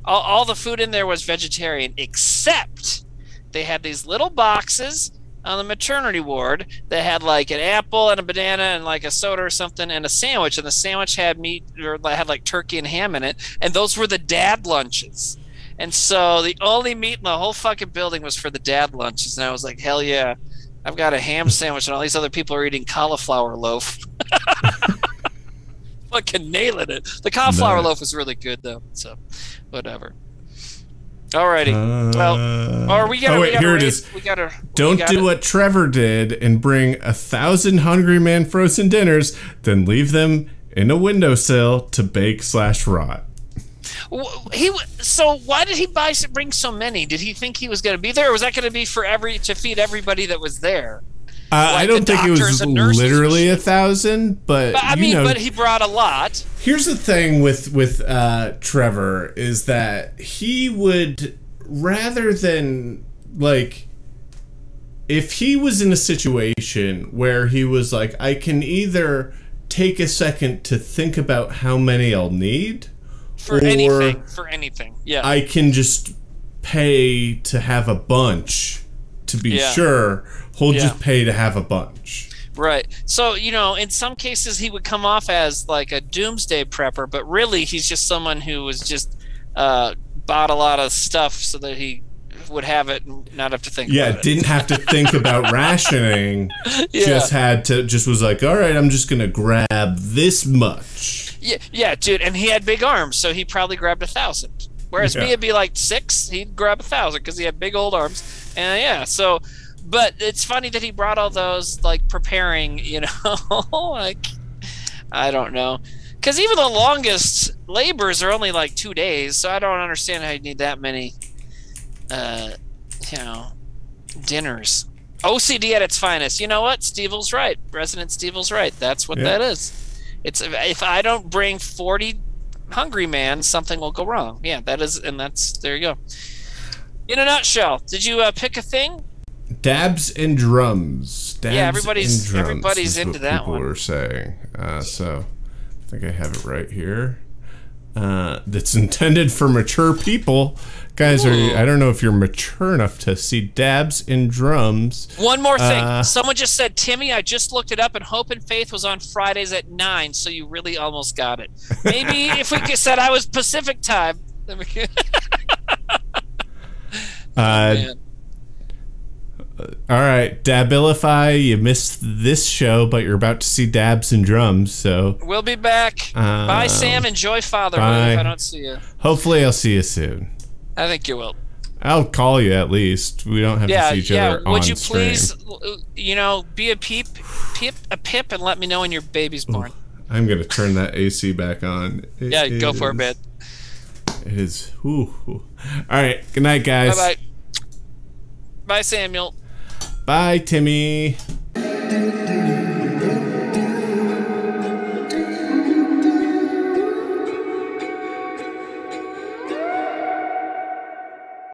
all the food in there was vegetarian, except they had these little boxes on the maternity ward that had like an apple and a banana and like a soda or something and a sandwich, and the sandwich had meat, or had like turkey and ham in it, and those were the dad lunches. And so the only meat in the whole fucking building was for the dad lunches, and I was like, hell yeah, I've got a ham sandwich and all these other people are eating cauliflower loaf. Fucking nailing it. The cauliflower loaf was really good though, so whatever. Alrighty. Well, or we gotta. Here it is. Don't do what Trevor did and bring 1,000 Hungry Man frozen dinners, then leave them in a windowsill to bake/rot. So why did he bring so many? Did he think he was going to be there, or was that going to be to feed everybody that was was I don't think it was literally 1,000, but I mean, but he brought a lot. Here's the thing with Trevor is that he would, rather than like, if he was in a situation where he was like, I can either take a second to think about how many I'll need, for anything, yeah, I can just pay to have a bunch to be sure. He'll just pay to have a bunch. Right. So, in some cases he would come off as like a doomsday prepper, but really he's just someone who was just bought a lot of stuff so that he would have it and not have to think about it. Didn't have to think about rationing. Just was like, all right, I'm just going to grab this much. Yeah, dude, and he had big arms, so he probably grabbed 1,000. Whereas me, it'd be like 6. He'd grab 1,000 because he had big old arms. And yeah, so, but it's funny that he brought all those, like, preparing, you know, like, I don't know. Because even the longest labors are only like 2 days, so I don't understand how you need that many, you know, dinners. OCD at its finest. You know what? Stevel's right. Resident Stevel's right. That's what that is. It's if I don't bring 40 hungry man, something will go wrong. Yeah, that is, and that's, there you go. In a nutshell, did you pick a thing? Dabs and drums. Dabs everybody's into that one. People were saying. So I think I have it right here. That's intended for mature people. Guys, I don't know if you're mature enough to see dabs and drums. One more thing. Someone just said, Timmy, I just looked it up, and Hope and Faith was on Fridays at 9, so you really almost got it. Maybe if we could said I was Pacific time. All right, Dabilify, you missed this show, but you're about to see dabs and drums, so... We'll be back. Bye, Sam. Enjoy fatherhood if I don't see you. Hopefully I'll see you soon. I think you will. I'll call you at least. We don't have to see each other on Would you stream. please, you know, be a pip, and let me know when your baby's born. I'm going to turn that AC back on. Go for it, man. It is. All right, good night, guys. Bye-bye. Bye, Samuel. Bye, Timmy.